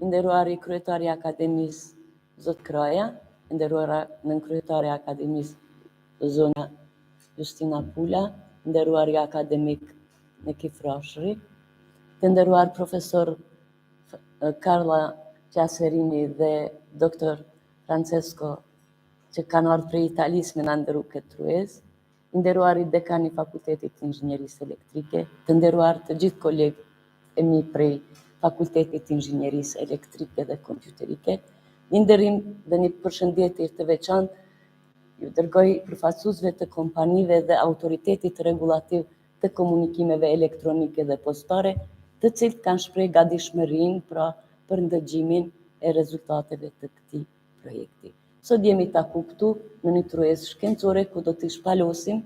nderuari kryetari I Akademisë Zot Kraja, nderuara nënkryetari I Akademisë Zonja Justina Pula, nderuari akademik Neki Frashëri, të nderuar profesor Carla Qaserini dhe doktor Francesco që kanë ardhur prej Italisë me na nderu këtë Tryezë, nderuari dekani I Fakultetit të Inxhinierisë Elektrike, të nderuar të gjithë kolegët e mi prej Fakultetit të Inxhinierisë Elektrike dhe Kompjuterike, një nderim dhe një përshëndetje të veçantë ju dërgoj përfaqësuesve të kompanive dhe autoritetit rregullativ të komunikimeve elektronike dhe postare, të cilët kanë shprehë gatishmërinë për ndëgjimin e rezultateve të këtij projekti. Sot jemi taku këtu në një tryezë shkencore ku do t'i shpalosim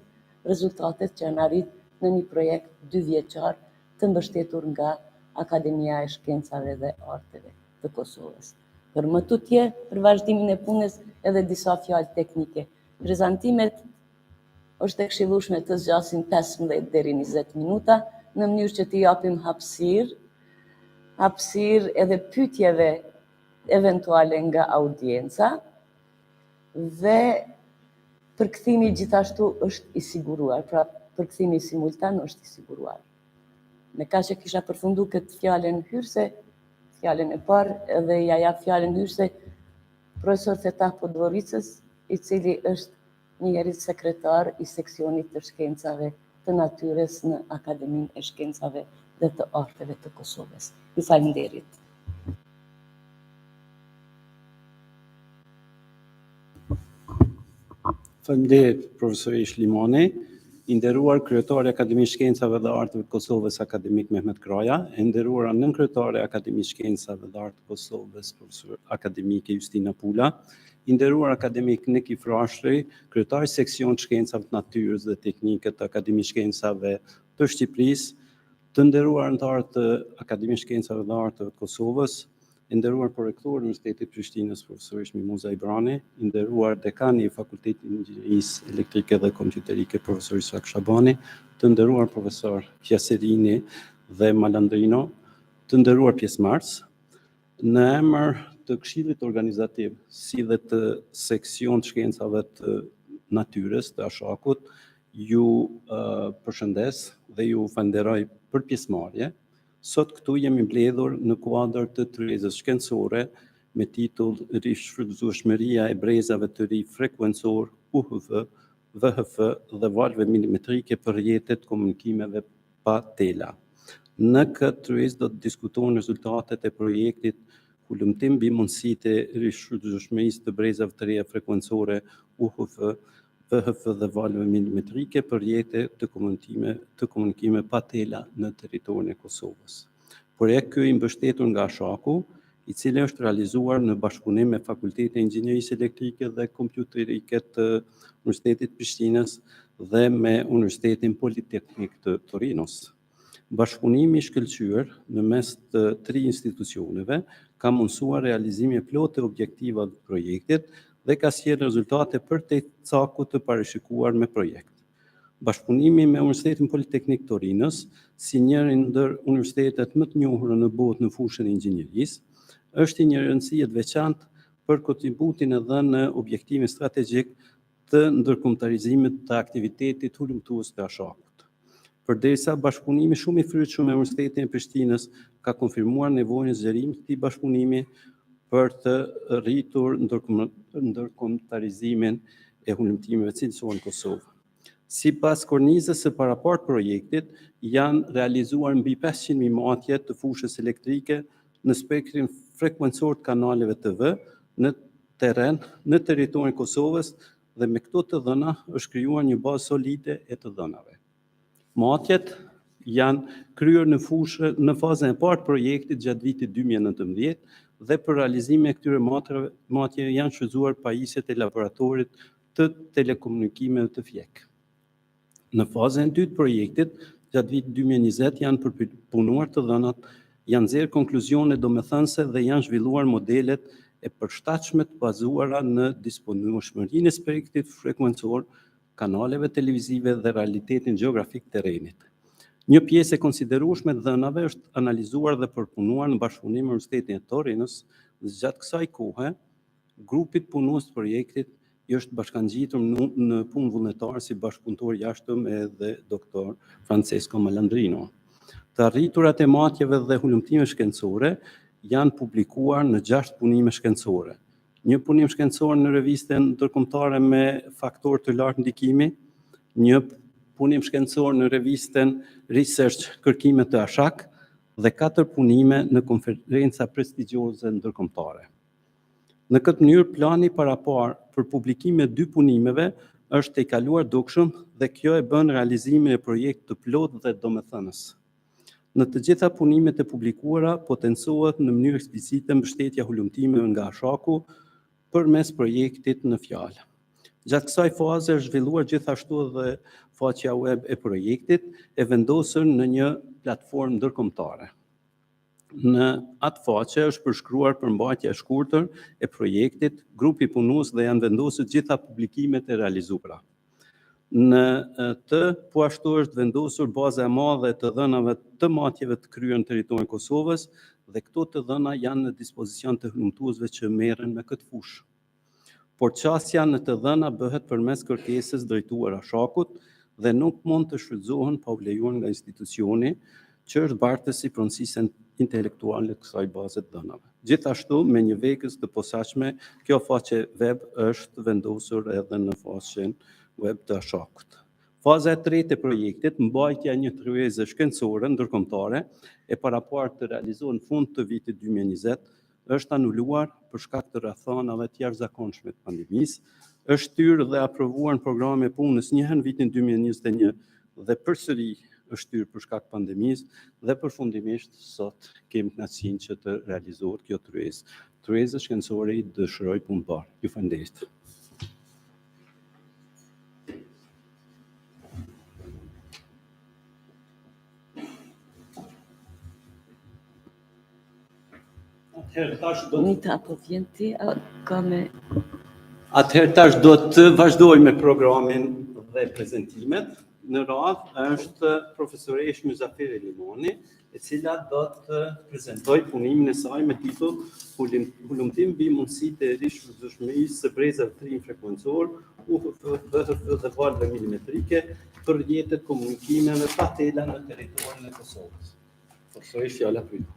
rezultatet që janë arritur në një projekt 2 vjeçar të mbështetur nga Akademia e Shkencave dhe Arteve të Kosovës. Për më tutje, për vazhdimin e punës edhe disa fjalë teknike. Prezantimet është e këshillueshme të zgjasin 15 deri 20 minuta, në mënyrë që t'i japim hapësirë edhe pyetjeve eventuale nga audienca, dhe përkthimi gjithashtu është I siguruar, pra përkthimi simultan është I siguruar. Me kaq që kisha përfundu këtë fjalën hyrëse, fjalën e parë, edhe ja jap fjalën hyrëse profesor Fetah Podgoricës, I cili është njëri sekretar I seksionit të shkencave të natyrës në Akademinë e Shkencave dhe të Arteve të Kosovës. Ju falenderit. Faleminderit profesor Limani, I nderuar kryetari I Akademisë Shkencave dhe Arteve të Kosovës akademik Mehmet Kraja, e nderuara nënkryetare e Akademisë Shkencave dhe Arteve të Kosovës profesor akademike Justina Pula, I nderuar akademik Neki Frashëri, kryetari seksion shkencave të natyrës dhe teknike të Akademisë Shkencave të Shqipërisë, të nderuar anëtarë të Akademisë Shkencave dhe Arteve të Kosovës, I nderuar prorektori I Universitetit Prishtinës profesor Muza Ibrani, I nderuar dekani I Fakultetit të Inxhinierisë Elektrike dhe Kompjuterike profesor Ishak Shabani, të nderuar profesor Qaserini dhe Malandrino, të nderuar pjesëmarrës, në emër të Këshillit Organizativ si dhe të seksion të shkencave të natyrës të Ashakut, ju përshëndes dhe ju falenderoj për pjesëmarrje. Sot këtu jemi mbledhur në kuadër të Tryezës shkencore me titull Rishfrytëzueshmëria e brezave të ri frekuencor, UHF, VHF dhe valëve milimetrike për rrjetet komunikimeve pa tela. Në këtë tryezë do të diskutohen rezultatet e projektit Kulumtim mbi mundësitë e rishfrytëzueshmërisë të brezave të reja frekuencore UHF, VHF dhe valëve milimetrike për rrjete të komunikime pa tela në territorin e Kosovës. Projekt ky I mbështetur nga Ashaku, I cili është realizuar në bashkëpunim me Fakultetin e Inxhinierisë Elektrike dhe Kompjuterike të Universitetit të Prishtinës dhe me Universitetin Politeknik të Torinos. Bashkëpunimi I shkëlqyer në mes të 3 institucioneve ka mundësuar realizimin e plotë të objektivave të projektit dhe ka sjellë rezultate përtej cakut të parashikuar me projekt. Bashkëpunimi me Universitetin Politeknik Torinos, si njëri ndër universitetet më të njohura në botë në fushën e inxhinierisë, është I një rëndësie të veçantë për kontributin e dhënë në objektimin strategjik të ndërkombëtarizimit të aktivitetit hulumtues të Ashakut. Përderisa bashkëpunimi shumë I frytshëm me Universitetin e Prishtinës ka konfirmuar nevojën e zgjerimit të këtij bashkëpunimi për të rritur ndërkombëtarizimin e hulumtimeve cilësore në Kosovë. Sipas kornizës së parapartë projektit, janë realizuar mbi 500.000 matje të fushës elektrike në spektrin frekuencor të kanaleve TV në terren në territorin e Kosovës dhe me këto të dhëna është krijuar një bazë solide e të dhënave. Matjet janë kryer në në fazën e parë të projektit gjatë vitit 2019 dhe për realizimin e këtyre matjeve janë shfrytzuar pajisjet e laboratorit të telekomunikimeve të FJEK. Në fazën e dytë të projektit, gjatë vitit 2020 janë përpunuar të dhënat, janë nxjerrë konkluzione domethënëse dhe janë zhvilluar modelet e përshtatshme të bazuara në disponueshmërinë e spektrit frekuencor, kanaleve televizive dhe realitetin gjeografik të terrenit. Një pjesë e konsiderueshme e dhënave është analizuar dhe përpunuar në bashkëpunim me Universitetin e Torinës dhe gjatë kësaj kohe, grupit punues të projektit i është bashkangjitur në punë vullnetare si bashkëpunëtor jashtëm edhe doktor Francesco Malandrino. Të arriturat e matjeve dhe hulumtime shkencore janë publikuar në 6 punime shkencore. Një punim shkencor në revistën ndërkombëtare me faktor të lartë ndikimi, një punim shkencor në revistën Research kërkime të ashak dhe 4 punime në konferenca prestigjioze ndërkombëtare. Në këtë mënyrë, plani parapar për publikimin e 2 punimeve është i kaluar dukshëm dhe kjo e bën realizimin e projektit të plotë dhe domethënës. Në të gjitha punimet e publikuara potencohet në mënyrë eksplicite mbështetja hulumtimeve nga ashaku përmes projektit në fjalë. Gjatë kësaj faze është zhvilluar gjithashtu edhe faqja web e projektit, e vendosur në një platformë ndërkombëtare. Në atë faqe është përshkruar përmbajtja e shkurtër e projektit, grupi punues dhe janë vendosur gjitha publikimet e realizuara. Në të po ashtu është vendosur baza e madhe të dhënave të matjeve të kryer në territorin e Kosovës dhe këto të dhëna janë në dispozicion të hulumtuesve që merren me këtë fushë. Por qasja në të dhëna bëhet përmes kërkesës drejtuar ashakut dhe nuk mund të shfrytëzohen pa u lejuar nga institucioni që është bartësi pronësisë intelektuale të kësaj baze të dhënave. Gjithashtu, me një vegës të posaçme, kjo faqe web është vendosur edhe në faqen web të ashakut. Faza e tretë e projektit, mbajtja e një tryezë shkencore ndërkombëtare e paraparë të realizohen në fund të vitit 2020, është anuluar për shkak të rrethanave të jashtëzakonshme të pandemisë, është shtyrë dhe aprovuar në programin e punës njëherë në vitin 2021 dhe përsëri është shtyrë për shkak të pandemisë dhe përfundimisht sot kemi kënaqësinë që të realizohet kjo tryezë. Tryeza shkencore i dëshiroj punë parë. Ju falenderoj. Atëherë tash do të vazhdoj me programin dhe prezentimet. Në radhë është profesoresh Myzafire Limoni, e cila do të prezentoj punimin e saj me titull Hulumtim mbi mundësitë e rrjete së brezave të rinj frekuencor, UHF, VHF dhe valëve milimetrike për rrjete të komunikimeve pa tela në territorin e Kosovës. Profesoresh, fjala për ju.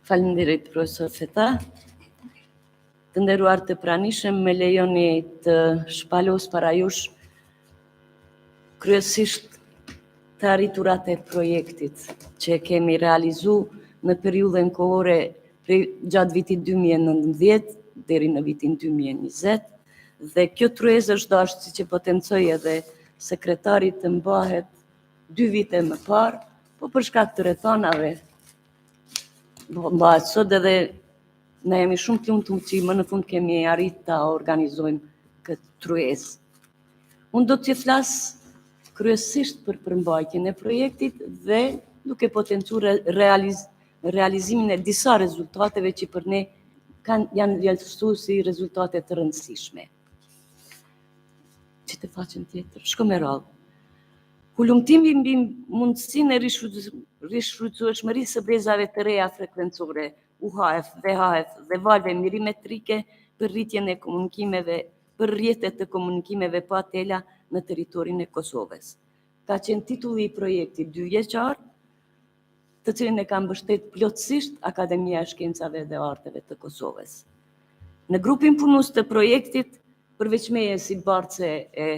Faleminderit, profesor Feta. Të nderuar të pranishëm, me lejoni të shpalos para jush kryesisht të arriturat e projektit që kemi realizu në periudhën kohore gjatë vitit 2019 deri në vitin 2020 dhe kjo tryezë është dashur, siç e potencoi edhe sekretari, të mbahet 2 vite më parë, po për shkak të rrethanave mbahet sot edhe ne jemi shumë të lumtur që më në fund kemi arrit ta organizojmë këtë tryezë. Unë do të flas kryesisht për përmbajtjen e projektit dhe duke potencuar realizimin e disa rezultateve që për ne janë vlerësuar si rezultate të rëndësishme. Që të faqen tjetër, shko me radhë. Hulumtimi mbi mundësinë e rrishfrytëzueshmërisë së brezave të reja frekuencore, UHF, VHF dhe valëve milimetrike për rritjen e komunikimeve, për rrjete të komunikimeve pa tela në territorin e Kosovës. Ka qenë titulli i projektit 2 vjeçar, të cilin e ka mbështet plotësisht Akademia e Shkencave dhe Arteve të Kosovës. Në grupin punues të projektit, përveç meje si bartëse e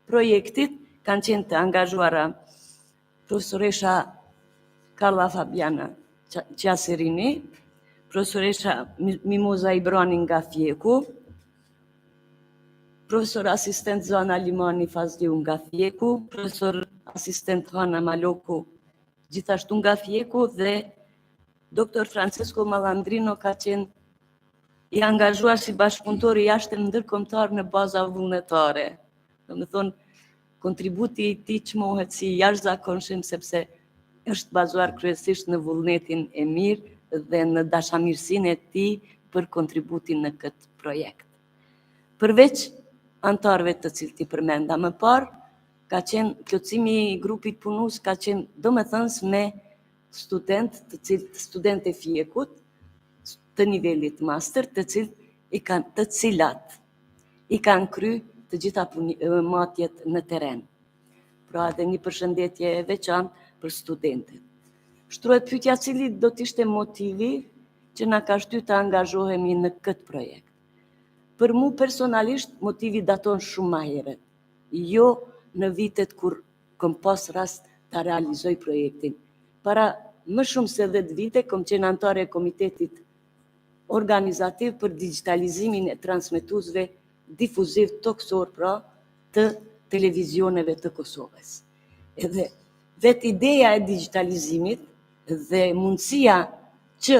projektit, kanë qenë të angazhuara profesoresha Karla Fabiana Qasirini, profesoresha Mimoza Ibrani nga Fjeku, profesor asistent Zana Limani Fazliu nga Fjeku, profesor asistent Hana Maloku gjithashtu nga Fjeku dhe doktor Francesco Malandrino ka qenë i angazhuar si bashkëpunëtor i jashtëm ndërkombëtar në baza vullnetare. Domethënë, kontributi i tij çmohet si jashtëzakonshëm sepse është bazuar kryesisht në vullnetin e mirë dhe në dashamirësinë e tij për kontributin në këtë projekt. Përveç antarëve të cilët i përmenda më parë, ka qenë plotësimi i grupit punus ka qenë domethënës me student e fjekut të nivelit master, të cilat i kanë kry të gjitha matjet në teren. Pra edhe një përshëndetje e veçantë për studentët. Shtrohet pyetja cili do t'ishte motivi që na ka shtyr të angazhohemi në këtë projekt. Për mu personalisht motivi daton shumë ma herët, jo në vitet kur kom pas rast të realizoj projektin. Para më shumë se 10 vite kom qenë anëtare e komitetit organizativ për digitalizimin e transmetuesve difuziv toksor pra të televizioneve të Kosovës. Edhe vetë ideja e digitalizimit dhe mundësia që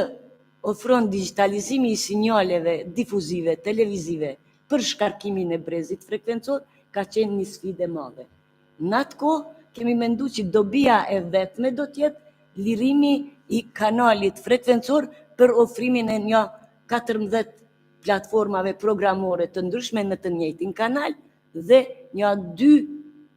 ofron digitalizimi i sinjaleve difuzive, televizive për shkarkimin e brezit frekuencor ka qenë një sfidë e madhe. Në atë kohë kemi menduar që dobia e vetme do t'jetë lirimi i kanalit frekuencor për ofrimin e një 14 platformave programore të ndryshme në të njëjtin kanal dhe një 2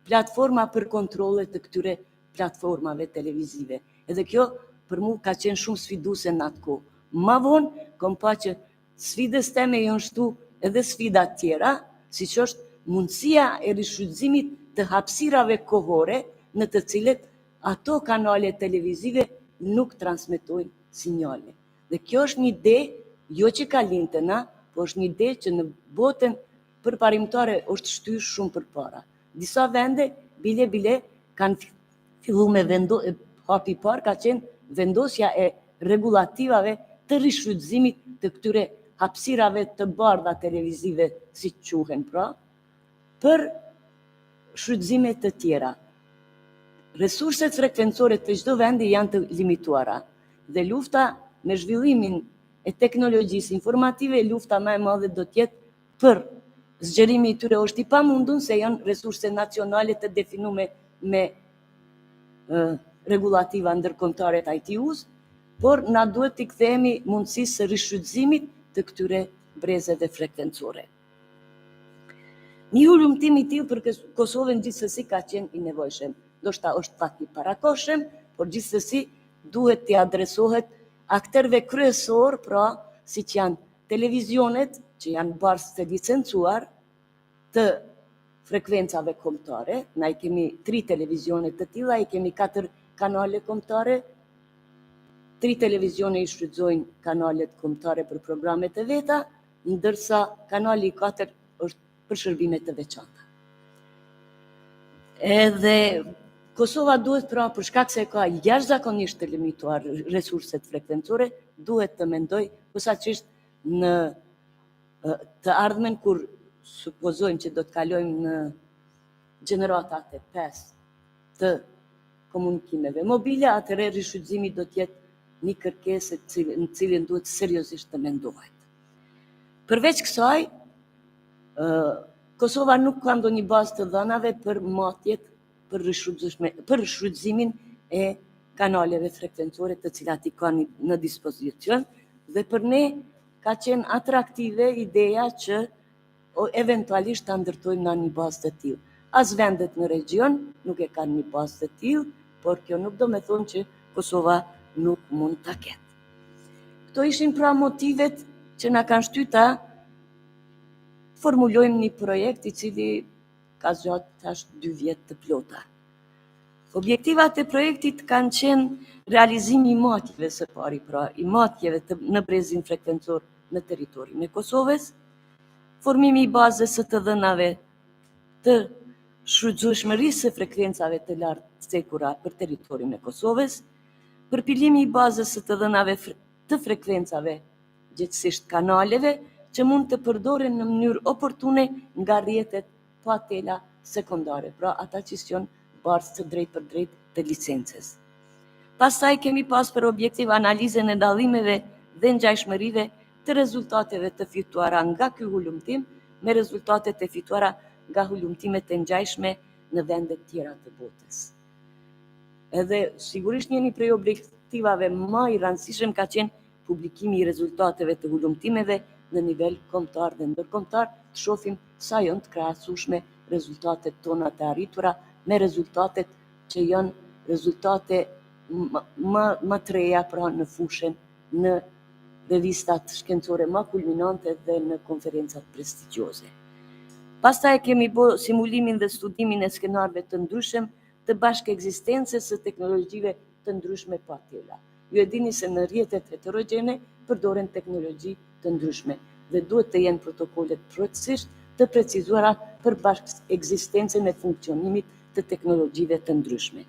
platforma për kontrole të këtyre platformave televizive. Edhe kjo për mu ka qenë shumë sfiduese në atë kohë. Ma vonë kom pa që sfidës teme janë shtu edhe sfida tjera, siç është mundësia e rishfrytëzimit të hapësirave kohore në të cilet ato kanale televizive nuk transmetojnë sinjale. Dhe kjo është një ide, jo që ka lindë na, po është një ide që në botën përparimtare është shtyr shumë përpara. Disa vende, bile kanë fillu me hapi parë ka qenë vendosja e regulativave të rishfrytëzimit të këtyre hapësirave të bardha televizive, si quhen pra, për shfrytëzime të tjera. Resurset frekuencore të çdo vendi janë të limituara dhe lufta me zhvillimin e teknologjisë informative, lufta më e madhe do t'jetë për zgjerimi i tyre është i pamundun se janë resurse nacionale të definume me regulativa ndërkombëtare të ITU-s, por na duhet t'i kthehemi mundësisë së rishfrytëzimit të këtyre brezeve frekuencore. Një hulumtim i tillë për Kosovën gjithsesi ka qenë i nevojshëm. Ndoshta është pak i parakohshëm, por gjithsesi duhet t'i adresohet aktorëve kryesor, pra siç janë televizionet, që janë barsë të licencuar të frekuencave kombëtare. Na i kemi 3 televizione të tilla, i kemi 4 kanale kombëtare, 3 televizione i shfrytëzojnë kanalet kombëtare për programet e veta, ndërsa kanali 4 është për shërbime të veçanta. Edhe Kosova duhet pra për shkak se ka jashtëzakonisht të limituar resurset frekuencore, duhet të mendoj posaçërisht në të ardhmen kur supozojmë që do të kalojmë në gjeneratat e 5 të komunikimeve mobile, atëherë rishfrytëzimi do të jetë një kërkesë në cilën duhet seriozisht të mendohet. Përveç kësaj, Kosova nuk ka ndonjë bazë të dhënave për matjet për rishfrytëzimin e kanaleve frekuencore të cilat i kanë në dispozicion dhe për ne ka qenë atraktive ideja që eventualisht ta ndërtojmë në një bazë të tillë. As vendet në region nuk e kanë një bazë të tillë, por kjo nuk do me thonë që Kosova nuk mund ta ketë. Këto ishin pra motivet që na kanë shtyr ta formulojmë një projekt i cili ka zgjatë tash 2 vjet të plota. Objektivat e projektit kanë qenë realizimi i matjeve së pari, pra i matjeve në brezin frekuencor në territorin e Kosovës, formimi i bazës së të dhënave të shfrytëzueshmërisë së frekuencave të lartë sekura për territorin e Kosovës, përpilimi i bazës së të dhënave të frekuencave, gjithsesi kanaleve, që mund të përdoren në mënyrë oportune nga rrjetet pa tela sekondare, pra ata që janë barsë të drejt për drejt të licencës. Pastaj kemi pas për objektiv analizën e dallimeve dhe ngjashmërive të rezultateve të fituara nga ky hulumtim me rezultatet e fituara nga hulumtimet e ngjashme në vende tjera të botës. Edhe sigurisht një prej objektivave më i rëndësishëm ka qenë publikimi i rezultateve të hulumtimeve në nivel kombëtar dhe ndërkombëtar, të shohim sa janë të krahasueshme rezultatet tona të arritura me rezultatet që janë rezultate më të reja pra në fushën, në revistat shkencore më kulminante dhe në konferencat prestigjioze. Pastaj kemi bërë simulimin dhe studimin e skenarëve të ndryshëm të bashkë ekzistencës së teknologjive të ndryshme pa tela. Ju e dini se në rrjetet heterogjene përdoren teknologji të ndryshme dhe duhet të jenë protokollet përgjithsisht të precizuara për bashkë ekzistencën e funksionimit të teknologjive të ndryshme.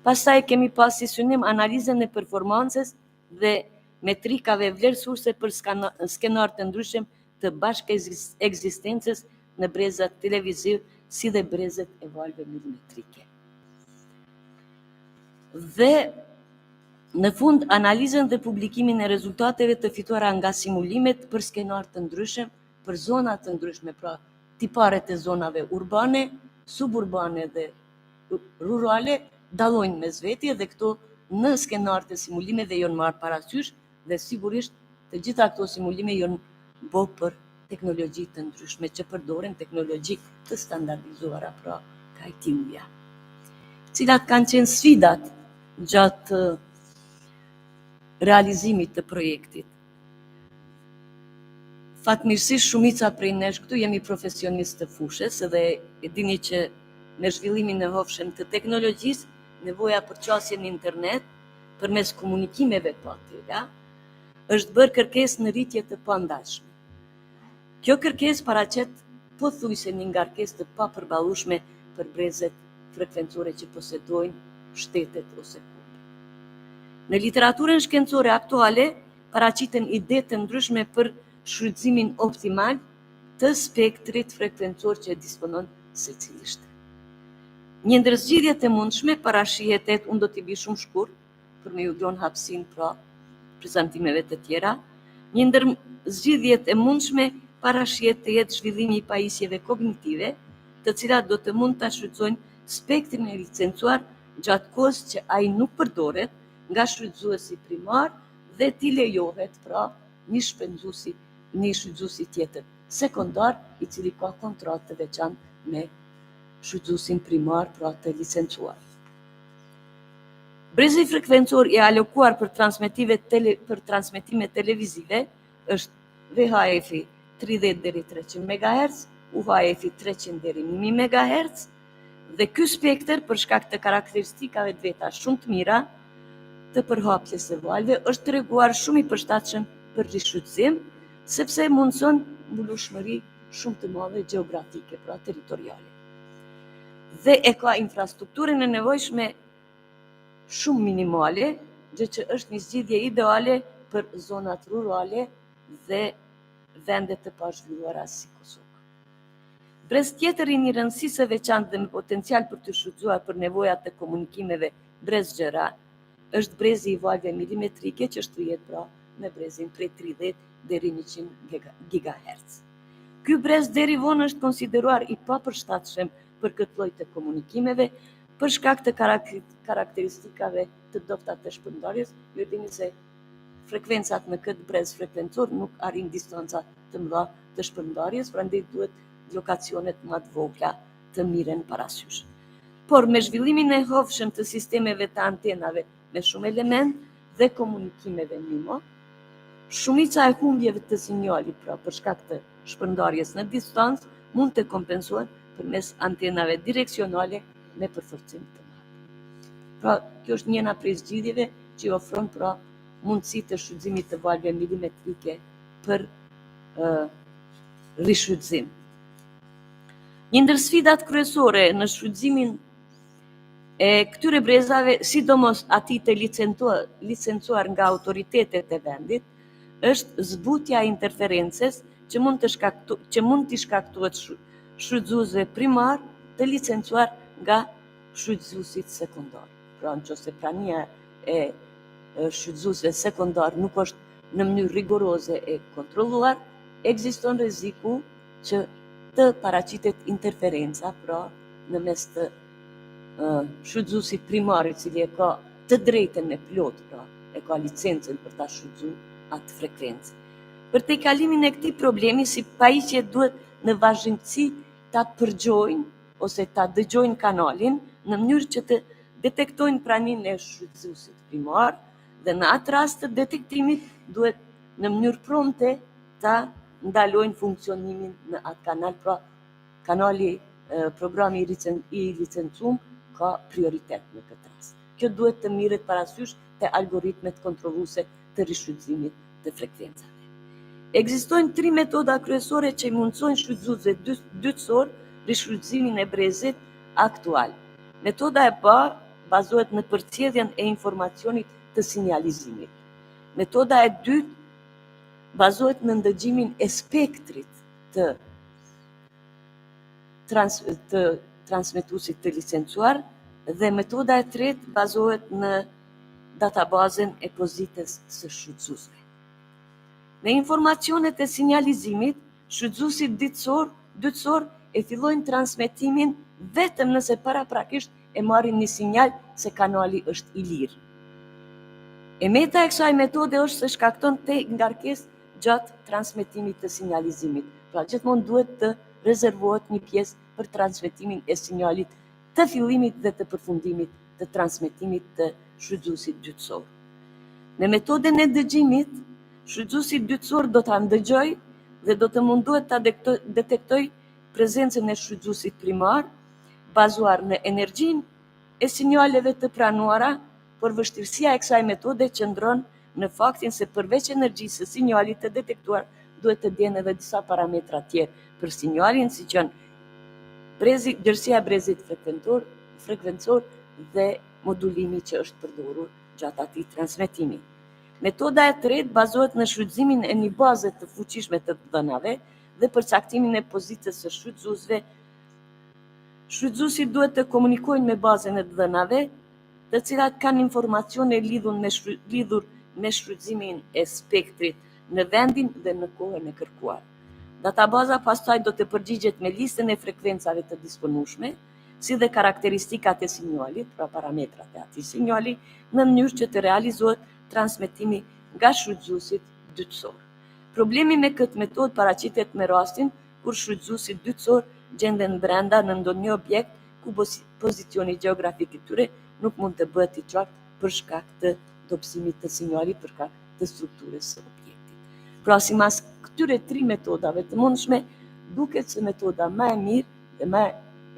Pastaj kemi pas si synim analizën e performancës dhe metrikave vlerësuese për skenar të ndryshëm të bashkë ekzistencës në brezat televiziv si dhe brezet e valëve milimetrike. Dhe në fund, analizën dhe publikimin e rezultateve të fituara nga simulimet për skenar të ndryshëm, për zona të ndryshme, pra tiparet e zonave urbane, suburbane dhe rurale, dallojnë mes veti dhe këto në skenar të simulimeve janë marrë parasysh dhe sigurisht të gjitha këto simulime janë bërë për teknologji të ndryshme që përdoren teknologji të standardizuara, pra ka IT-uja, cilat kanë qenë sfidat gjatë realizimit të projektit. Fatmirësisht shumica prej nesh këtu jemi profesionistë të fushës dhe e dini që me zhvillimin e hofshëm të teknologjisë, nevoja për qasje në internet përmes komunikimeve pa tela është bërë kërkesë në rritje të pandashme. Kjo kërkesë paraqet pothuajse një ngarkesë të papërballueshme për brezet frekuencore që posedojnë shtetet ose kombe. Në literaturën shkencore aktuale paraqiten ide të ndryshme për shfrytëzimin optimal të spektrit frekuencor që disponon secili shtet. Një ndër zgjidhjet e mundshme parashihet, unë do t'i bëj shumë shkurt për me ju dhënë hapësinë pra prezantimeve të tjera. Një ndër zgjidhjet e mundshme parashihet të jetë zhvillimi i pajisjeve kognitive, të cilat do të mund ta shfrytëzojnë spektrin e licencuar gjatë kohës që ai nuk përdoret nga shfrytëzuesi primar dhe t'i lejohet pra një shfrytëzuesi tjetër sekondar i cili ka kontratë të veçantë me shfrytëzuesin primar pra të licencuar. Brezi frekuencor i alokuar për transmetime televizive është VHF-i 30 deri 300 MHz, UHF-i 300 deri 1000 MHz dhe ky spektër për shkak të karakteristikave të veta shumë të mira të përhapjes së valëve është treguar shumë i përshtatshëm për rishfrytëzim, sepse mundson mbulueshmëri shumë të madhe gjeografike, pra territoriale. Dhe e ka infrastrukturën e nevojshme shumë minimale, gjë që është një zgjidhje ideale për zonat rurale dhe vendet të pazhvilluara si Kosova. Brez tjetër i një rëndësi së veçantë dhe me potencial për të shfrytzuar për nevojat të komunikimeve brez gjëra, është brezi i valëve milimetrike që shtrihet pra me brezin prej 30 deri 100 GHz. Ky brez deri vonë është konsideruar i papërshtatshëm për këtë lloj të komunikimeve për shkak të karakteristikave të dobta të shpërndarjes. Ju dini se frekuencat në këtë brez frekuencor nuk arrin distanca të mëdha të shpërndarjes, prandaj duhet lokacionet më të vogla të miren parasysh. Por me zhvillimin e hofshëm të sistemeve të antenave me shumë element dhe komunikimeve MIMO, shumica e humbjeve të sinjalit pra për shkak të shpërndarjes në distancë mund të kompensohen përmes antenave direksionale me përforcim të madh. Pra, kjo është njëna prej zgjidhjeve që ofron pra mundësi të shfrytëzimit të valëve milimetrike për rishfrytëzim. Një ndër sfidat kryesore në shfrytëzimin e këtyre brezave, sidomos atij të licencuar nga autoritetet e vendit, është zbutja e interferencës që mund t'i shkaktohet shfrytëzuesve primar të licencuar nga shfrytëzuesit sekondar. Pra nëse prania e shfrytëzuesve sekondar nuk është në mënyrë rigoroze e kontrolluar, ekziston rreziku që të paraqitet interferenca, pra në mes të shfrytëzuesit primar i cili e ka të drejtën e plot, pra e ka licencën për ta shfrytëzuar atë frekuencë. Për te kalimin e këtij problemi, si pajisje duhet në vazhdimsi ta përgjojnë ose ta dëgjojnë kanalin në mënyrë që të detektojnë praninë e shfrytëzuesit primar dhe në atë rast të detektimit duhet në mënyrë prompte ta ndalojnë funksionimin në atë kanal, pra kanali programi i licencuar ka prioritet në këtë rast. Kjo duhet të mirret parasysh te algoritmet kontrolluese të rishfrytëzimit të frekuencave. Ekzistojnë 3 metoda kryesore që mundsojnë shfrytëzuesve dytësor rishfrytëzimin e brezit aktual. Metoda e parë bazohet në përcjelljen e informacionit të sinjalizimit. Metoda e dytë bazohet në ndëgjimin e spektrit të transmetuesit të licencuar dhe metoda e tretë bazohet në databazën e pozitës së shfrytëzuesve. Në informacionet e sinjalizimit, shfrytëzuesit dytësor e fillojnë transmetimin vetëm nëse paraprakisht e marrin një sinjal se kanali është i lirë. E meta e kësaj metode është se shkakton te ngarkesë gjatë transmetimit të sinjalizimit. Pra gjithmonë duhet të rezervohet një pjesë për transmetimin e sinjalit të fillimit dhe të përfundimit të transmetimit të shfrytëzuesit dytësor. Në metodën e dëgjimit, shfrytëzuesi dytësor do ta ndëgjojë dhe do të munduhet ta detektojë prezencën e shfrytëzuesit primar, bazuar në energjinë e sinjaleve të pranuara, por vështirësia e kësaj metode qëndron në faktin se përveç energjisë së sinjalit të detektuar, duhet të dihen edhe disa parametra tjerë për sinjalin, si që gjerësia e brezit frekuencor dhe modulimi që është përdorur gjatë atij transmetimi. Metoda e tretë bazohet në shfrytëzimin e një baze të fuqishme të dhënave dhe përcaktimin e pozitës së shfrytëzuesve. Shfrytëzuesit duhet të komunikojnë me bazën e dhënave, të cilat kanë informacione lidhur me shfrytëzimin e spektrit në vendin dhe në kohën e kërkuar. Databaza pastaj do të përgjigjet me listën e frekuencave të disponueshme, si dhe karakteristikat e sinjalit, pra parametrat e atij sinjali, në mënyrë që të realizohet transmetimi nga shfrytëzuesit dytësor. Problemi me këtë metodë paraqitet me rastin kur shfrytëzuesit dytësor gjenden brenda në ndonjë objekt ku pozicioni gjeografik i tyre nuk mund të bëhet i qartë për shkak të dobësimit të sinjalit, për shkak të strukturës së objektit. Pra sipas këtyre 3 metodave të mundshme, duket se metoda më e mirë dhe më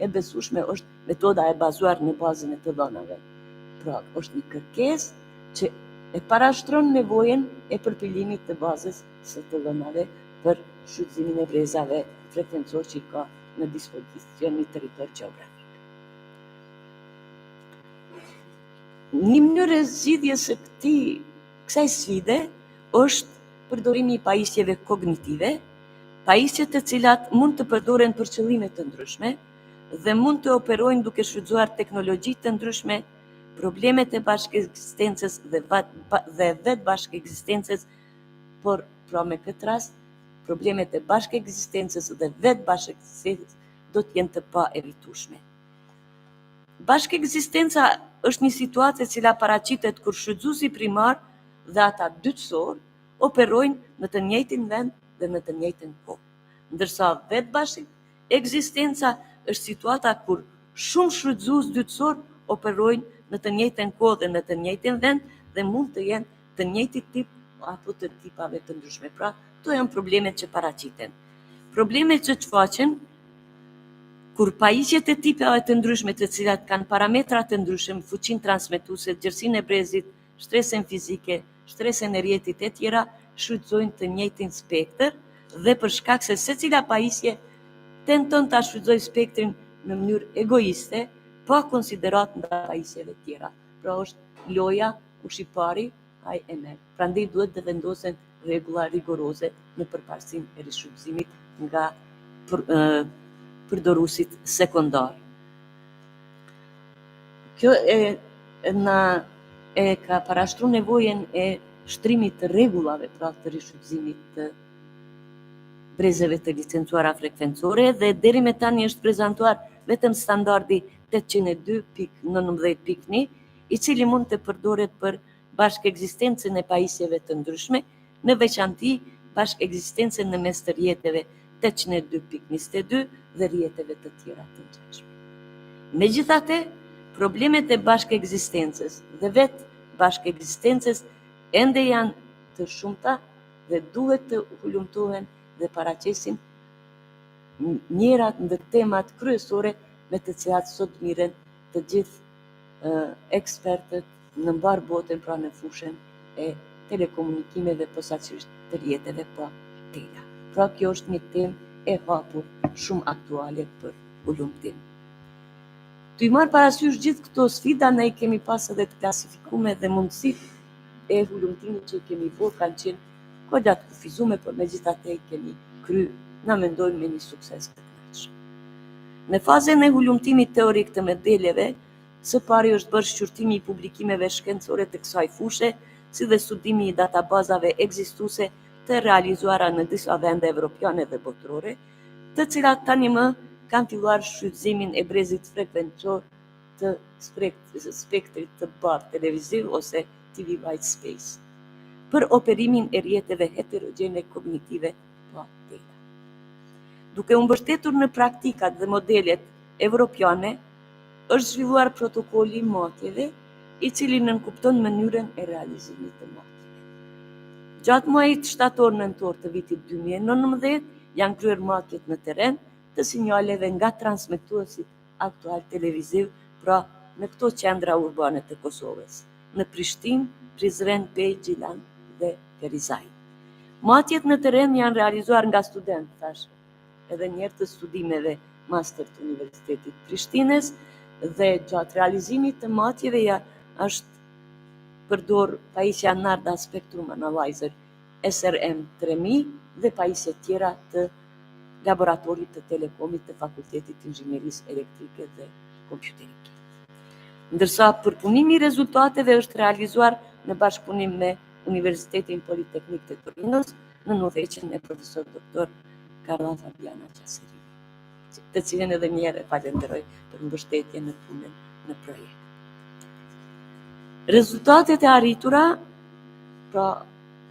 e besueshme është metoda e bazuar në bazën e të dhënave. Pra është një kërkesë që e parashtron nevojën e përpilimit të bazës së të dhënave për shfrytëzimin e brezave frekuencor që ka në dispozicion një territor gjeografik. Një mënyrë e zgjidhjes së kësaj sfide është përdorimi i pajisjeve kognitive, pajisje të cilat mund të përdoren për qëllime të ndryshme dhe mund të operojnë duke shfrytzuar teknologji të ndryshme, problemet e bashkëekzistencës dhe vetë bashkëekzistencës, por pra me këtë rast, problemet e bashkëekzistencës dhe vetë bashkëekzistencës do të jenë të pa evitueshme. Bashkëekzistenca është një situatë e cila paraqitet kur shfrytëzuesi primar dhe ata dytësor operojnë në të njëjtin vend dhe në të njëjtën kohë. Ndërsa vetë bashkëekzistenca është situata kur shumë shfrytëzues dytësor operojnë në të njëjtën kohë dhe në të njëjtin vend dhe mund të jenë të njëjtit tip apo të tipave të ndryshme. Pra, to janë problemet që paraqiten. Problemet që shfaqen kur pajisjet e tipeve të ndryshme të cilat kanë parametra të ndryshëm, fuqinë transmetuese, gjerësinë e brezit, shtresën fizike, shtresën e rrjetit e tjera, shfrytëzojnë të njëjtin spektër dhe për shkak se secila pajisje tenton ta shfrytëzojë spektrin në mënyrë egoiste, pa konsiderat ndaj pajisjeve tjera. Pra është loja kush i pari, ai e merr. Prandaj duhet të vendosen rregulla rigoroze në përparësinë e rishfrytëzimit nga përdoruesit sekondar. Kjo ka parashtruar nevojën e shtrimit të rregullave pra të rishfrytëzimit të brezave të licencuara frekuencore dhe deri me tani është prezantuar vetëm standardi 802.19.1, i cili mund të përdoret për bashkëekzistencën e pajisjeve të ndryshme, në veçanti bashkëekzistencën në mes të rrjeteve 802.22 dhe rrjeteve të tjera të ngjashme. Megjithatë, problemet e bashkëekzistencës dhe vetë bashkëekzistencës ende janë të shumta dhe duhet të hulumtohen dhe paraqesin njëra ndër temat kryesore me të cilat sot miren të gjithë ekspertët në mbar botën, pra në fushën e telekomunikimeve, posaçërisht të rrjeteve pa tela. Pra kjo është një temë e hapur shumë aktuale për hulumtim. Të i marrë parasysh gjithë këto sfida, ne i kemi pas edhe të klasifikume dhe mundësitë e hulumtimit që i kemi bërë kanë qenë goxha të kufizume, por megjithatë i kemi kryer, na mendojmë me një sukses të këndshëm. Në fazën e hulumtimit teorik të modeleve, së pari është bërë shqyrtimi i publikimeve shkencore të kësaj fushe, si dhe studimi i databazave ekzistuese të realizuara në disa vende evropiane dhe botërore, të cilat tani më kanë filluar shfrytëzimin e brezit frekuencor të spektrit të bardhë televiziv ose TV white space për operimin e rrjeteve heterogjene kognitive pa tela. Duke u mbështetur në praktikat dhe modelet evropiane, është zhvilluar protokolli i matjeve, i cili nënkupton mënyrën e realizimit të matjeve. Gjatë muajit shtator-nëntor të vitit 2019 janë kryer matjet në terren të sinjaleve nga transmetuesit aktual televiziv, pra në këto qendra urbane të Kosovës, në Prishtinë, Prizren, Pej, Gjilan dhe Perizaj. Matjet në terren janë realizuar nga studentë, thash, edhe njerëz të studimeve master të Universitetit Prishtinës, dhe gjatë realizimit të matjeve është përdor pajisja Narda Spectrum Analyzer SRM 3000 dhe pajisje tjera të laboratorit të telekomit të Fakultetit Inxhinierisë Elektrike dhe Kompjuterike. Ndërsa përpunimi i rezultateve është realizuar në bashkëpunim me Universitetin Politeknik të Torinos në udhëheqjen e profesor doktor Karla Fabiana Qaseri, të cilën edhe një herë falenderoj për mbështetjen në punën në projekt. Rezultatet e arritura, pra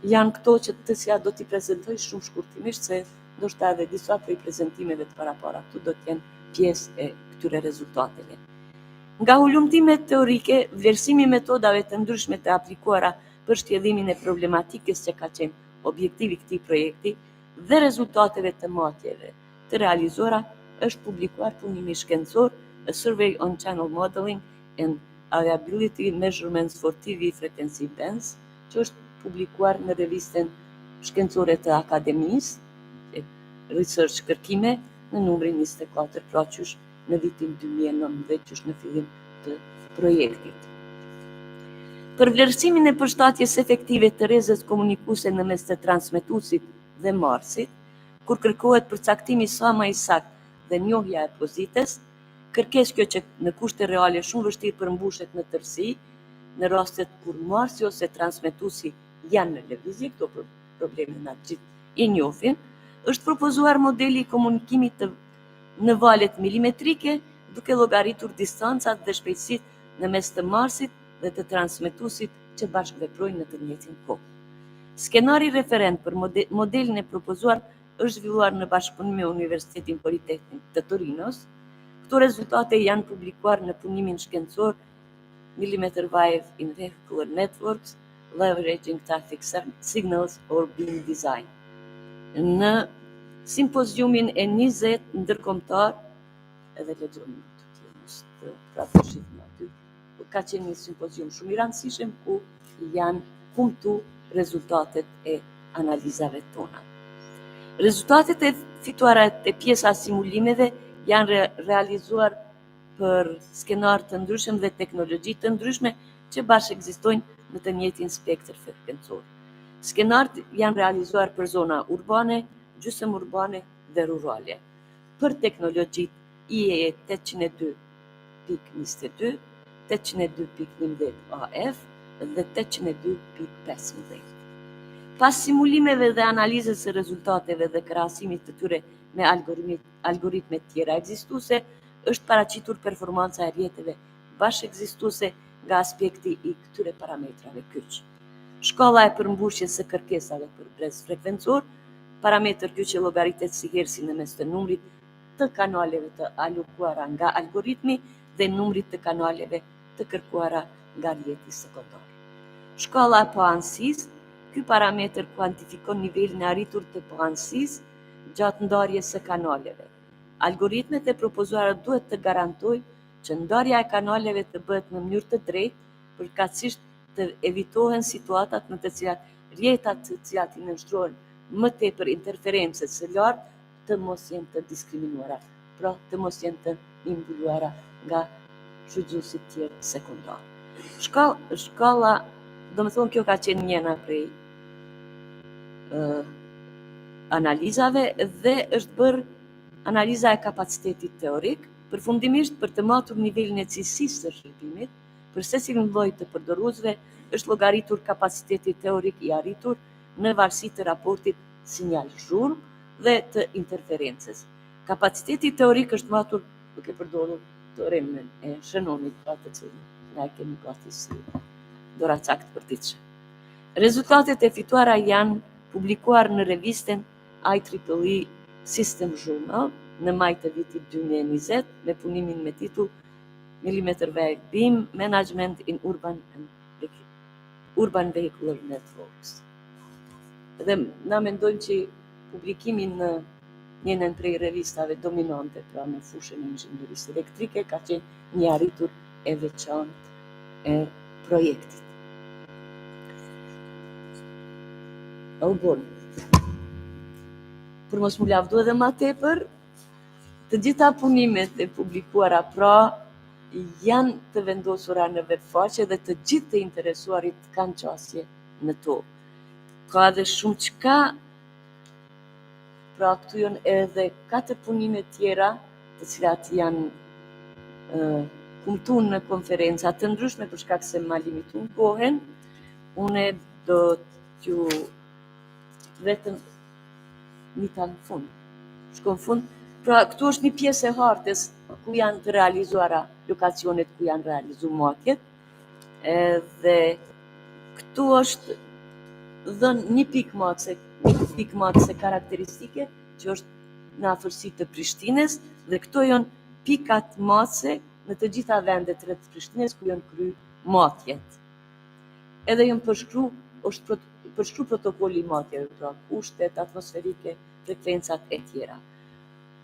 janë këto që të cilat do t'i prezantoj shumë shkurtimisht, se ndoshta edhe disa prej prezantimeve të parapara këtu do të jenë pjesë e këtyre rezultateve. Nga hulumtimet teorike, vlerësimi i metodave të ndryshme të aplikuara për shtjellimin e problematikës që ka qenë objektivi i këtij projekti dhe rezultateve të matjeve të realizuara, është publikuar punimi shkencor A Survey on Channel Modeling and Variability Measurements for TV Frequency Bands, që është publikuar në revistën shkencore të Akademisë, Research Kërkime, në numrin 24, pra qysh në vitin 2019, qysh në fillim të projektit. Për vlerësimin e përshtatjes efektive të rrezës komunikuese në mes të transmetuesit dhe marrësit, kur kërkohet përcaktimi sa më i saktë dhe njohja e pozitës, kërkesë kjo që në kushte reale shumë vështirë përmbushet në tërësi, në rastet kur marrësi ose transmetuesi janë në lëvizje, këto probleme na gjithë i njohin, është propozuar modeli i komunikimit në valet milimetrike, duke llogaritur distancat dhe shpejtësitë në mes të marrësit dhe të transmetuesit që bashkëveprojnë në të njëjtin kohë. Skenari referent për modelin e propozuar është zhvilluar në bashkëpunim me Universitetin Politeknik të Torinos. Këto rezultate janë publikuar në punimin shkencor Millimeter Wave in Vehicular Networks, Leveraging Traffic Signals or Beam Design. Në simpoziumin e 20 ndërkombëtar, edhe lexojmë të prapëshit aty, ka qenë një simpozium shumë i rëndësishëm ku janë humtu rezultatet e analizave tona. Rezultatet e fituara e pjesa simulimeve janë realizuar për skenar të ndryshëm dhe teknologji të ndryshme që bashkë ekzistojnë në të njëjtin spektër frekuencor. Skenart janë realizuar për zona urbane, gjysmë urbane dhe rurale. Për teknologjitë IE 802.22, 802.11 AF dhe 802.15. Pas simulimeve dhe analizës së rezultateve dhe krahasimit të tyre me algoritme tjera ekzistuese, është paraqitur performanca e rrjeteve bashkë ekzistuese nga aspekti i këtyre parametrave kyç. Shkalla e përmbushjes së kërkesave për brez frekuencor, parametër ky që llogaritet si hersin në mes të numrit të kanaleve të alokuara nga algoritmi dhe numrit të kanaleve të kërkuara nga rrjeti sekondar. Shkalla e poanësisë, ky parametër kuantifikon nivelin e arritur të poanësisë gjatë ndarjes së kanaleve. Algoritmet e propozuara duhet të garantojnë që ndarja e kanaleve të bëhet në mënyrë të drejtë, përkatësisht të evitohen situatat në të cilat rrjetat të cilat i nënshtrohen më tepër interferencës së lartë të mos jenë të diskriminuara, pra të mos jenë të imbuluara nga shfrytëzuesit tjerë sekondar. Shkalla, do më thonë kjo ka qenë njëna prej analizave dhe është bërë analiza e kapacitetit teorik, përfundimisht për të matur nivelin e cilësisë së shërbimit, për secilin lloj të përdoruesve është llogaritur kapaciteti teorik i arritur në varësi të raportit sinjal-zhurmë dhe të interferencës. Kapaciteti teorik është matur duke përdorur teoremin e shënonit, pra të cilin na e kemi gati si doracakt përditshme. Rezultatet e fituara janë publikuar në revistën IEEE System Journal në maj të vitit 2020 me punimin me titull Millimeter-Wave Beam Management in Urban Vehicular Networks. Dhe na mendojmë që publikimi në njënën prej revistave dominante, pra në fushën e inxhinierisë elektrike, ka qenë një arritur e veçantë e projektit. Për mos mu lavdu edhe ma tepër, të gjitha punimet e publikuara pra janë të vendosura në webfaqe dhe të gjithë të interesuarit kanë qasje në to. Ka edhe shumë çka, pra këtu janë edhe 4 punime tjera të cilat janë kumtuar në konferenca të ndryshme për shkak se ma limitun kohën. Une do t'ju vetëm një ta në fund. Shkon fund. Pra këtu është një pjesë e hartës ku janë të realizuara lokacionet ku janë realizuar matjet. Dhe këtu është dhënë një pikë matëse karakteristike që është në afërsi të Prishtinës dhe këto janë pikat matëse në të gjitha vendet rreth Prishtinës ku janë kryer matjet. Edhe janë përshkru protokolli i matjeve, pra kushtet atmosferike, frekuencat e tjera.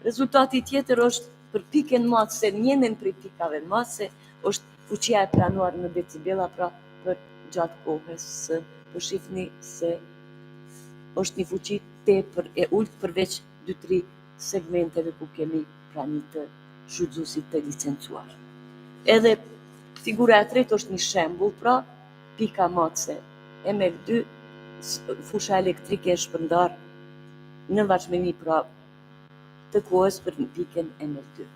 Rezultati tjetër është për pikën matëse, njënën prej pikave matëse është fuqia e planuar në decibela, pra për gjatë kohës, po shihni se është një fuqi tepër e ulët përveç 2-3 segmenteve ku kemi prani të shfrytëzuesit të licencuar. Edhe figura e tretë është një shembull, pra pika matëse ML2, fusha elektrike e shpërndar në vazhdimni pra të kohës për pikën ML2.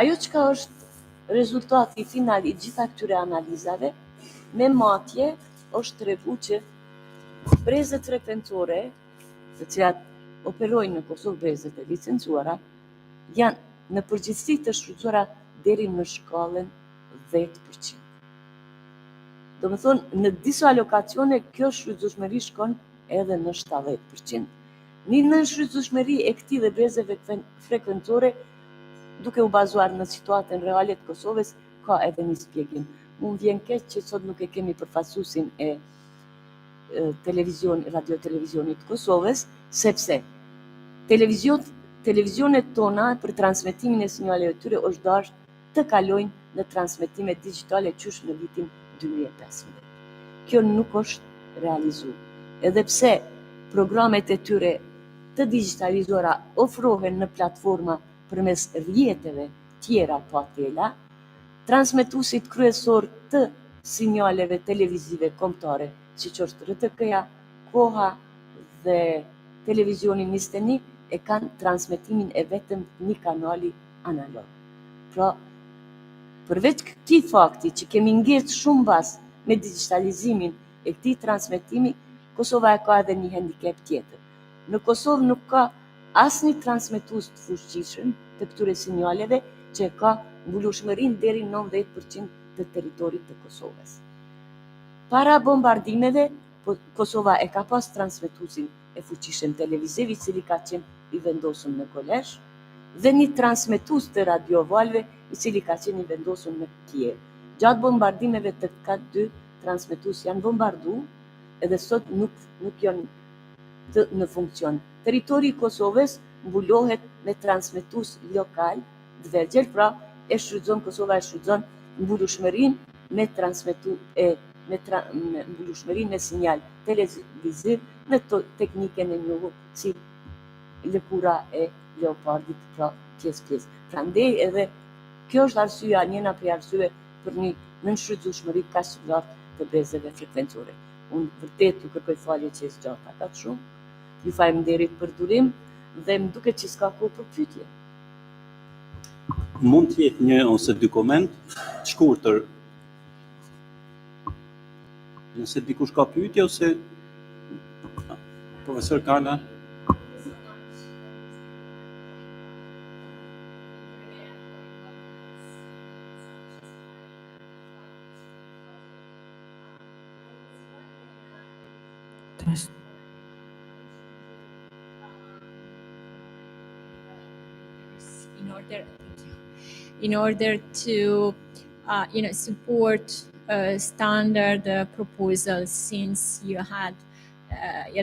Ajo çka është rezultati final i gjitha këtyre analizave me matje është tregu që brezet frekuencore, të cilat operojnë në Kosovë, brezet e licencuara, janë në përgjithësi të shfrytzuara deri në shkallën 10%. Do më thonë, në disa lokacione kjo shfrytëzueshmëri shkon edhe në 70%. Një nënshfrytëzueshmëri e këtij dhe brezeve frekuencore, duke u bazuar në situatën reale të Kosovës, ka edhe një shpjegim. Mund vjen keq që sot nuk e kemi përfaqësuesin e radio-televizionit të Kosovës, sepse televizionet tona për transmetimin e sinjaleve tyre është dashur të kalojnë në transmetime digjitale qysh në vitin 2015. Kjo nuk është realizuar. Edhe pse programet e tyre të digjitalizuara ofrohen në platforma përmes rrjeteve tjera pa tela, transmetuesit kryesor të sinjaleve televizive kombëtare, siç është RTK-ja, Koha dhe televizioni 21, e kanë transmetimin e vetëm një kanali analog. Pra, përveç këtij fakti që kemi ngecë shumë bas me digitalizimin e këtij transmetimi, Kosova e ka edhe një handicap tjetër. Në Kosovë nuk ka asnjë transmetues të fuqishëm të këtyre sinjaleve që ka mbulueshmërinë deri në 90% të territorit të Kosovës. Para bombardimeve, Kosova e ka pas transmetuesin e fuqishëm televiziv i cili ka qenë i vendosur në kolesh, dhe një transmetues të radiovalve i cili ka qenë i vendosur në Kiev. Gjatë bombardimeve të këta dy transmetues janë bombardu edhe sot nuk janë në funksion. Territori i Kosovës mbulohet me transmetues lokal të vegjël, pra Kosova e shfrytëzon mbulueshmërinë me mbulueshmërinë me sinjal televiziv me teknikën e njohur si lëkura e leopardit, pra pjesë. Prandaj edhe kjo është arsyeja, njëra prej arsyeve për një nënshfrytëzueshmëri kaq të lartë të brezave frekuencore. Unë vërtet ju kërkoj falje që e zgjata kaq shumë. Ju faleminderit për durim dhe më duket që s'ka kohë për pyetje. Mund të jetë një ose dy koment të shkurtër. Nëse dikush ka pyetje ose profesor Carla. In order to support standard proposals, since you had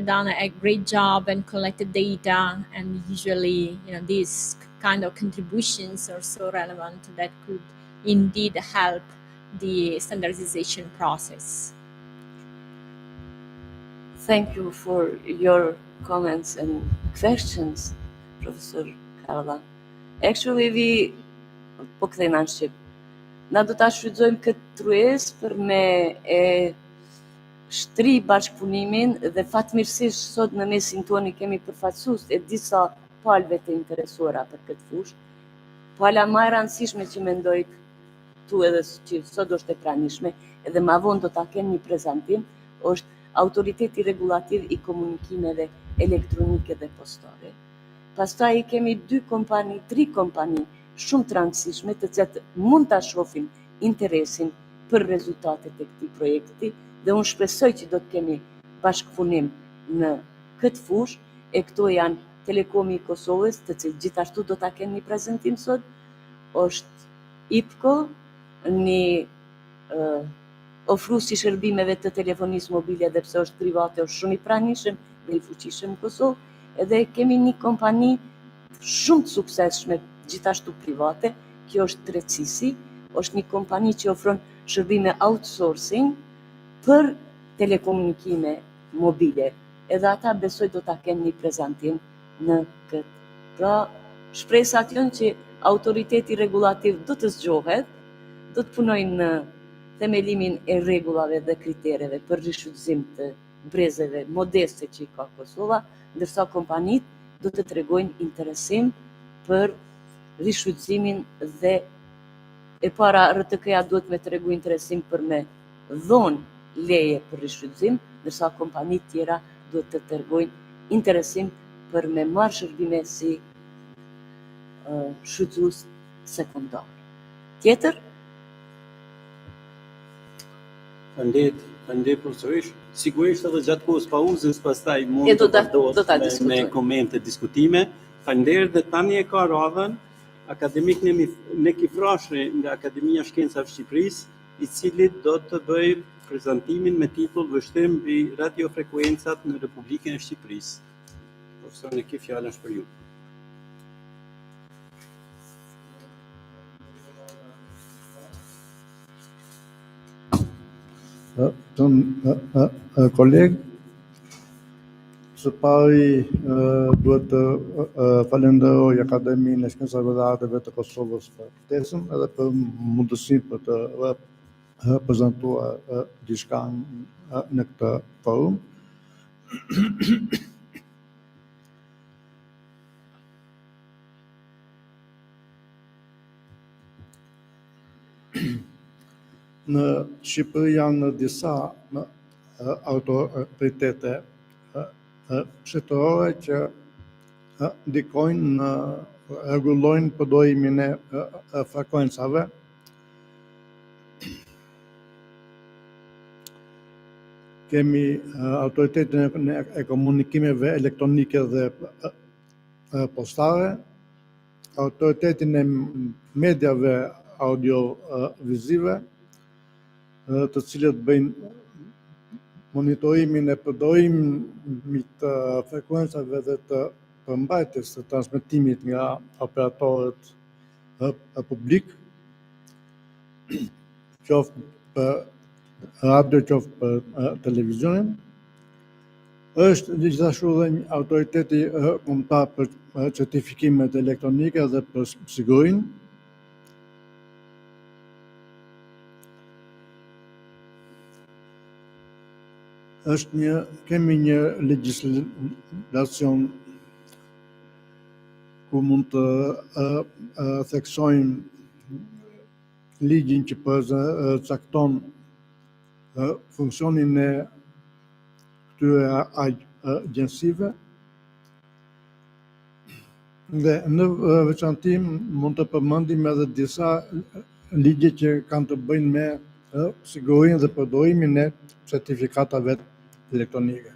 done a great job and collected data, and usually these kind of contributions are so relevant that could indeed help the standardization process. Thank you for your comments and questions, Professor Carla. Actually, po kthejna në Shqip. Na do ta shfrytëzojmë këtë Tryezë për me e shtri bashkëpunimin dhe fatmirësisht sot në mesin tonë kemi përfaqësues e disa palëve të interesuara për këtë fushë. Pala më e rëndësishme që mendoj këtu edhe që sot është e pranishme, edhe më vonë do ta kenë një prezantim, është Autoriteti Regulativ i Komunikimeve Elektronike dhe Postare. Pastaj kemi 3 kompani shumë të rëndësishme të cilat mund ta shohin interesin për rezultatet e këtij projekti dhe unë shpresoj që do të kemi bashkëpunim në këtë fushë e këto janë Telekomi i Kosovës, të cilët gjithashtu do ta kenë një prezantim sot, është IPCO, një ofrues i shërbimeve të telefonisë mobile dhe pse është private është shumë i pranishëm dhe i fuqishëm në Kosovë, edhe kemi një kompani shumë të suksesshme gjithashtu private, kjo është Tryezë, është një kompani që ofron shërbime outsourcing për telekomunikime mobile. Edhe ata besoj do ta kenë një prezantim në këtë. Pra, shpresat janë që autoriteti regulativ do të zgjohet, do të punojnë në themelimin e rregullave dhe kritereve për rishfrytëzim të brezave modeste që i ka Kosova, ndërsa kompanitë do të tregojnë interesim për rishfrytëzimin dhe e para RTK-ja duhet me tregu interesim për me dhonë leje për rishfrytëzim, ndërsa kompanitë tjera duhet të tregojnë interesim për me marrë shërbime si shfrytëzues sekondar. Tjetër? Faleminderit profesorish. Sigurisht edhe gjatë kohës pauzës pastaj mund të vazhdojmë me komente, diskutime. Faleminderit dhe tani e ka radhën akademik Nekifrashri nga Akademia Shkencave Shqipërisë, i cili do të bëj prezantimin me titull Vështrim mbi radiofrekuencat në Republikën e Shqipërisë. Profesor Nekif, fjala është për ju. Kolegë, së pari duhet të falenderoj Akademinë e Shkencave dhe Arteve të Kosovës për ftesën edhe për mundësinë për të prezantuar diçka në këtë forum. Në Shqipëri janë disa autoritete shtetërore që ndikojnë në rregullojnë përdorimin e frekuencave. kemi autoritetin e komunikimeve elektronike dhe postare, autoritetin e mediave audio-vizive, të cilët bëjnë monitorimin e përdorimit të frekuencave dhe të përmbajtjes të transmetimit nga operatorët publik, qoftë për radio, qoftë për televizionin. Është gjithashtu dhe një autoriteti kombëtar për certifikimet elektronike dhe për sigurinë. Kemi një legjislacion ku mund të theksojmë ligjin që përcakton funksionin e këtyre agjensive dhe në veçanti mund të përmendim edhe disa ligje që kanë të bëjnë me sigurinë dhe përdorimin e certifikatave elektronike.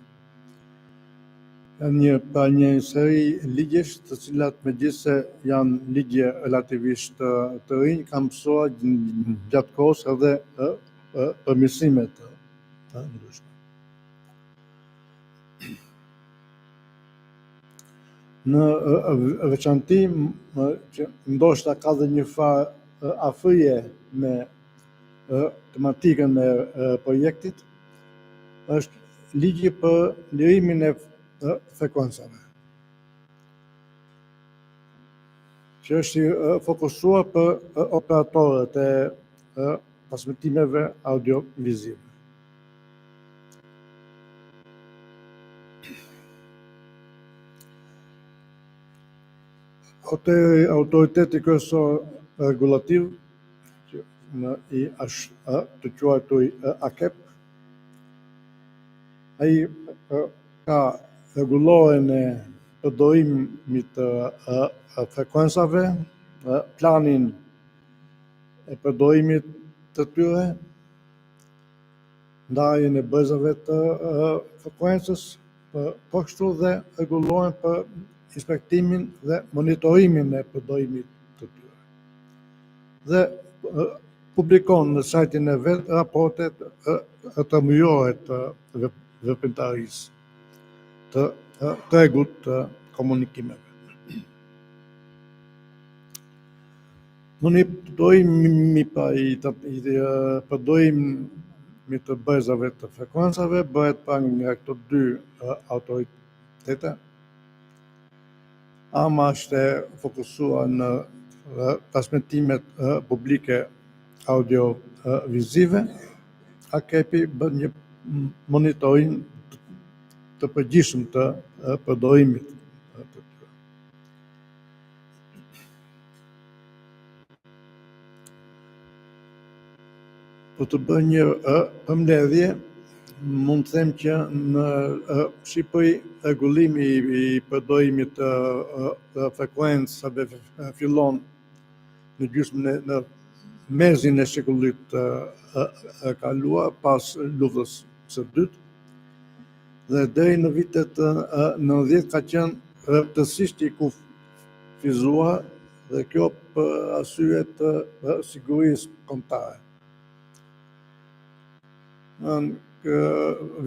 Pra një seri ligjesh të cilat megjithse janë ligje relativisht të rinj, kanë mësuar gjatë kohës edhe përmirësime të ndryshme. Në veçanti që ndoshta ka dhe një farë afërje me tematikën e projektit, është ligji për lirimin e frekuencave, që është fokusuar për operatorët e transmetimeve audio-vizive. Autoriteti kryesor regulativ, që i është të quajtur AKEP, ai ka rregulloren e përdorimit të frekuencave, planin e përdorimit të tyre, ndarjen e brezave të frekuencës, po kështu dhe rregulloren për inspektimin dhe monitorimin e përdorimit të tyre. Dhe publikon në sajtin e vet raportet të mujore të veprimtarisë të tregut të komunikimeve. Monitorimi i përdorimit të brezave të frekuencave bëhet nga këto dy autoritete. AMA është fokusuar në transmetimet publike audio-vizive, AKEP-i bën një monitoring të përgjithshëm të përdorimit të tyre. Për të bërë një përmbledhje, mund të them që në Shqipëri rregullimi i përdorimit të frekuencave fillon në mezin e shekullit të kaluar pas luftës së dytë dhe deri në vitet 90 ka qenë rëndësisht i kufizuar dhe kjo për arsye të sigurisë kombëtare.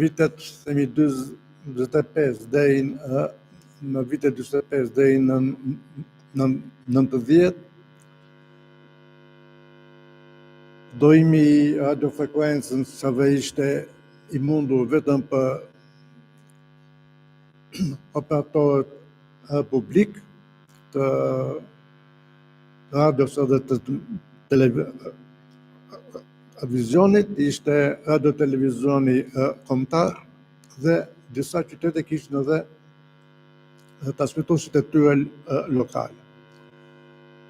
Vitet 45 deri në vitet 45 deri në 90, dojimi i radiofrekuencave ishte i mundur vetëm për operatorët publik të radios edhe të televizionit, ishte radio-televizioni kombëtar dhe disa qytete kishin edhe transmetuesit e tyre lokale.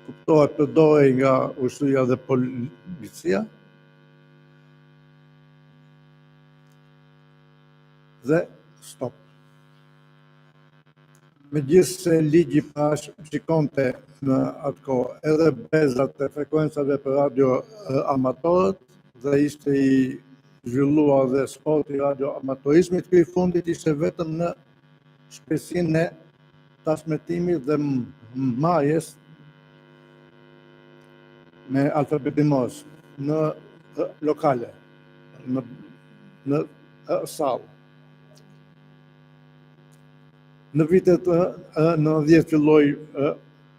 Kuptohet përdorej nga ushtria dhe policia dhe stop. Megjithse ligji parashikonte në atë kohë edhe brezat e frekuencave për radio amatorët dhe ishte i zhvilluar dhe sporti radioamatorizmit, ky i fundit ishte vetëm në shpesinë e transmetimit dhe marrjes me alfabetimos në lokale, në sallë. Në vitet 90 filloi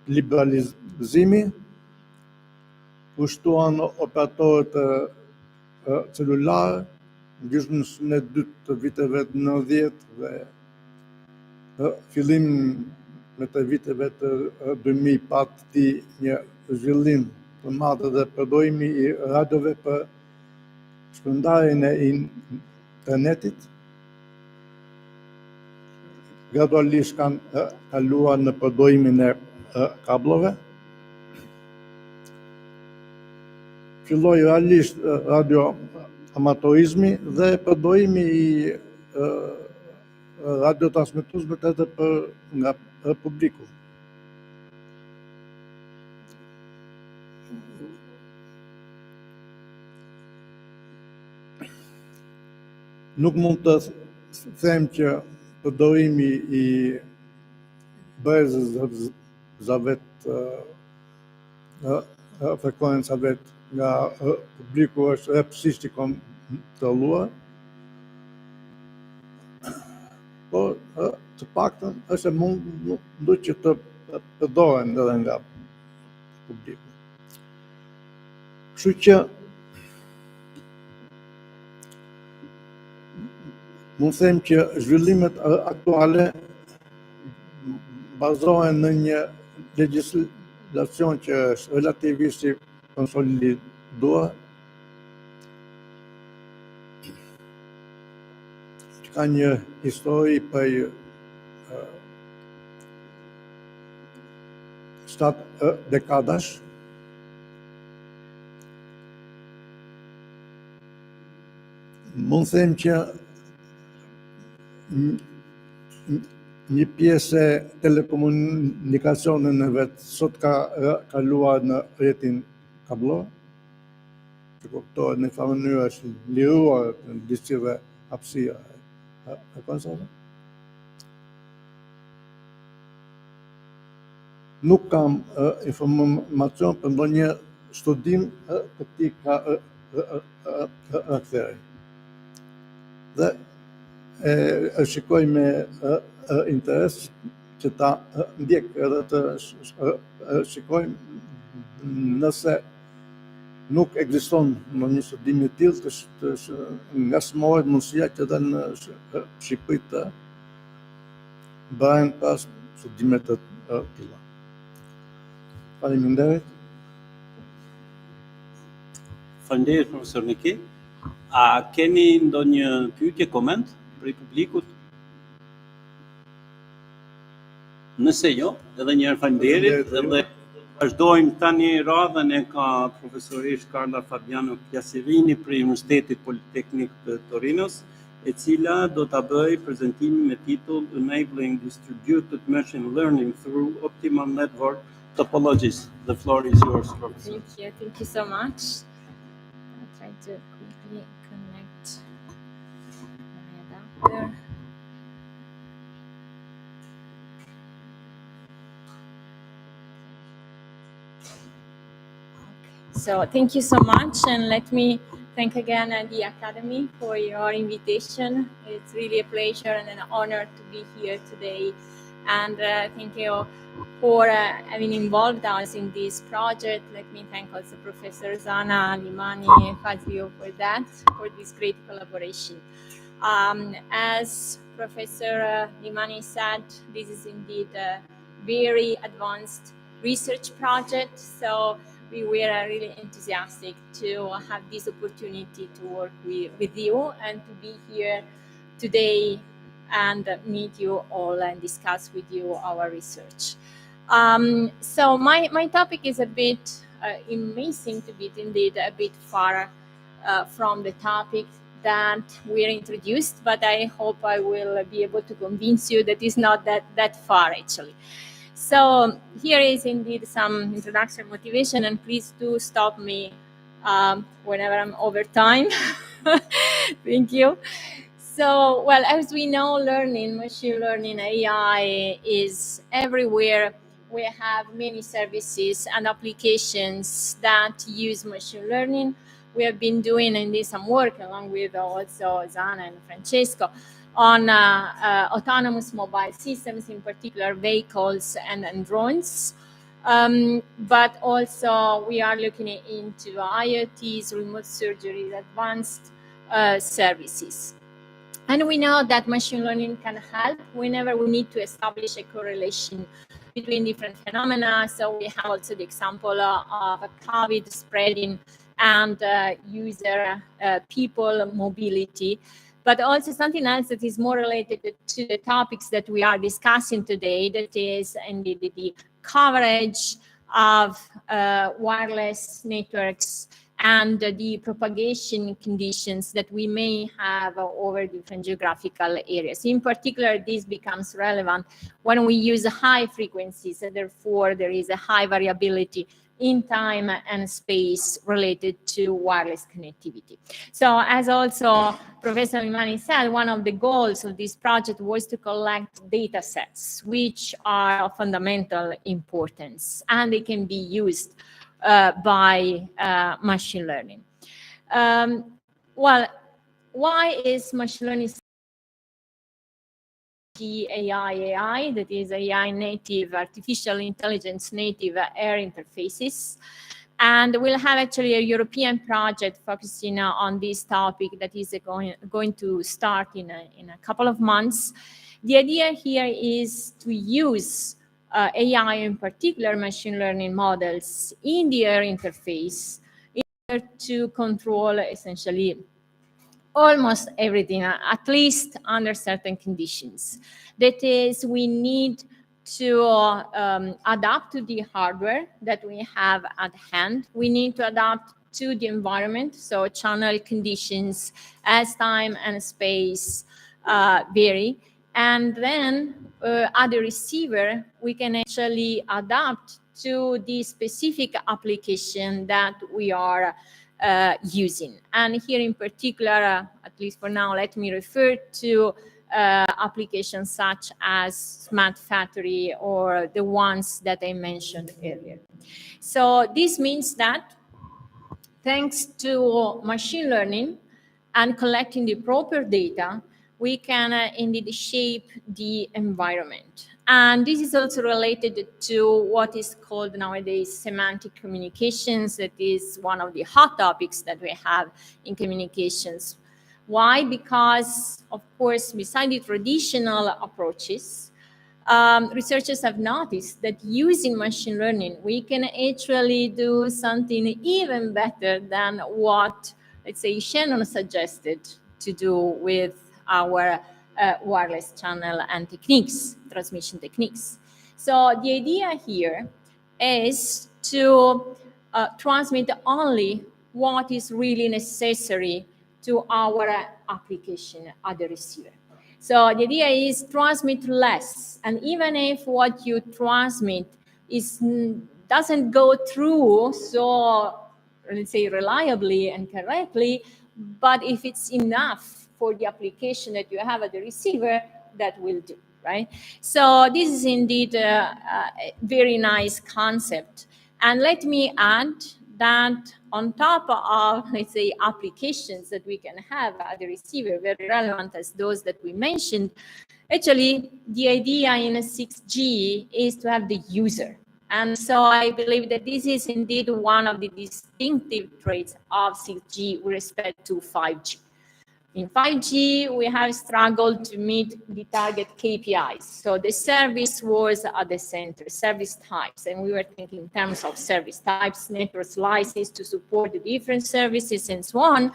liberalizimi, u shtuan operatorët celular, gjysmën e dytë të viteve të 90 dhe fillim me të viteve të 2000 pati një zhvillim të madh dhe përdorimi i radiove për shpërndarjen e internetit. Gradualisht kanë kaluar në përdorimin e kablove. Filloi realisht radioamatorizmi dhe përdorimi i radiotransmetuesve edhe nga publiku. Nuk mund të them që përdorimi i brezave frekuencave nga publiku është rreptësisht i kontrolluar, por të paktën është e mundur që të përdoren edhe nga publiku. Kështu që mund të them që zhvillimet aktuale bazohen në një legjislacion që është relativisht i konsoliduar, që ka një histori për 7 dekadash. Mund të them që një pjesë e telekomunikacioneve sot ka kaluar në rrjetin kablor, që kuptohet në një mënyrë është liruar në disi dhe hapësira e frekuencave. Nuk kam informacion për ndonjë studim të këtij karakteri. Dhe e shikoj me interes që ta ndjek edhe të shikojmë nëse nuk ekziston ndonjë studim i tillë të ngasmohet mundësia që edhe në Shqipëri të bëhen pas studime të tilla. Faleminderit. Faleminderit profesor Niki. A keni ndonjë pyetje, koment prej publikut? Nëse jo, edhe një herë faleminderit dhe vazhdojmë tani radhën e ka profesorish Carla Fabiano Piasirini prej Universitetit Politeknik të Torinos, e cila do ta bëjë prezantimin me titull Enabling Distributed Machine Learning through Optimal Network Topologies. The floor is yours, Professor. Thank you so much. I'll try to quickly connect my adapter. So thank you so much, and let me thank again the Academy for your invitation. It's really a pleasure and an honor to be here today, and thank you for having involved us in this project. Let me thank also Professor Zana, Limani, and Fazio for this great collaboration. As Professor Limani said, this is indeed a very advanced research project, so we were really enthusiastic to have this opportunity to work with you and to be here today and meet you all and discuss with you our research. So my topic is a bit, it may seem to be indeed a bit far from the topic that we're introduced, but I hope I will be able to convince you that it's not that far actually. So here is indeed some introduction motivation, and please do stop me whenever I'm over time. Thank you. So, well, as we know, machine learning, AI is everywhere. We have many services and applications that use machine learning. We have been doing in this some work along with also Zana and Francesco on autonomous mobile systems, in particular vehicles and drones. But also we are looking into IoTs, remote surgery, advanced services. And we know that machine learning can help whenever we need to establish a correlation between different phenomena. So we have also the example of COVID spreading and people mobility, but also something else that is more related to the topics that we are discussing today, that is indeed the coverage of wireless networks and the propagation conditions that we may have over different geographical areas. In particular, this becomes relevant when we use high frequencies, and therefore there is a high variability in time and space related to wireless connectivity. So as also Professor Imani said, one of the goals of this project was to collect data sets, which are of fundamental importance, and they can be used by machine learning. Well, why is machine learning AI, that is AI native, artificial intelligence native air interfaces? And we'll have actually a European project focusing on this topic that is going to start in a couple of months. The idea here is to use AI, in particular machine learning models, in the air interface in order to control essentially almost everything, at least under certain conditions. That is, we need to adapt to the hardware that we have at hand. We need to adapt to the environment, so channel conditions as time and space vary. And then at the receiver, we can actually adapt to the specific application that we are using. And here in particular, at least for now, let me refer to applications such as smart factory or the ones that I mentioned earlier. So this means that thanks to machine learning and collecting the proper data, we can indeed shape the environment. And this is also related to what is called nowadays semantic communications. That is one of the hot topics that we have in communications. Why? Because, of course, beside the traditional approaches, researchers have noticed that using machine learning, we can actually do something even better than what, let's say, Shannon suggested to do with our wireless channel and techniques, transmission techniques. So the idea here is to transmit only what is really necessary to our application at the receiver. So the idea is transmit less, and even if what you transmit doesn't go through so, let's say, reliably and correctly, but if it's enough for the application that you have at the receiver, that will do, right? So this is indeed a very nice concept. And let me add that on top of, let's say, applications that we can have at the receiver, very relevant as those that we mentioned, actually, the idea in a 6G is to have the user. And so I believe that this is indeed one of the distinctive traits of 6G with respect to 5G. In 5G, we have struggled to meet the target KPIs. So the service was at the center, service types, and we were thinking in terms of service types, network slices to support the different services and so on.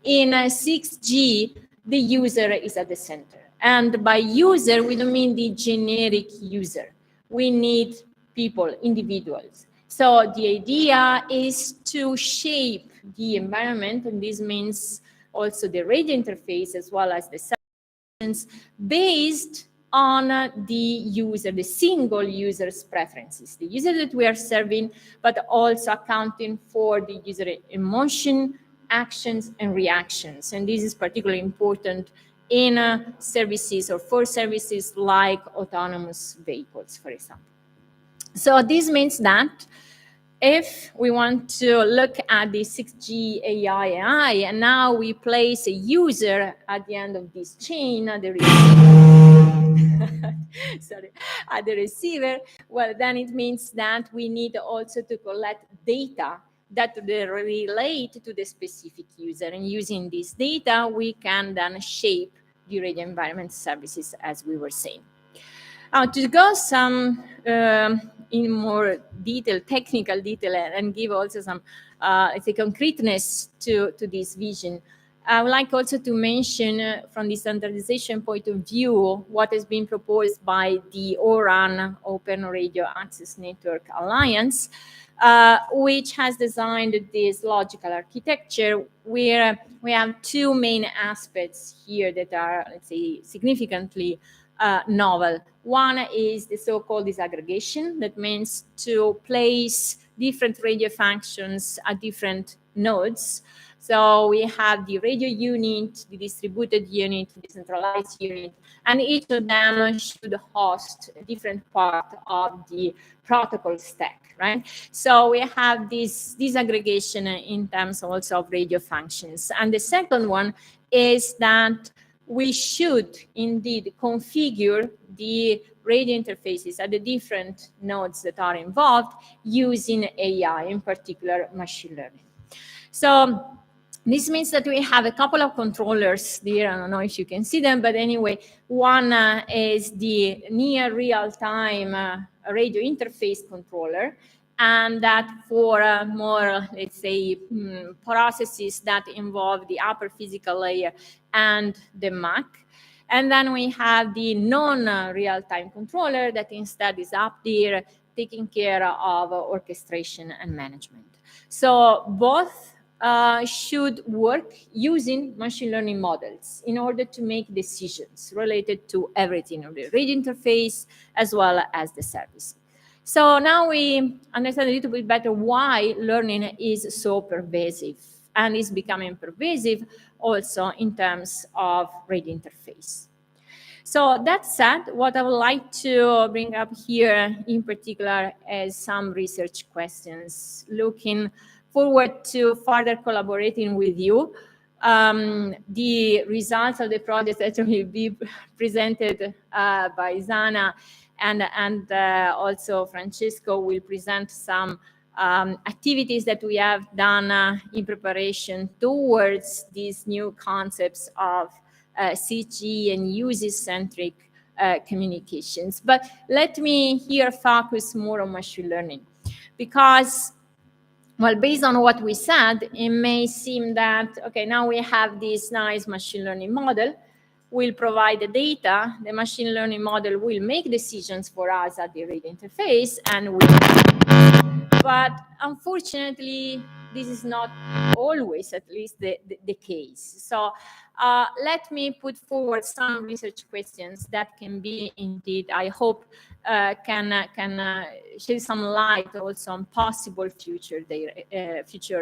In 6G, the user is at the center. And by user, we don't mean the generic user. We need people, individuals. So the idea is to shape the environment, and this means also the radio interface as well as the sessions based on the user, the single user's preferences, the user that we are serving, but also accounting for the user emotion actions and reactions. And this is particularly important in services or for services like autonomous vehicles, for example. So this means that if we want to look at the 6G AI, and now we place a user at the end of this chain, at the receiver, sorry, at the receiver, well, then it means that we need also to collect data that relate to the specific user. And using this data, we can then shape the radio environment services, as we were saying. To go some in more detail, technical detail, and give also some concreteness to this vision, I would like also to mention from the standardization point of view what has been proposed by the ORAN, Open Radio Access Network Alliance, which has designed this logical architecture where we have two main aspects here that are, let's say, significantly novel. One is the so-called disaggregation. That means to place different radio functions at different nodes. So we have the radio unit, the distributed unit, the decentralized unit, and each of them should host a different part of the protocol stack, right? So we have this disaggregation in terms also of radio functions. And the second one is that we should indeed configure the radio interfaces at the different nodes that are involved using AI, in particular machine learning. So this means that we have a couple of controllers there. I don't know if you can see them, but anyway, one is the near real-time radio interface controller, and that for more, let's say, processes that involve the upper physical layer and the MAC. And then we have the non-real-time controller that instead is up there taking care of orchestration and management. So both should work using machine learning models in order to make decisions related to everything of the radio interface as well as the service. So now we understand a little bit better why learning is so pervasive and is becoming pervasive also in terms of radio interface. So that said, what I would like to bring up here in particular is some research questions, looking forward to further collaborating with you. The results of the project that will be presented by Zana and also Francesco will present some activities that we have done in preparation towards these new concepts of CG and user-centric communications. But let me here focus more on machine learning, because, well, based on what we said, it may seem that, okay, now we have this nice machine learning model, we'll provide the data, the machine learning model will make decisions for us at the radio interface, and but unfortunately, this is not always, at least, the case. So let me put forward some research questions that can be indeed, I hope, can shed some light also on possible future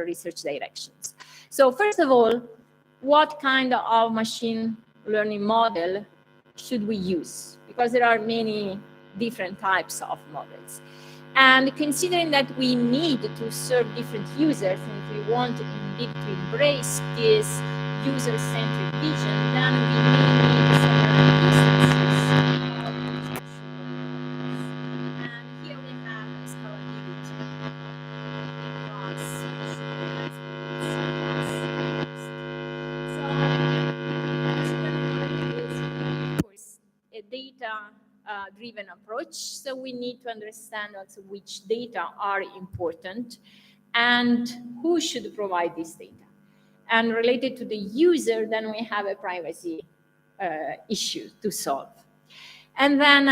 research directions. So first of all, what kind of machine learning model should we use? Because there are many different types of models. And considering that we need to serve different users, and if we want indeed to embrace this user-centric vision, then we may need several instances of these machine learning models. And here we have scalability across machine learning. So machine learning is, of course, a data-driven approach. So we need to understand also which data are important and who should provide this data. And related to the user, then we have a privacy issue to solve. And then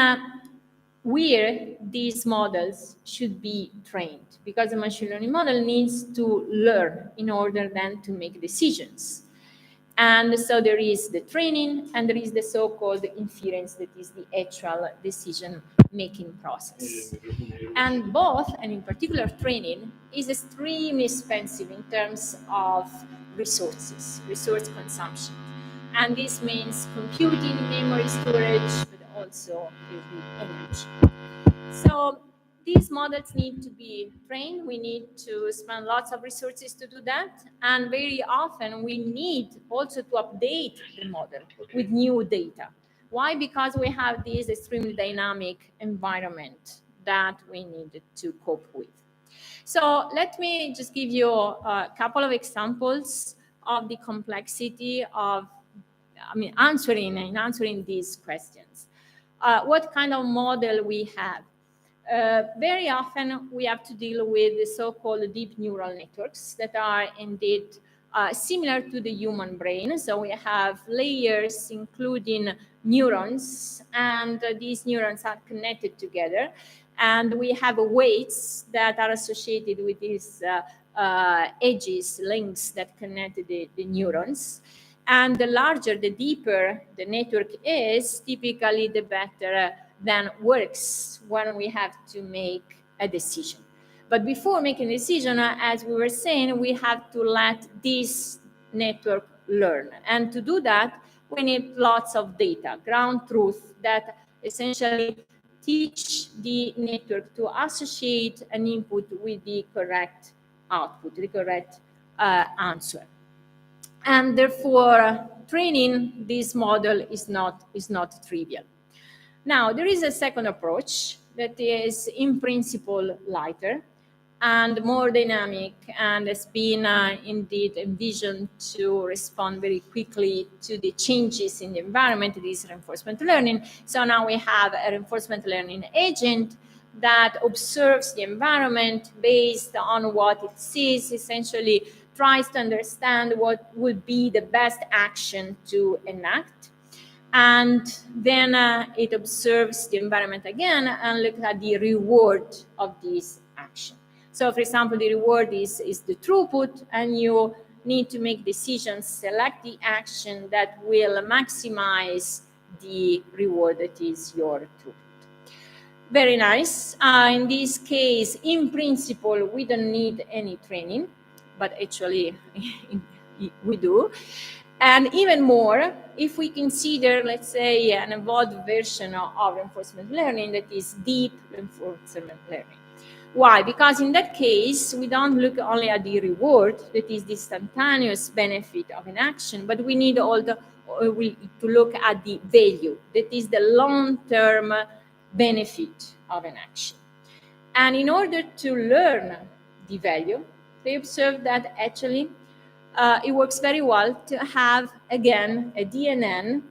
where these models should be trained, because a machine learning model needs to learn in order then to make decisions. And so there is the training, and there is the so-called inference, that is the actual decision-making process. And both, and in particular training, is extremely expensive in terms of resources, resource consumption. And this means computing, memory storage, but also energy. So these models need to be trained. We need to spend lots of resources to do that. And very often we need also to update the model with new data. Why? Because we have this extremely dynamic environment that we need to cope with. So let me just give you a couple of examples of the complexity of answering these questions. What kind of model we have? Very often we have to deal with the so-called deep neural networks that are indeed similar to the human brain. So we have layers including neurons, and these neurons are connected together. And we have weights that are associated with these edges, links that connect the neurons. And the larger, the deeper the network is, typically the better then works when we have to make a decision. But before making a decision, as we were saying, we have to let this network learn. And to do that, we need lots of data, ground truth, that essentially teach the network to associate an input with the correct output, the correct answer. And therefore, training this model is not trivial. Now, there is a second approach that is, in principle, lighter and more dynamic, and has been indeed envisioned to respond very quickly to the changes in the environment. It is reinforcement learning. So now we have a reinforcement learning agent that observes the environment based on what it sees, essentially tries to understand what would be the best action to enact. And then it observes the environment again and looks at the reward of this action. So, for example, the reward is the throughput, and you need to make decisions, select the action that will maximize the reward, that is your throughput. Very nice. In this case, in principle, we don't need any training, but actually we do. And even more, if we consider, let's say, an evolved version of reinforcement learning, that is deep reinforcement learning. Why? Because in that case, we don't look only at the reward, that is the instantaneous benefit of an action, but we need to look at the value, that is the long-term benefit of an action. And in order to learn the value, they observed that actually it works very well to have, again, a DNN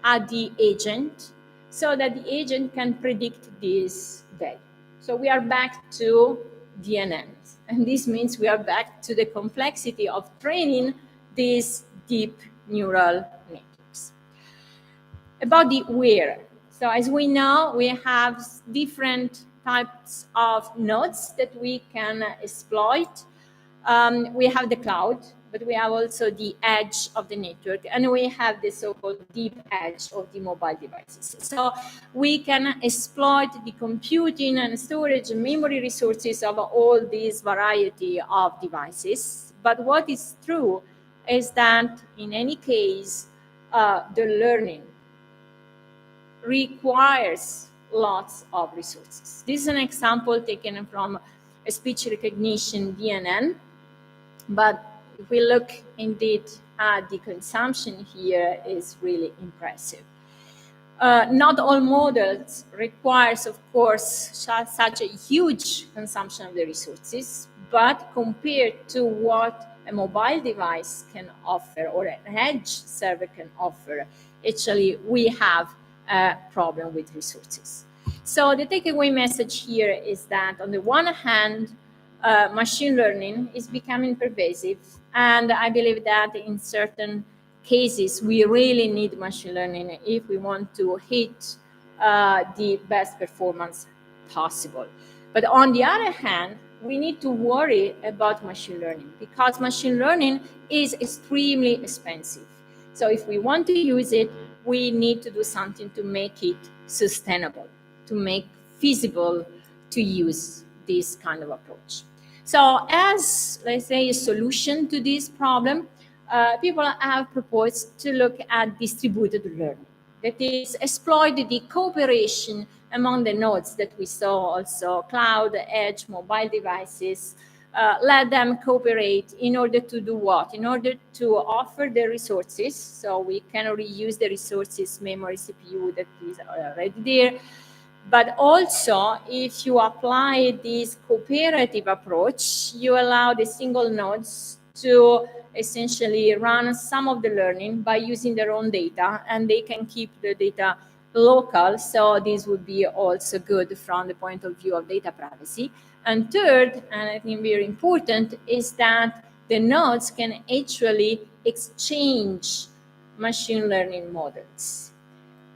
at the agent, so that the agent can predict this value. So we are back to DNNs. And this means we are back to the complexity of training these deep neural networks. About the where. So as we know, we have different types of nodes that we can exploit. We have the cloud, but we have also the edge of the network, and we have the so-called deep edge of the mobile devices. So we can exploit the computing and storage and memory resources of all these variety of devices. But what is true is that in any case, the learning requires lots of resources. This is an example taken from a speech recognition DNN, but if we look indeed at the consumption here, is really impressive. Not all models requires, of course, such a huge consumption of the resources, but compared to what a mobile device can offer or an edge server can offer, actually we have a problem with resources. So the takeaway message here is that on the one hand, machine learning is becoming pervasive, and I believe that in certain cases we really need machine learning if we want to hit the best performance possible. But on the other hand, we need to worry about machine learning, because machine learning is extremely expensive. So if we want to use it, we need to do something to make it sustainable, to make feasible to use this kind of approach. So as, let's say, a solution to this problem, people have proposed to look at distributed learning. That is, exploit the cooperation among the nodes that we saw also, cloud, edge, mobile devices, let them cooperate in order to do what? In order to offer the resources, so we can reuse the resources, memory, CPU that is already there. But also, if you apply this cooperative approach, you allow the single nodes to essentially run some of the learning by using their own data, and they can keep the data local. So this would be also good from the point of view of data privacy. And third, and I think very important, is that the nodes can actually exchange machine learning models.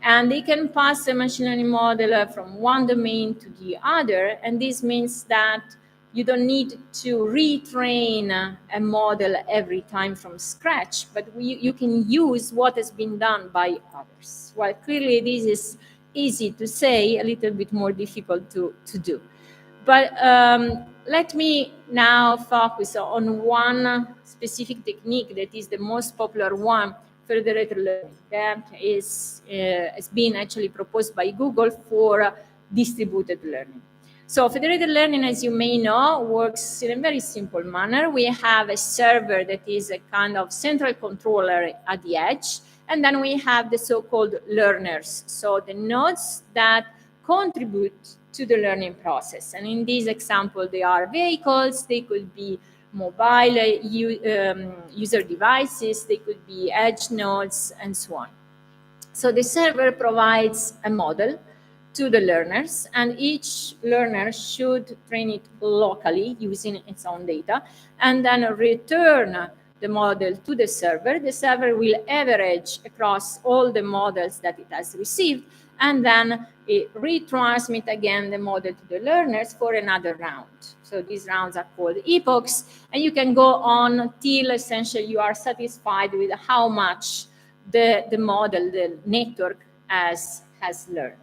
And they can pass a machine learning model from one domain to the other. And this means that you don't need to retrain a model every time from scratch, but you can use what has been done by others. Well, clearly this is easy to say, a little bit more difficult to do. But let me now focus on one specific technique that is the most popular one, Federated Learning, that has been actually proposed by Google for distributed learning. So federated learning, as you may know, works in a very simple manner. We have a server that is a kind of central controller at the edge, and then we have the so-called learners, so the nodes that contribute to the learning process. And in this example, they are vehicles, they could be mobile user devices, they could be edge nodes, and so on. So the server provides a model to the learners, and each learner should train it locally using its own data, and then return the model to the server. The server will average across all the models that it has received, and then it retransmit again the model to the learners for another round. So these rounds are called epochs, and you can go on till essentially you are satisfied with how much the model, the network has learned.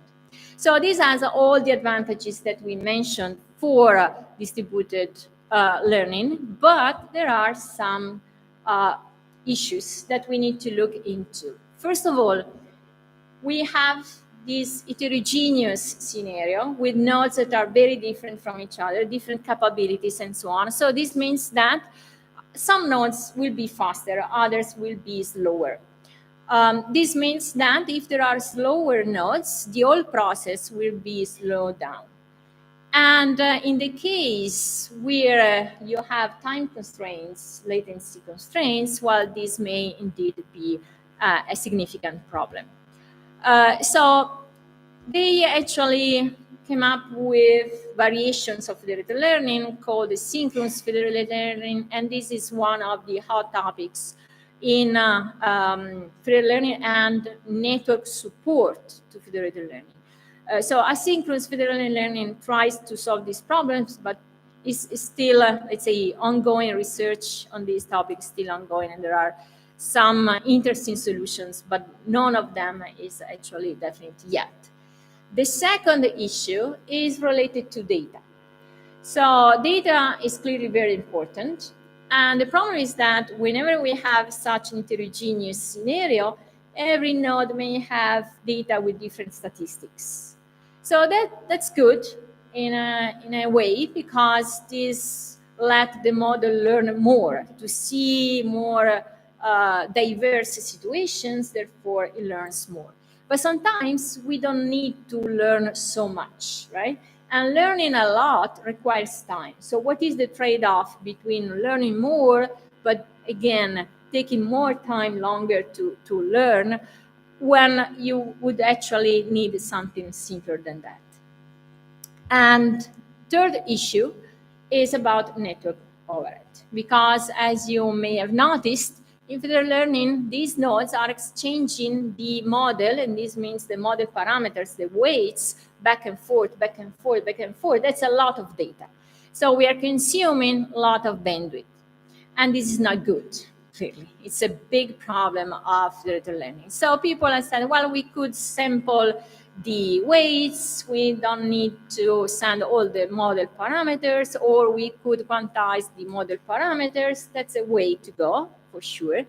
So this has all the advantages that we mentioned for distributed learning, but there are some issues that we need to look into. First of all, we have this heterogeneous scenario with nodes that are very different from each other, different capabilities and so on. So this means that some nodes will be faster, others will be slower. This means that if there are slower nodes, the whole process will be slowed down. And in the case where you have time constraints, latency constraints, well, this may indeed be a significant problem. So they actually came up with variations of federated learning called the synchronous federated learning, and this is one of the hot topics in federated learning and network support to federated learning. So asynchronous federated learning tries to solve these problems, but is still, let's say, ongoing research on this topic is still ongoing, and there are some interesting solutions, but none of them is actually definite yet. The second issue is related to data. So data is clearly very important. And the problem is that whenever we have such an heterogeneous scenario, every node may have data with different statistics. So that's good in a way, because this let the model learn more, to see more diverse situations, therefore it learns more. But sometimes we don't need to learn so much, right? And learning a lot requires time. So what is the trade-off between learning more, but again, taking more time longer to learn, when you would actually need something simpler than that? And third issue is about network overhead, because as you may have noticed, in federated learning, these nodes are exchanging the model, and this means the model parameters, the weights, back and forth, back and forth, back and forth. That's a lot of data. So we are consuming a lot of bandwidth, and this is not good. clearly. It's a big problem of federated learning. So people have said, well, we could sample the weights, we don't need to send all the model parameters, or we could quantize the model parameters. That's a way to go, for sure.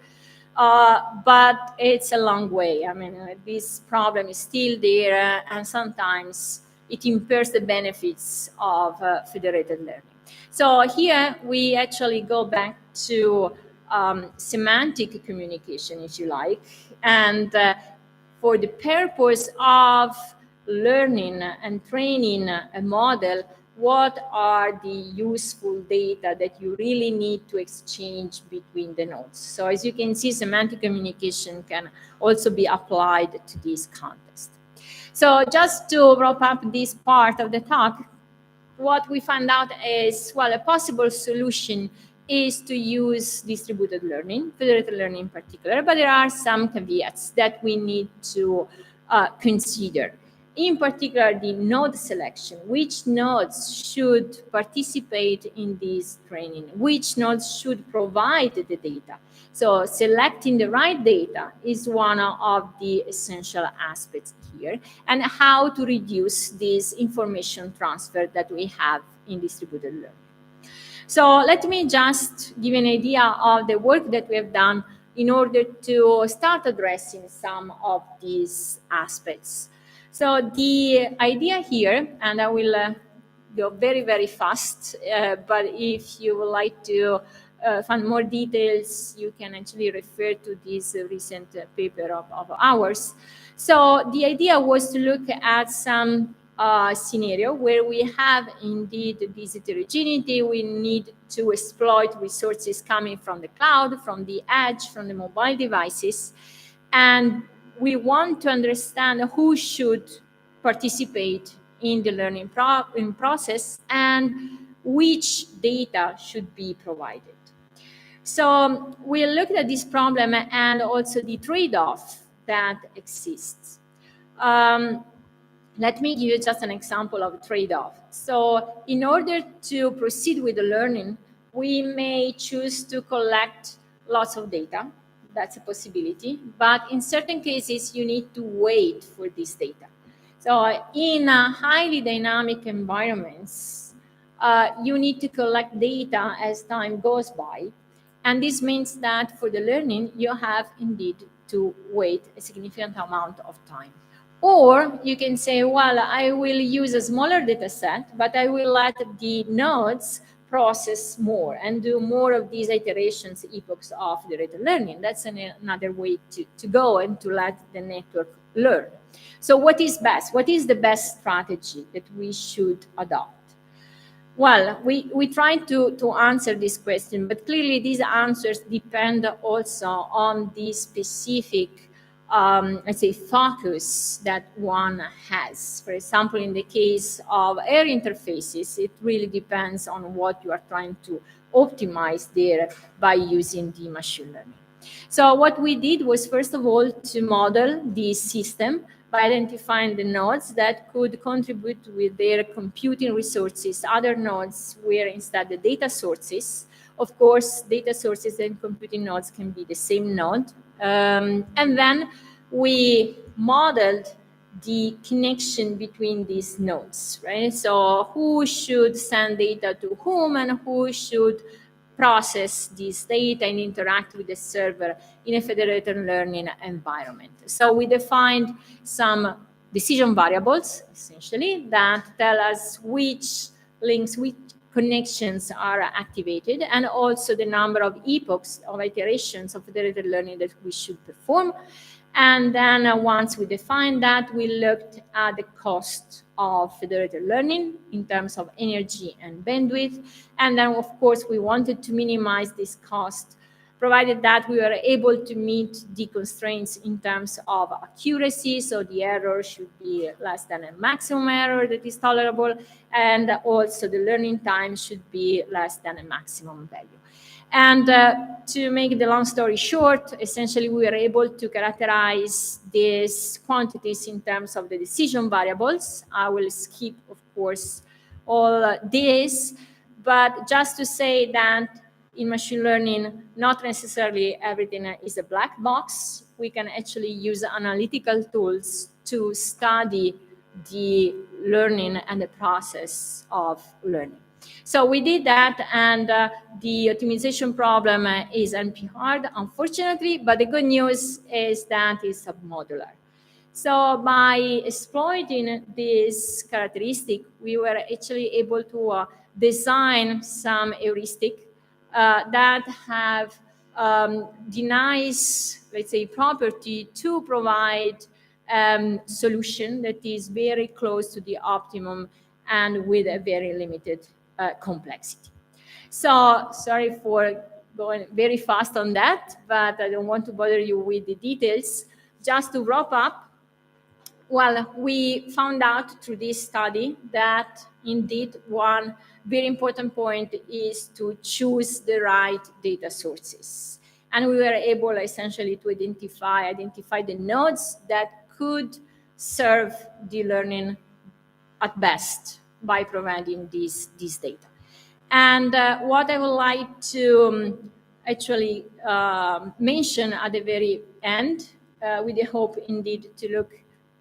But it's a long way. I mean, this problem is still there, and sometimes it impairs the benefits of federated learning. So here we actually go back to semantic communication, if you like, and for the purpose of learning and training a model, what are the useful data that you really need to exchange between the nodes? So as you can see, semantic communication can also be applied to this context. So just to wrap up this part of the talk, what we found out is, well, a possible solution is to use distributed learning, federated learning in particular, but there are some caveats that we need to consider. In particular, the node selection, which nodes should participate in this training, which nodes should provide the data. So selecting the right data is one of the essential aspects here, and how to reduce this information transfer that we have in distributed learning. So let me just give you an idea of the work that we have done in order to start addressing some of these aspects. So the idea here, and I will go very, very fast, but if you would like to find more details, you can actually refer to this recent paper of ours. So the idea was to look at some scenario where we have indeed this heterogeneity. We need to exploit resources coming from the cloud, from the edge, from the mobile devices, and we want to understand who should participate in the learning process and which data should be provided. So we looked at this problem and also the trade-off that exists. Let me give you just an example of a trade-off. So in order to proceed with the learning, we may choose to collect lots of data. That's a possibility. But in certain cases, you need to wait for this data. So in highly dynamic environments, you need to collect data as time goes by. And this means that for the learning, you have indeed to wait a significant amount of time. Or you can say, well, I will use a smaller data set, but I will let the nodes process more and do more of these iterations, epochs of federated learning. That's another way to go and to let the network learn. So what is best? What is the best strategy that we should adopt? Well, we try to answer this question, but clearly these answers depend also on the specific let's say, focus that one has. For example, in the case of air interfaces, it really depends on what you are trying to optimize there by using the machine learning. So what we did was, first of all, to model the system by identifying the nodes that could contribute with their computing resources. Other nodes were instead the data sources. Of course, data sources and computing nodes can be the same node. And then we modeled the connection between these nodes, right? So who should send data to whom and who should process this data and interact with the server in a federated learning environment. So we defined some decision variables, essentially, that tell us which links, which connections are activated, and also the number of epochs of iterations of federated learning that we should perform. And then once we defined that, we looked at the cost of federated learning in terms of energy and bandwidth. And then, of course, we wanted to minimize this cost, provided that we were able to meet the constraints in terms of accuracy. So the error should be less than a maximum error that is tolerable. And also the learning time should be less than a maximum value. And to make the long story short, essentially we were able to characterize these quantities in terms of the decision variables. I will skip, of course, all this, but just to say that in machine learning, not necessarily everything is a black box. We can actually use analytical tools to study the learning and the process of learning. So we did that, and the optimization problem is NP-hard, unfortunately, but the good news is that it's submodular. So by exploiting this characteristic, we were actually able to design some heuristic that have the nice, let's say, property to provide solution that is very close to the optimum and with a very limited complexity. So sorry for going very fast on that, but I don't want to bother you with the details. Just to wrap up, well, we found out through this study that indeed one very important point is to choose the right data sources. And we were able essentially to identify the nodes that could serve the learning at best by providing this data. And what I would like to actually mention at the very end, with the hope indeed to look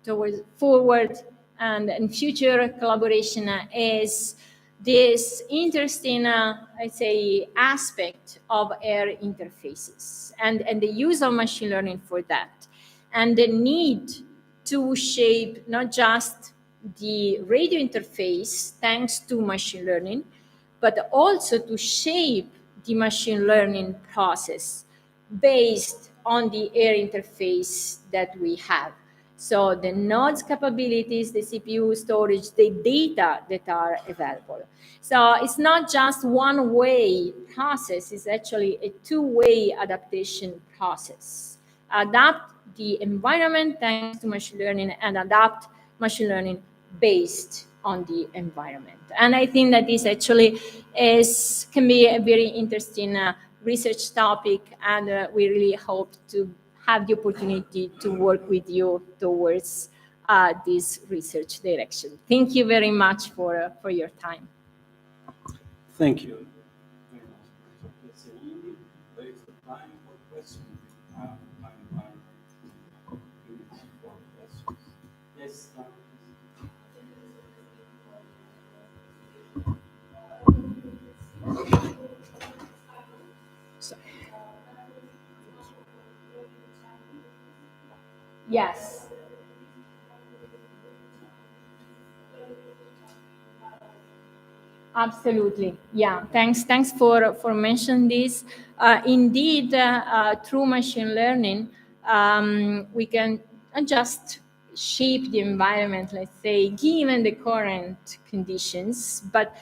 towards forward and in future collaboration, is this interesting, I'd say, aspect of air interfaces and the use of machine learning for that, and the need to shape not just the radio interface thanks to machine learning, but also to shape the machine learning process based on the air interface that we have. So the nodes capabilities, the CPU storage, the data that are available. So it's not just one-way process, it's actually a two-way adaptation process. Adapt the environment thanks to machine learning and adapt machine learning based on the environment. And I think that this actually can be a very interesting research topic, and we really hope to have the opportunity to work with you towards this research direction. Thank you very much for your time. Thank you. There is a time for questions. Yes. Yes. Absolutely. Yeah. Thanks for mentioning this. Indeed, through machine learning, we can just shape the environment, let's say, given the current conditions, but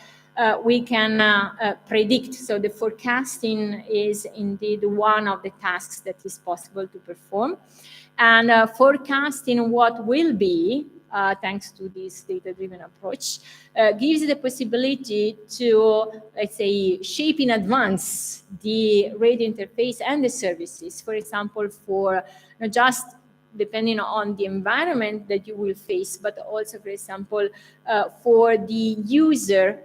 we can predict. So the forecasting is indeed one of the tasks that is possible to perform. And forecasting what will be, thanks to this data-driven approach, gives the possibility to, let's say, shape in advance the radio interface and the services. For example, for not just depending on the environment that you will face, but also, for example, for the user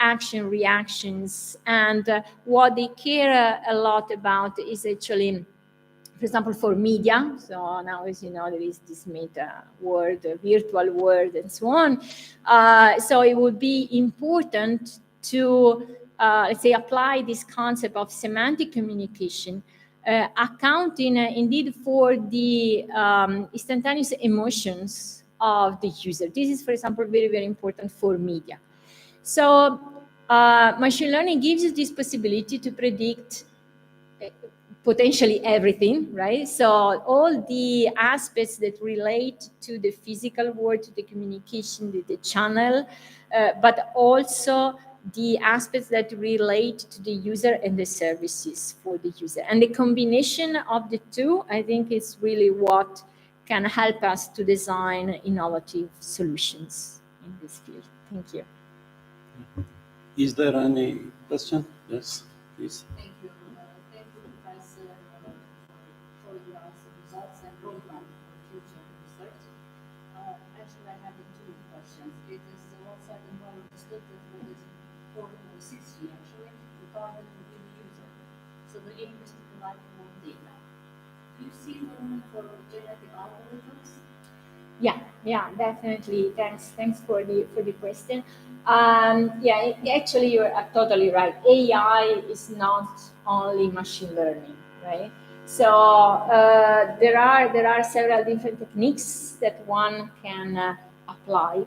action reactions. And what they care a lot about is actually, for example, for media. So now, as you know, there is this meta world, virtual world, and so on. So it would be important to, let's say, apply this concept of semantic communication, accounting indeed for the instantaneous emotions of the user. This is, for example, very, very important for media. So machine learning gives you this possibility to predict potentially everything, right? So all the aspects that relate to the physical world, to the communication, the channel, but also the aspects that relate to the user and the services for the user. And the combination of the two, I think, is really what can help us to design innovative solutions in this field. Thank you. Is there any question? Yes, please. Thank you. Thank you, Professor, for your results and roadmap for future research. Actually, I have two questions. It is one second well understood that for this 6G, actually, the target will be the user. So the aim is to provide more data. Do you see room for generative algorithms? Yeah, definitely. Thanks for the question. Actually, you're totally right. AI is not only machine learning, right? So there are several different techniques that one can apply,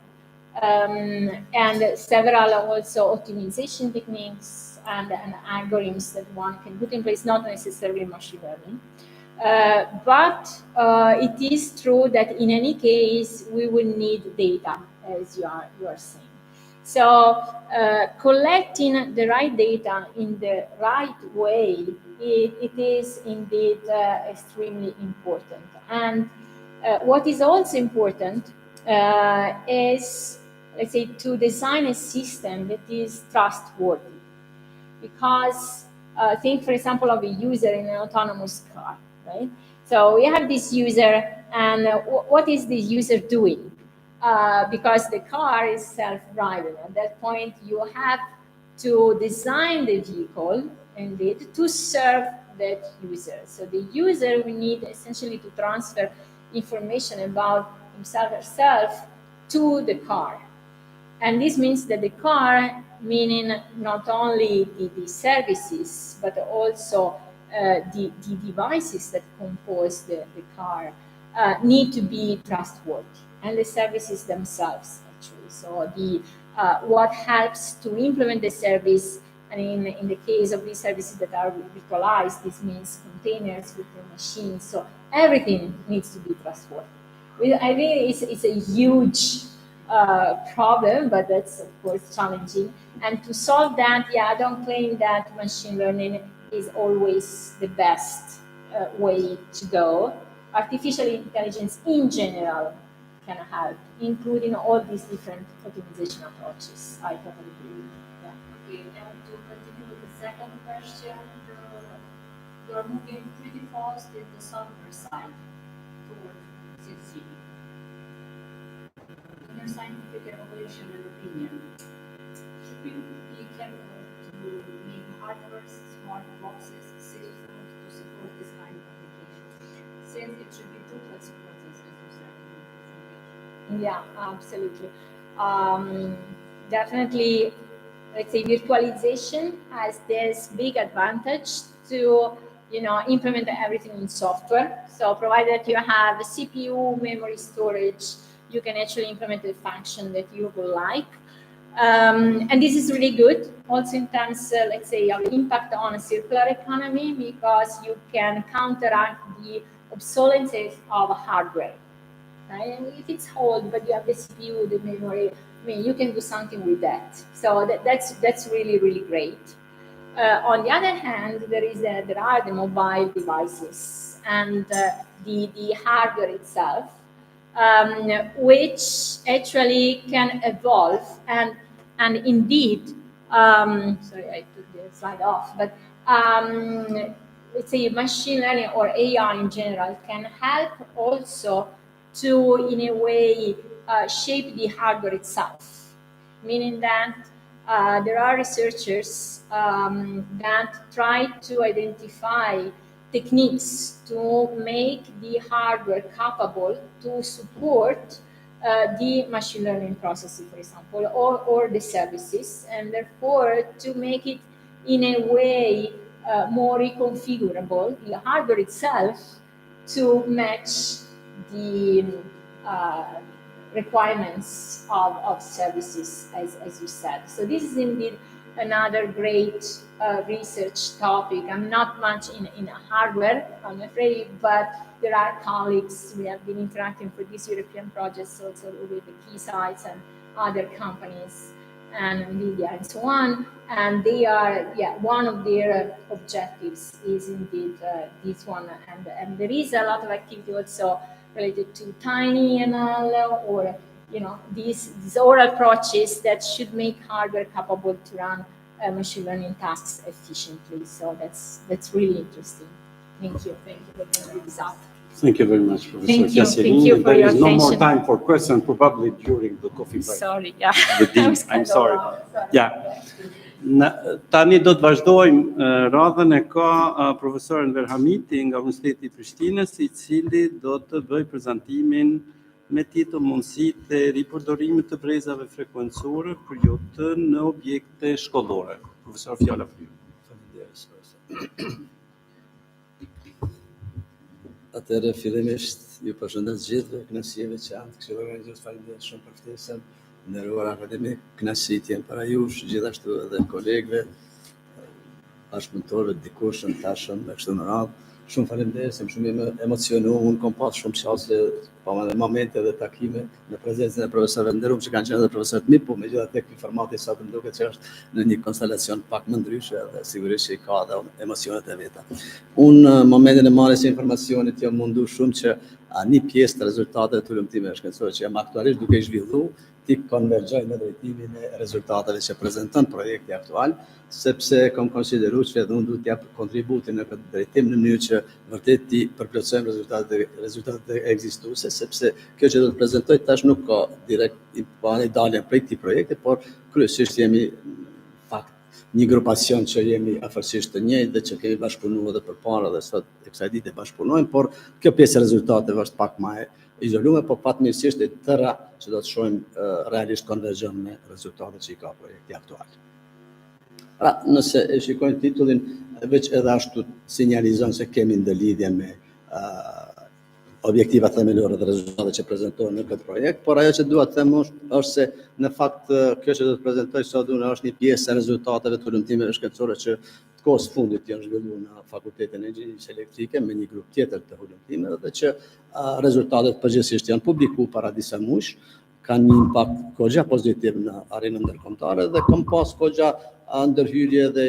and several also optimization techniques and algorithms that one can put in place, not necessarily machine learning. But it is true that in any case we will need data, as you are saying. So collecting the right data in the right way, it is indeed extremely important. And what is also important is, let's say, to design a system that is trustworthy. Because think, for example, of a user in an autonomous car, right? So we have this user, and what is the user doing? Because the car is self-driving. At that point, you have to design the vehicle, indeed, to serve that user. So the user will need essentially to transfer information about himself or herself to the car. And this means that the car, meaning not only the services, but also the devices that compose the car, need to be trustworthy, and the services themselves, actually. So what helps to implement the service, and in the case of these services that are virtualized, this means containers, virtual machines, so everything needs to be trustworthy. I think it's a huge problem, but that's of course challenging. And to solve that, I don't claim that machine learning is always the best way to go. Artificial intelligence in general can help, including all these different optimization approaches. I totally agree. Okay, and to continue with the second question, you're moving pretty fast in the software side toward CC. In your scientific evaluation and opinion, should we be careful to make hardware, smart boxes, systems to support this kind of application? Since it should be total support, as you said in your presentation. Yeah, absolutely. Definitely, let's say virtualization has this big advantage to implement everything in software. So provided that you have a CPU, memory storage, you can actually implement the function that you would like. And this is really good also in terms, let's say, of impact on a circular economy, because you can counteract the obsolescence of hardware. Right? And if it's old, but you have the CPU, the memory, you can do something with that. So that's really, really great. On the other hand, there are the mobile devices and the hardware itself, which actually can evolve and indeed, sorry, I took the slide off, but let's say machine learning or AI in general can help also to, in a way, shape the hardware itself, meaning that there are researchers that try to identify techniques to make the hardware capable to support the machine learning processes, for example, or the services, and therefore to make it in a way more reconfigurable, the hardware itself, to match the requirements of services, as you said. So this is indeed another great research topic. I'm not much in hardware, I'm afraid, but there are colleagues. We have been interacting for these European projects also with the key sites and other companies and NVIDIA and so on. And they are, one of their objectives is indeed this one. And there is a lot of activity also related to TinyML or these oral approaches that should make hardware capable to run machine learning tasks efficiently. So that's really interesting. Thank you for bringing this up. Thank you very much, Professor Thank you. Chiaserini. Thank you for your There is no more attention. time for questions, probably during the coffee break. Sorry, yeah. The dean, I'm sorry. Yeah. Tani do të vazhdojmë radhën e ka profesorin Verhamiti nga Universiteti i Prishtinës, i cili do të bëj prezantimin me titull mundësitë e ripërdorimit të brezave frekuencore për jotën në objekte shkollore. Profesor, fjala për ju. Atëherë fillimisht ju përshëndes gjithëve, kënaqësive që janë të kësaj organizacije, faleminderit shumë për ftesën. Nderuar akademik, kënaqësi të jem para jush, gjithashtu edhe kolegëve, bashkëpunëtorëve, dikush në tashëm me kështu me radhë. Shumë faleminderit, sem shumë emocionuar, unë kam pas shumë çaste, pa më momente dhe takime në prezencën e profesorëve nderuar që kanë qenë edhe profesorë të mi, po megjithatë ky formati sa të duket që është në një konstelacion pak më ndryshe dhe sigurisht që ka edhe emocionet e veta. Unë momentin e marrjes së informacionit jam mundu shumë që një pjesë të rezultateve të hulumtimeve shkencore që jam aktualisht duke i zhvilluar ti konvergjoj në drejtimin e rezultateve që prezanton projekti aktual, sepse kam konsideruar që edhe unë duhet të jap kontributin në këtë drejtim në mënyrë që vërtet ti përplotësojmë rezultatet ekzistuese, sepse kjo që do të prezantoj tash nuk ka direkt dalje prej këtij projekti, por kryesisht jemi një grupacion që jemi afërsisht të njëjtë dhe që kemi bashkëpunuar edhe përpara dhe sot e kësaj dite bashkëpunojmë, por kjo pjesë e rezultateve është pak më e izoluar, por fatmirësisht e tëra që do të shohim realisht konvergjon me rezultatet që i ka projekti aktual. Pra, nëse e shikojnë titullin, veç edhe ashtu sinjalizon se kemi ndërlidhje me objektiva themelore dhe rezultate që prezantohen në këtë projekt, por ajo që dua të them është se në fakt kjo që do të prezantoj sot unë është një pjesë e rezultateve të hulumtimeve shkencore që të kohës fundit janë zhvilluar në Fakultetin e Inxhinierisë Elektrike me një grup tjetër të hulumtimeve dhe që rezultatet përgjithsisht janë publikuar para disa muajsh, kanë një impakt goxha pozitiv në arenën ndërkombëtare dhe kam pas goxha ndërhyrje dhe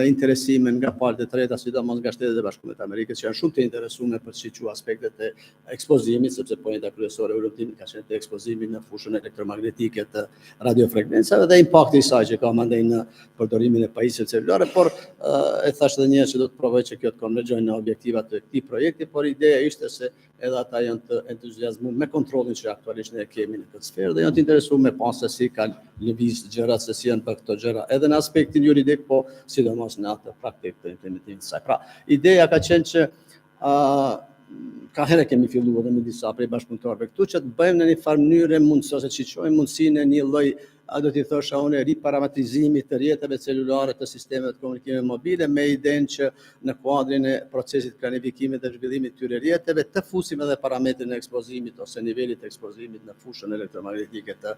interesime nga palët e treta, sidomos nga Shtetet e Bashkuara të Amerikës, që janë shumë të interesuar për shiqur aspektet e ekspozimit, sepse pointa kryesore e hulumtimit ka qenë ekspozimi në fushën elektromagnetike të radiofrekuencave dhe impakti i saj që ka mandej në përdorimin e pajisjeve celulare, por e thash edhe një herë që do të provoj që kjo të konvergjojë në objektivat të këtij projekti, por ideja ishte se edhe ata janë të entuziazmuar me kontrollin që aktualisht ne kemi në këtë sferë dhe janë të interesuar me pas se si kanë lëviz gjërat, se si janë për këto gjëra edhe në aspektin juridik, po sidomos në atë praktik të implementimit të saj. Pra, ideja ka qenë që ka herë kemi filluar edhe me disa prej bashkëpunëtorëve këtu që të bëjmë në një farë mënyrë mundësose që çojmë mundësinë e një lloj do t'i thosha unë riparametrizimit të rrjeteve celulare të sistemeve të komunikimeve mobile me idenë që në kuadrin e procesit planifikimit dhe zhvillimit të këtyre rrjeteve të fusim edhe parametrin e ekspozimit ose nivelit të ekspozimit në fushën elektromagnetike të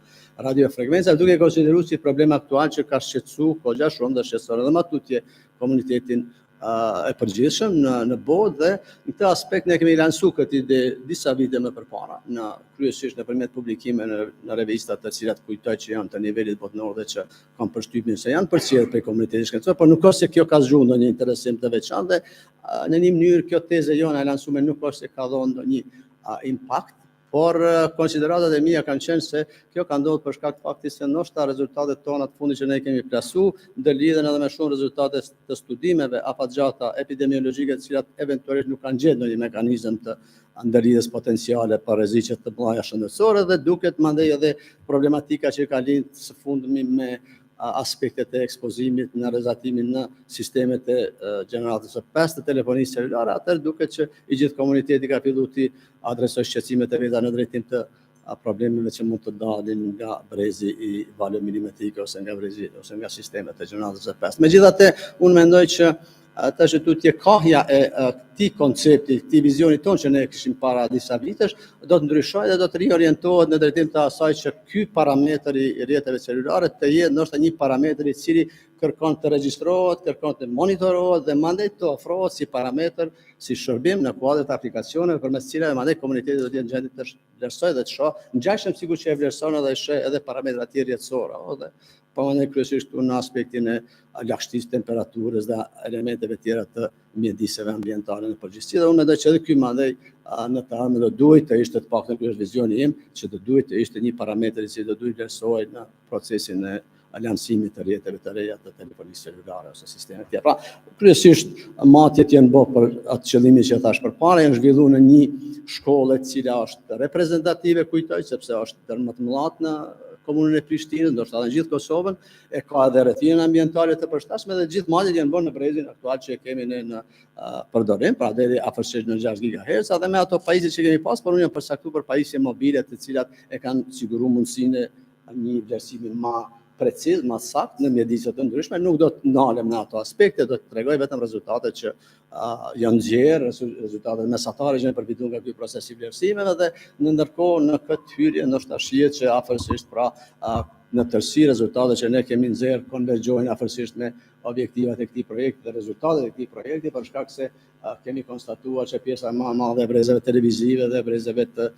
radiofrekuencave, duke konsideruar si problem aktual që ka shqetësuar goxha shumë dhe shqetëson edhe më tutje komunitetin e përgjithshëm në botë dhe në këtë aspekt ne kemi lansuar këtë ide disa vite më përpara, kryesisht nëpërmjet publikime në revista të cilat kujtoj që janë të nivelit botëror dhe që kanë përshtypjen se janë përcjellë prej komunitetit shkencor, por nuk është se kjo ka zgjuar ndonjë interesim të veçantë dhe në një mënyrë kjo tezë jone e lansuar nuk është se ka dhënë ndonjë impakt, por konsideratat e mia kanë qenë se kjo ka ndodhur për shkak të faktit se ndoshta rezultatet tona të fundit që ne kemi plasuar ndërlidhen edhe me shumë rezultate të studimeve afatgjata epidemiologjike të cilat eventualisht nuk kanë gjetur ndonjë mekanizëm të ndërlidhjes potenciale për rreziqe të mëdha shëndetësore dhe duket mandej edhe problematika që ka lidhur së fundmi me aspektet e ekspozimit në rrezatimin në sistemet e gjeneratës së 5 të telefonisë celulare, atëherë duket që i gjithë komuniteti ka filluar të adresojë shqetësimet e veta në drejtim të problemeve që mund të dalin nga brezi i valëve milimetrike ose nga brezi ose nga sistemet e gjeneratës së 5. Megjithatë, unë mendoj që tash tutje kahja e këtij koncepti, këtij vizioni tonë që ne kishim para disa vitesh, do të ndryshojë dhe do të riorientohet në drejtim të asaj që ky parametër i rrjeteve celulare të jetë ndoshta një parametër i cili kërkon të regjistrohet, kërkon të monitorohet dhe mandej të ofrohet si parametër, si shërbim në kuadër të aplikacioneve përmes cilave mandej komuniteti do të jetë në gjendje të vlerësojë dhe të shohë, ngjashëm sikur që e vlerëson edhe sheh edhe parametra të tjerë rrjetësor, dhe po ne kryesisht në aspektin e lagështisë temperaturës dhe elementeve tjera të mjediseve ambientale në përgjithësi. Dhe unë mendoj që edhe ky mandej në të ardhmen do duhet të ishte të paktën ky është vizioni im, që do duhet të ishte një parametër i cili do duhet vlerësohet në procesin e lancimit të rrjeteve të reja të telefonisë celulare ose sisteme tjera. Pra, kryesisht matjet janë bërë për atë qëllimi që thash përpara, janë zhvilluar në një shkollë e cila është reprezentative, kujtoj, sepse është ndër më të mëdha në komunën e Prishtinës, ndoshta edhe në gjithë Kosovën, e ka edhe rrethinën ambientale të përshtatshme dhe gjithë malet janë bërë në brezin aktual që e kemi ne në përdorim, pra deri afërsisht në 6 GHz, dhe me ato pajisje që kemi pas, por unë jam përcaktuar për pajisje mobile të cilat e kanë siguruar mundësinë e një vlerësimi më preciz, më sakt në mjedise të ndryshme. Nuk do të ndalem në ato aspekte, do të tregoj vetëm rezultatet që janë nxjerrë, rezultatet mesatare që janë përfituar nga ky proces i vlerësimeve dhe në ndërkohë në këtë hyrje ndoshta shihet që afërsisht pra në tërësi rezultatet që ne kemi nxjerrë konvergjojnë afërsisht me objektivat e këtij projekti dhe rezultatet e këtij projekti, për shkak se kemi konstatuar që pjesa më e madhe e brezave televizive dhe brezave të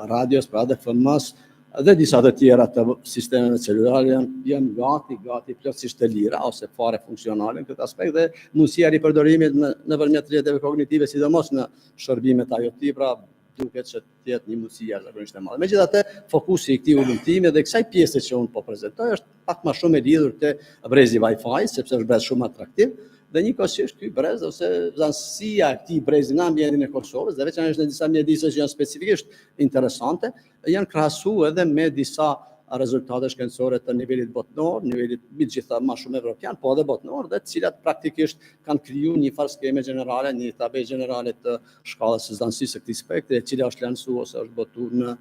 radios, pra dhe FM-s, dhe disa të tjera të sistemeve celulare janë gati plotësisht të lira ose fare funksionale në këtë aspekt dhe mundësia e ripërdorimit nëpërmjet rrjeteve kognitive, sidomos në shërbimet IoT, pra duket që të jetë një mundësi jashtëzakonisht e madhe. Megjithatë, fokusi i këtij ullumtimi dhe kësaj pjese që unë po prezantoj është pak më shumë e lidhur te brezi Wi-Fi, sepse është brez shumë atraktiv. Dhe njëkohësisht ky brez ose zanësia e këtij brezi në ambientin e Kosovës, dhe veçanërisht në disa mjedise që janë specifikisht interesante, janë krahasuar edhe me disa rezultate shkencore të nivelit botnor, nivelit gjitha më shumë evropian, po edhe botnor, dhe të cilat praktikisht kanë krijuar një farë skeme gjenerale, një tabelë gjenerale të shkallës së zanësisë së këtij spektri, e cila është lansuar ose është botuar në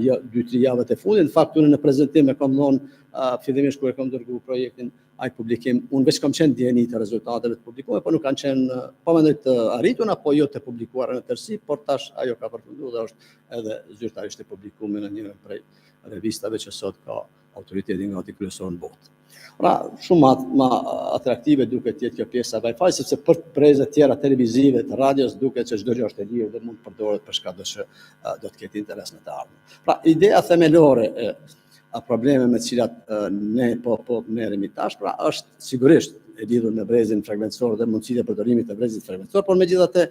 2-3 javët e fundit. Në fakt unë në prezantim e kam dhënë fillimisht kur e kam dërguar projektin ai publikim, unë veç kam qenë dieni të rezultateve të publikuara, po nuk kanë qenë po mendoj të arritura apo jo të publikuara në tërësi, por tash ajo ka përfunduar dhe është edhe zyrtarisht e publikuar në një prej revistave që sot ka autoritetin gati kryesor në botë. Pra, shumë më atraktive duket jetë kjo pjesa Wi-Fi, sepse për brezet tjera televizive të radios duket që çdo gjë është e lirë dhe mund të përdoret për shkak që do të ketë interes në të ardhmen. Pra, ideja themelore e probleme me cilat ne po merremi tash, pra është sigurisht e lidhur me brezin frekuencor dhe mundësitë e përdorimit të brezit frekuencor, por megjithatë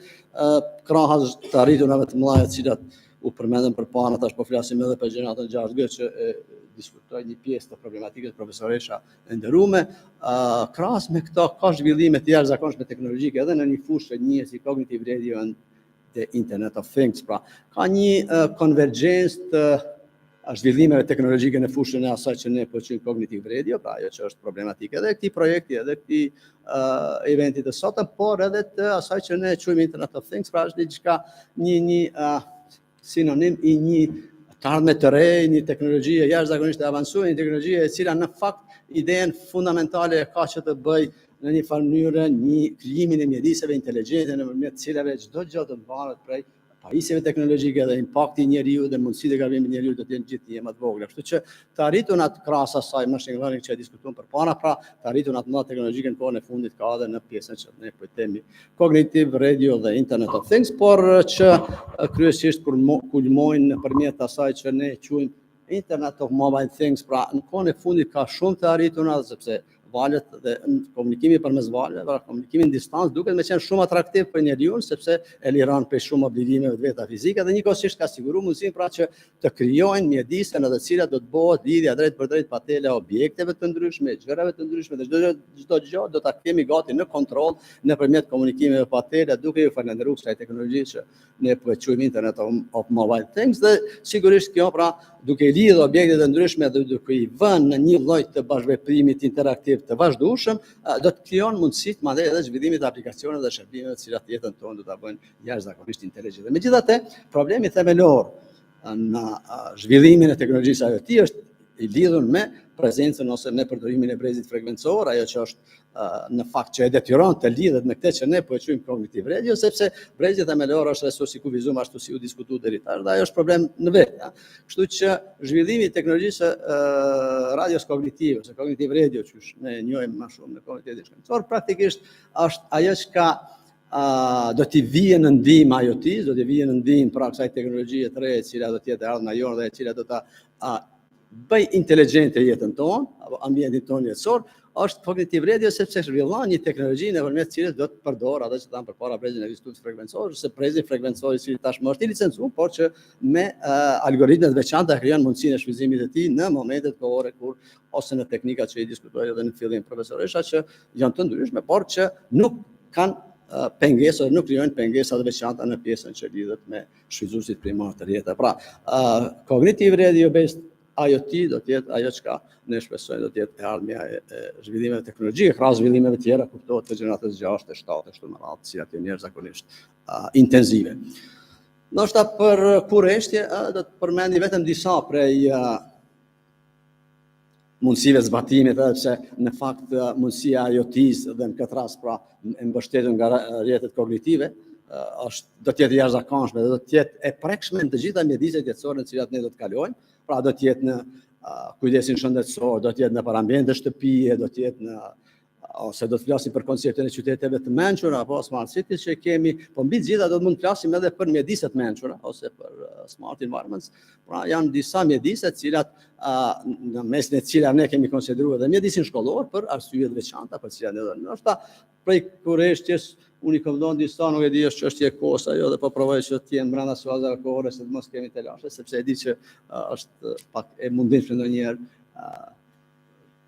krahas të arriturave të mëdha të cilat u përmendën përpara, tash po flasim edhe për gjeneratën 6G që diskutoj një pjesë të problematikës profesoresha e nderuame, krahas me këto ka zhvillime të jashtëzakonshme teknologjike edhe në një fushë një si cognitive radio dhe Internet of Things, pra ka një konvergjencë të zhvillimeve teknologjike në fushën e asaj që ne po quajmë cognitive radio, pra ajo që është problematike edhe këtij projekti, edhe këtij eventi të sotëm, por edhe të asaj që ne quajmë Internet of Things, pra është diçka një sinonim i një të ardhme të re, një teknologjie jashtëzakonisht e avancuar, një teknologjie e cila në fakt idenë fundamentale ka që të bëj në një farë mënyrë një krijimin e mjediseve inteligjente nëpërmjet cilave çdo gjë do të varet prej pajisjeve teknologjike dhe impakti i njeriu dhe mundësitë e gabimit të njeriu do të jenë gjithë më të vogla. Kështu që të arritur atë krahas asaj machine learning që e diskutuam përpara, pra të arritur atë mëdha teknologjike në kohën e fundit ka edhe në pjesën që ne po i themi cognitive radio dhe Internet of Things, por që kryesisht kulmojnë nëpërmjet asaj që ne quajmë Internet of Mobile Things, pra në kohën e fundit ka shumë të arritura sepse valët dhe komunikimi përmes valëve, pra komunikimi në distancë duket me qenë shumë atraktiv për njeriu sepse e liron prej shumë obligimeve të veta fizike dhe njëkohësisht ka siguruar mundësinë pra që të krijojnë mjedise në të cilat do të bëhet lidhja drejt për drejt pa tela objekteve të ndryshme, gjërave të ndryshme dhe çdo gjë do ta kemi gati në kontroll nëpërmjet komunikimeve pa tela, duke ju falendëruar kësaj teknologjie që ne po e quajmë Internet of Mobile Things dhe sigurisht kjo pra duke lidhur objekte të ndryshme dhe duke i vënë në një lloj të bashkëveprimit interaktiv të vazhdueshëm, do të krijon mundësitë madje edhe zhvillimit të aplikacioneve dhe shërbimeve të cilat jetën tonë do ta bëjnë jashtëzakonisht inteligjente. Megjithatë, problemi themelor në zhvillimin e teknologjisë IoT është i lidhur me prezencën ose me përdorimin e brezit frekuencor, ajo që është në fakt që e detyron të lidhet me këtë që ne po e quajmë cognitive radio, sepse brezi themelor është resurs i kufizum ashtu si u diskutuar deri tash, dhe ajo është problem në vetë. Kështu që zhvillimi i teknologjisë radios kognitive ose cognitive radio, që ne njohim më shumë në komunitetin shkencor, praktikisht është ajo që do t'i vijë në ndihmë IoT, do t'i vijë në ndihmë pra kësaj teknologjie të re e cila do të jetë e ardhmja jonë dhe e cila do ta bëj inteligjente jetën tonë, apo ambientin tonë jetësor, është cognitive radio sepse zhvillon një teknologji nëpërmjet cilës do të përdor atë që thamë përpara brezin e vizitut frekuencor, se brezi frekuencor i cili tashmë është i licencuar, por që me algoritmet veçanta krijon mundësinë e shfrytëzimit të tij në momentet kohore kur ose në teknikat që i diskutoi edhe në fillim profesoresha që janë të ndryshme, por që nuk kanë pengesë, nuk krijojnë pengesa të veçanta në pjesën që lidhet me shfrytëzuesit primar të rrjeteve. Pra, cognitive radio based IoT do të jetë ajo çka ne shpresojmë do të jetë e ardhmja e zhvillimeve teknologjike, krahas zhvillimeve tjera, kuptohet të gjeneratës 6, 7, ashtu me radhë, cilat janë jashtëzakonisht intenzive. Ndoshta për kurreshtje do të përmendi vetëm disa prej mundësive zbatimit, edhe pse në fakt mundësia IoT-s dhe në këtë rast pra e mbështetur nga rrjetet kognitive do të jetë e jashtëzakonshme dhe do të jetë e prekshme në të gjitha mjediset jetësore në cilat ne do të kalojmë, pra do të jetë në kujdesin shëndetësor, do të jetë në ambiente shtëpie, do të jetë në ose do të flasim për konceptin e qyteteve të mençura apo smart cities që kemi, po mbi të gjitha do të mund të flasim edhe për mjediset mençura ose për smart environments. Pra janë disa mjedise të cilat në mesin e cilat ne kemi konsideruar edhe mjedisin shkollor për arsye të veçanta për cilat ne do. Ndoshta prej kurreshtjes unë i këndon disa, nuk e di është çështje kosa jo dhe po provoj që të jem brenda suazave kohore se të mos kemi telashe, sepse e di që është pak e mundimshme ndonjëherë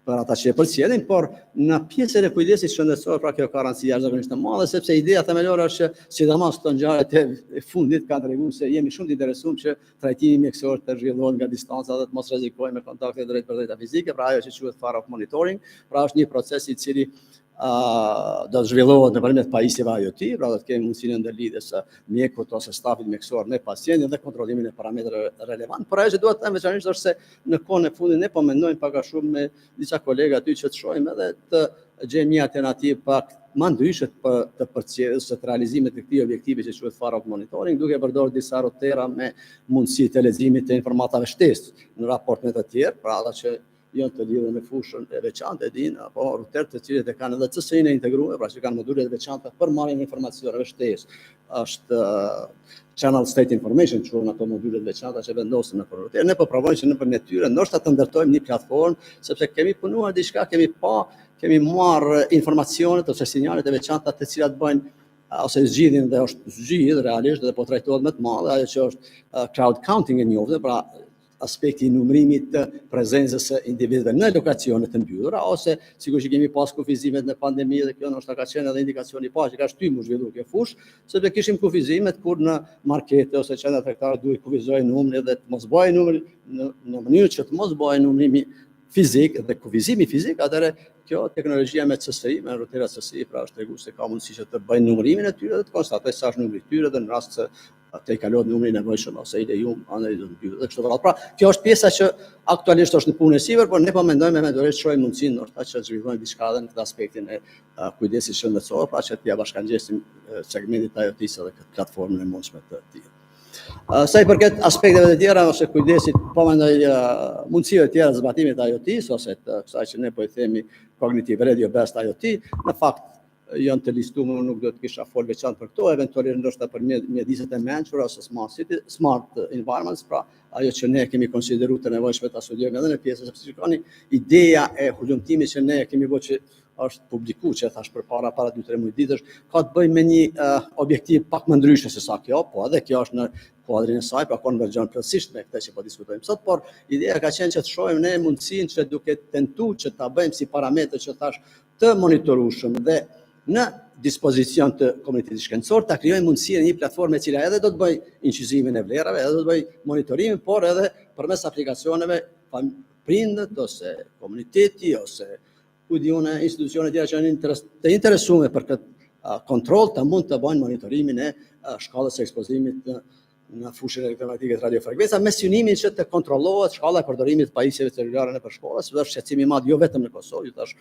për ata që e përcjellin, por në pjesën e kujdesit shëndetësor, pra kjo ka rëndësi jashtëzakonisht të madhe, sepse ideja themelore është që sidomos këto ngjarjet e fundit kanë treguar se jemi shumë të interesuar që trajtimi mjekësor të zhvillohet nga distanca dhe të mos rrezikojmë me kontakte drejt për drejta fizike, pra ajo që quhet far of monitoring, pra është një proces i cili do të zhvillohet nëpërmjet pajisjeve IoT, pra do të kemi mundësinë ndërlidhjes së mjekut ose stafit mjekësor me pacientin dhe kontrollimin e parametrave relevant. Por ajo që dua të them veçanërisht është se në kohën e fundit ne po mendojmë pak a shumë me disa kolegë aty që të shohim edhe të gjejmë një alternativë pak më ndryshe të përcjelljes së realizimit të këtij objektivi që quhet far of monitoring, duke përdorur disa rutera me mundësi të leximit të informatave shtesë në raport me të tjerë, pra ata që janë të lidhur me fushën e veçantë e din apo ruter të cilët e kanë edhe CC-n e integruar, pra që kanë module të veçanta për marrjen e informacioneve shtesë. Është Channel State Information, që janë ato module të veçanta që vendosen në ruter. Ne po provojmë që nëpërmjet tyre ndoshta të ndërtojmë një platformë, sepse kemi punuar diçka, kemi marrë informacionet ose sinjalet e veçanta të cilat bëjnë ose zgjidhin dhe është zgjidh realisht dhe po trajtohet më të madhe ajo që është crowd counting e njohur, pra aspekti i numërimit të prezencës së individëve në lokacione të mbyllura ose sigurisht që kemi pas kufizimet në pandemi dhe kjo ndoshta ka qenë edhe indikacion i parë që ka shtyr mu zhvilluar kjo fushë, sepse kishim kufizimet kur në markete ose qendra tregtare duhet kufizojë numrin dhe të mos bëjë numri në mënyrë që të mos bëjë numrimi fizik dhe kufizimi fizik, atëherë kjo teknologjia me CSI, me rutera CSI, pra është treguar se ka mundësi që të bëjnë numërimin e tyre dhe të konstatojë sa është numri i tyre dhe në rast se të i kalohet numri i nevojshëm ose i lejum anë do të mbyllë dhe kështu me radhë. Pra, kjo është pjesa që aktualisht është në punë e sipër, por ne po mendojmë eventualisht të shohim mundësinë ndoshta që të zhvillojmë diçka edhe në këtë aspektin e kujdesit shëndetësor, pra që t'ia bashkangjesim segmentit IoT-s edhe këtë platformën e mundshme të tij. Sa i përket aspekteve të tjera ose kujdesit, po mendoj mundësive të tjera të zbatimit të IoT-s ose të kësaj që ne po i themi cognitive radio based IoT, në fakt janë të listuar, nuk do të kisha fol veçantë për këto, eventualisht ndoshta për mjediset e mençura ose smart environments, pra ajo që ne kemi konsideruar të nevojshme ta studiojmë edhe në pjesë, sepse shikoni, ideja e hulumtimit që ne kemi bërë që është publikuar, që thash para 2-3 muaj ditësh, ka të bëjë me një objektiv pak më ndryshe se sa kjo, po edhe kjo është në kuadrin e saj, pra konvergjon plotësisht me këtë që po diskutojmë sot, por ideja ka qenë që të shohim ne mundësinë që duke tentuar që ta bëjmë si parametër që thash të monitorueshëm dhe në dispozicion të komunitetit shkencor, ta krijojmë mundësinë një platforme e cila edhe do të bëj incizimin e vlerave, edhe do të bëj monitorimin, por edhe përmes aplikacioneve prindët ose komuniteti ose institucione tjera që janë të interesuar për këtë kontroll të mund të bëjnë monitorimin e shkallës së ekspozimit në fushën elektromagnetike të radiofrekuenca me synimin që të kontrollohet shkalla e përdorimit të pajisjeve celulare nëpër shkolla, sepse është shqetësim i madh jo vetëm në Kosovë, tash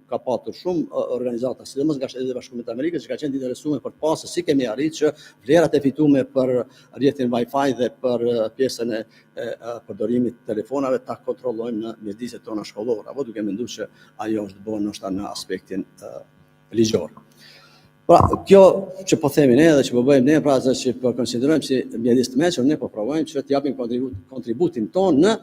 ka patur shumë organizata, sidomos nga Shtetet e Bashkuara të Amerikës, që ka qenë të interesuar për të pasur se si kemi arritur që vlerat e fituara për rrjetin Wi-Fi dhe për pjesën e përdorimit të telefonave ta kontrollojmë në mjediset tona shkollore, apo duke menduar që ajo është bërë ndoshta në aspektin ligjor. Pra, kjo që po themi ne dhe që po bëjmë ne, pra që po konsiderojmë si mjedis të mençur, ne po provojmë që të japim kontributin ton në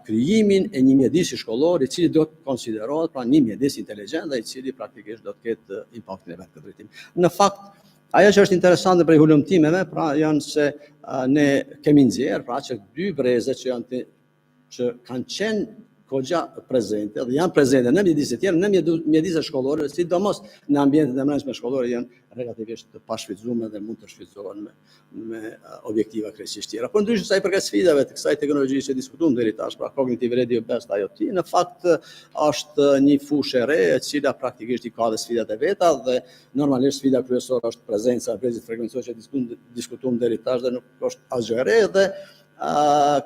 krijimin e një mjedisi shkollor i cili do të konsiderohet pra një mjedis inteligjent dhe i cili praktikisht do të ketë impaktin e vet këtë drejtim. Në fakt, ajo që është interesante për hulumtimeve, pra janë se ne kemi nxjerr pra që 2 breze që kanë qenë kogja prezente dhe janë prezente në mjediset tjera, në mjediset shkollore, sidomos në ambientet e brendshme shkollore janë relativisht të pashfrytzuara dhe mund të shfrytëzohen me objektiva krejtësisht tjera. Por ndryshe sa i përket sfidave të kësaj teknologjie që diskutuam deri tash, pra cognitive radio based IoT, në fakt është një fushë e re e cila praktikisht i ka dhe sfidat e veta dhe normalisht sfida kryesore është prezenca e brezit frekuencor që diskutuam deri tash dhe nuk është asgjë e re dhe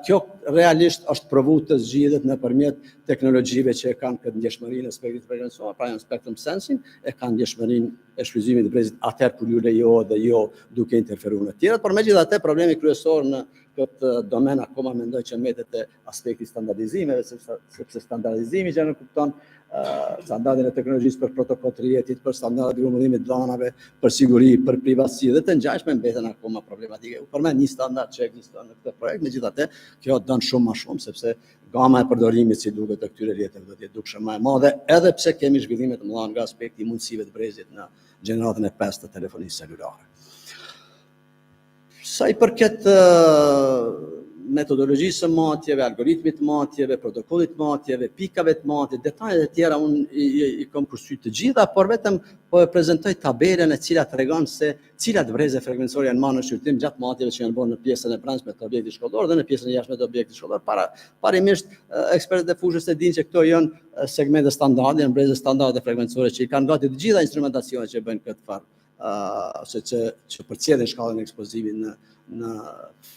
kjo realisht është provu të zgjidhet nëpërmjet teknologjive që kanë këtë ndjeshmërinë e spektrit frekuencor, pra janë spectrum sensing, e kanë ndjeshmërinë e shfrytëzimit të brezit atëherë kur ju lejohet dhe jo duke interferuar në tjerat, por megjithatë problemi kryesor në këtë domen akoma mendoj që mbetet te aspekti standardizimeve, sepse standardizimi që nuk kupton standardin e teknologjisë për protokoll të rrjetit, për standardin e grumbullimit të dhanave, për siguri, për privatësi dhe të ngjashme mbeten akoma problematike. U përmend një standard që ekziston në këtë projekt, megjithatë kjo don shumë më shumë sepse gama e përdorimit si duket të këtyre rrjeteve do të jetë dukshëm më e madhe, edhe pse kemi zhvillime të mëdha nga aspekti i mundësive të brezit në gjeneratën e 5 të telefonisë celulare. Sa i përket metodologjisë së matjeve, algoritmit të matjeve, protokollit të matjeve, pikave të matjeve, detajet e tjera unë i kam përsyet të gjitha, por vetëm po e prezantoj tabelën e cila tregon se cilat breze frekuencore janë marrë në shqyrtim gjatë matjeve që janë bërë në pjesën e brendshme të objektit shkollor dhe në pjesën e jashtme të objektit shkollor. Parimisht ekspertët e fushës e dinë që këto janë segmente standarde, janë breze standarde frekuencore që i kanë gati të gjitha instrumentacionet që bëjnë këtë farë. Ose që përcjellin shkallën e ekspozimit në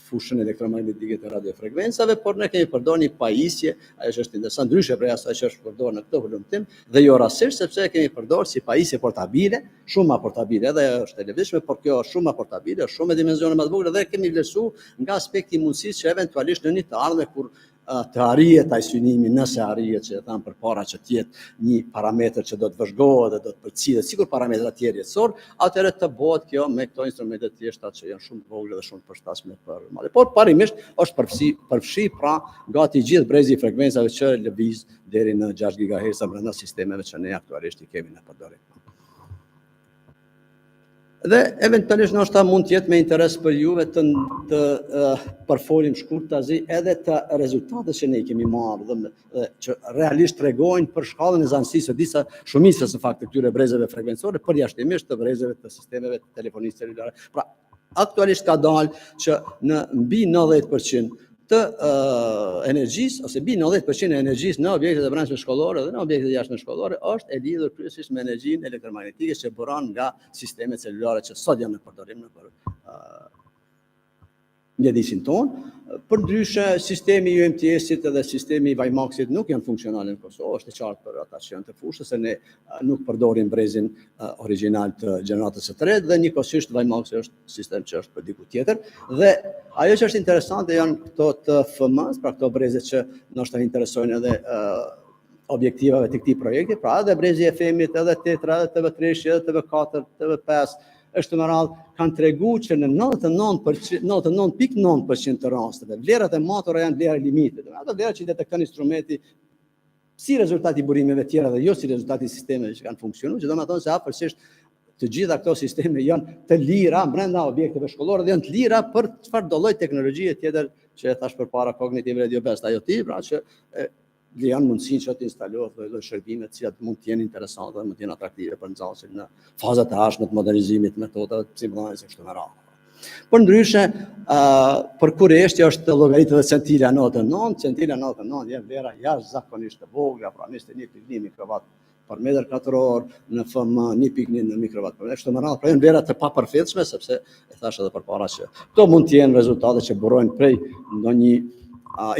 fushën elektromagnetike të radiofrekuencave, por ne kemi përdorur një pajisje, ajo që është interesant, ndryshe prej asaj që është përdorur në këtë volumtim, dhe jo rastësisht sepse e kemi përdorur si pajisje portabile, shumë më portabile, edhe është e lëvizshme, por kjo është shumë më portabile, është shumë me dimensione më të vogla dhe kemi vlerësuar nga aspekti i mundësisë që eventualisht në një të ardhmen kur të arrijet ai synimi, nëse arrijet që e tham përpara që të jetë një parametër që do të vëzhgohet dhe do të përcillet sikur parametra të tjerë jetësor, atëherë të bëhet kjo me këto instrumente të thjeshta që janë shumë të vogla dhe shumë të përshtatshme për madhe. Por parimisht është përfshi pra gati gjithë brezi i frekuencave që lëviz deri në 6 GHz brenda sistemeve që ne aktualisht i kemi në përdorim. Dhe eventualisht ndoshta mund të jetë me interes për juve të përfolim shkurt tazi edhe të rezultatet që ne i kemi marrë dhe që realisht tregojnë për shkallën e zanësisë së disa shumicës së fakti këtyre brezeve frekuencore përjashtimisht të brezeve të sistemeve të telefonisë celulare. Pra, aktualisht ka dalë që në mbi 90% të energjisë ose mbi 90% e energjisë në objektet e brendshme shkollore dhe në objektet e jashtme shkollore është e lidhur kryesisht me energjinë elektromagnetike që buron nga sistemet celulare që sot janë në përdorim në mjedisin tonë. Përndryshe, sistemi i UMTS-it dhe sistemi i Vajmaksit nuk janë funksionale në Kosovë, është e qartë për ata që janë të fushës, se ne nuk përdorim brezin original të gjeneratës së tretë dhe njëkohësisht Vajmaksi është sistem që është për diku tjetër. Dhe ajo që është interesante janë këto të FM-s, pra këto breze që ndoshta interesojnë edhe objektivave të këtij projekti, pra edhe brezi FM-it, edhe tetra, edhe TV3, edhe TV4, TV5, është më radhë kanë treguar që në 99.9% të rasteve vlerat e matura janë vlera limite. Ato vlera që detekton instrumenti si rezultati i burimeve të tjera dhe jo si rezultati i sistemeve që kanë funksionuar, që domethënë se afërsisht të gjitha këto sisteme janë të lira brenda objekteve shkollore dhe janë të lira për çfarë do lloj teknologjie tjetër që e thash përpara cognitive radio based IoT, pra që janë mundësinë që të instalohet lloj shërbime të cilat mund të jenë interesante dhe mund të jenë atraktive për nxënësin në fazat e ardhshme të modernizimit të metodave të simullimit kështu me radhë. Por ndryshe, përkurreshtja është llogaritë dhe centila 99, centila 99 janë vlera jashtëzakonisht të vogla, pra 21.1 mikrovat për metër katror, në FM 1.1 në mikrovat për metër, kështu me radhë, pra janë vlera të papërfillshme sepse e thash edhe përpara që këto mund të jenë rezultate që burojnë prej ndonjë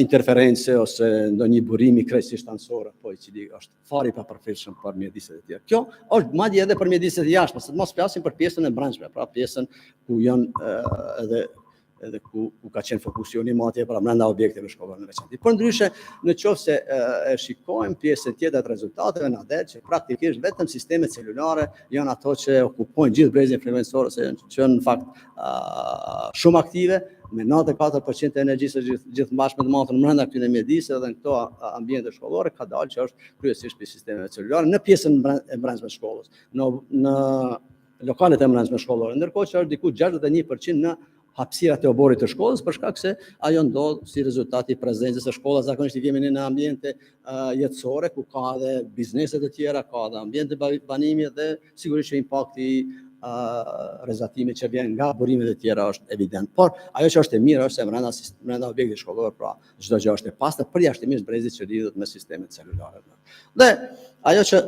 interference ose ndonjë burimi krejtësisht anësor, po i cili është fare i papërfillshëm për mjediset e tjera. Kjo është madje edhe për mjediset e jashtme, se të mos flasim për pjesën e brendshme, pra pjesën ku janë edhe ku ka qenë fokusioni matje pra brenda objekteve shkollore në veçantë. Por ndryshe, nëse e shikojmë pjesën tjetër të rezultateve na del që praktikisht vetëm sistemet celulare janë ato që okupojnë gjithë brezin frekuencor ose që në fakt shumë aktive me 94% e energjisë gjithë mbashme të matur brenda këtyre mjediseve dhe në këto ambiente shkollore ka dalë që është kryesisht për sistemeve celulare në pjesën e brendshme shkollës, në lokalet e brendshme shkollore, ndërkohë që është diku 61% në hapësirat e oborit të shkollës, për shkak se ajo ndodh si rezultati i prezencës së shkollës. Zakonisht i kemi në ambiente jetësore ku ka edhe biznese të tjera, ka edhe ambiente banimi dhe sigurisht që impakti i rrezatimit që vjen nga burimet e tjera është evident. Por ajo që është e mirë është se brenda objektit shkollor, pra çdo gjë është e pastër, përjashtimisht brezit që lidhet me sistemet celulare. Dhe ajo që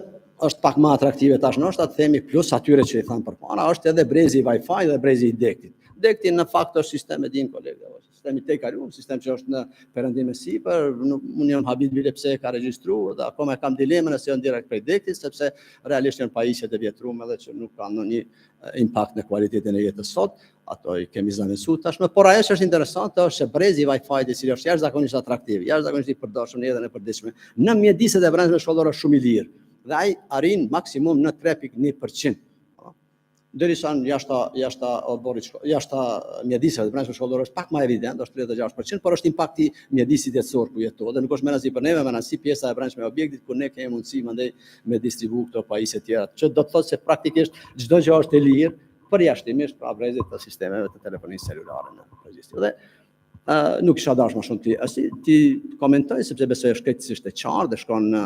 është pak më atraktive tash ndoshta të themi plus atyre që i thamë përpara, është edhe brezi i Wi-Fi dhe brezi i dektit. Dekti në fakt është sistem e din kolegë, sistemi tek kaluar, sistem që është në perëndim e sipër, unë jam habit bile pse e ka regjistruar dhe akoma kam dilemën se janë direkt prej dektit, sepse realisht janë pajisjet e vjetruara edhe që nuk kanë ndonjë impakt në cilësinë e jetës sot, ato i kemi zëvendësuar tashmë, por ajo që është interesante është se brezi i Wi-Fi-t i cili është jashtëzakonisht atraktiv, jashtëzakonisht i përdorshëm në jetën e përditshme, në mjediset e brendshme shkollore është shumë i lirë dhe ai arrin maksimum në 3.1%. Derisa jashta mjediseve të brendshme shkollore është pak më evident, është 36%, por është impakti mjedisit jetësor ku jetohet dhe nuk është menazi për neve, menazi pjesa e brendshme e objektit ku ne kemi mundësi mandej me distribu këto pajisje tjera, që do të thotë se praktikisht çdo gjë është e lirë, përjashtimisht pra brezit të sistemeve të telefonisë celulare në përgjithësi. Dhe nuk isha dashur më shumë ti komentoj sepse besoj është krejtësisht e qartë dhe shkon në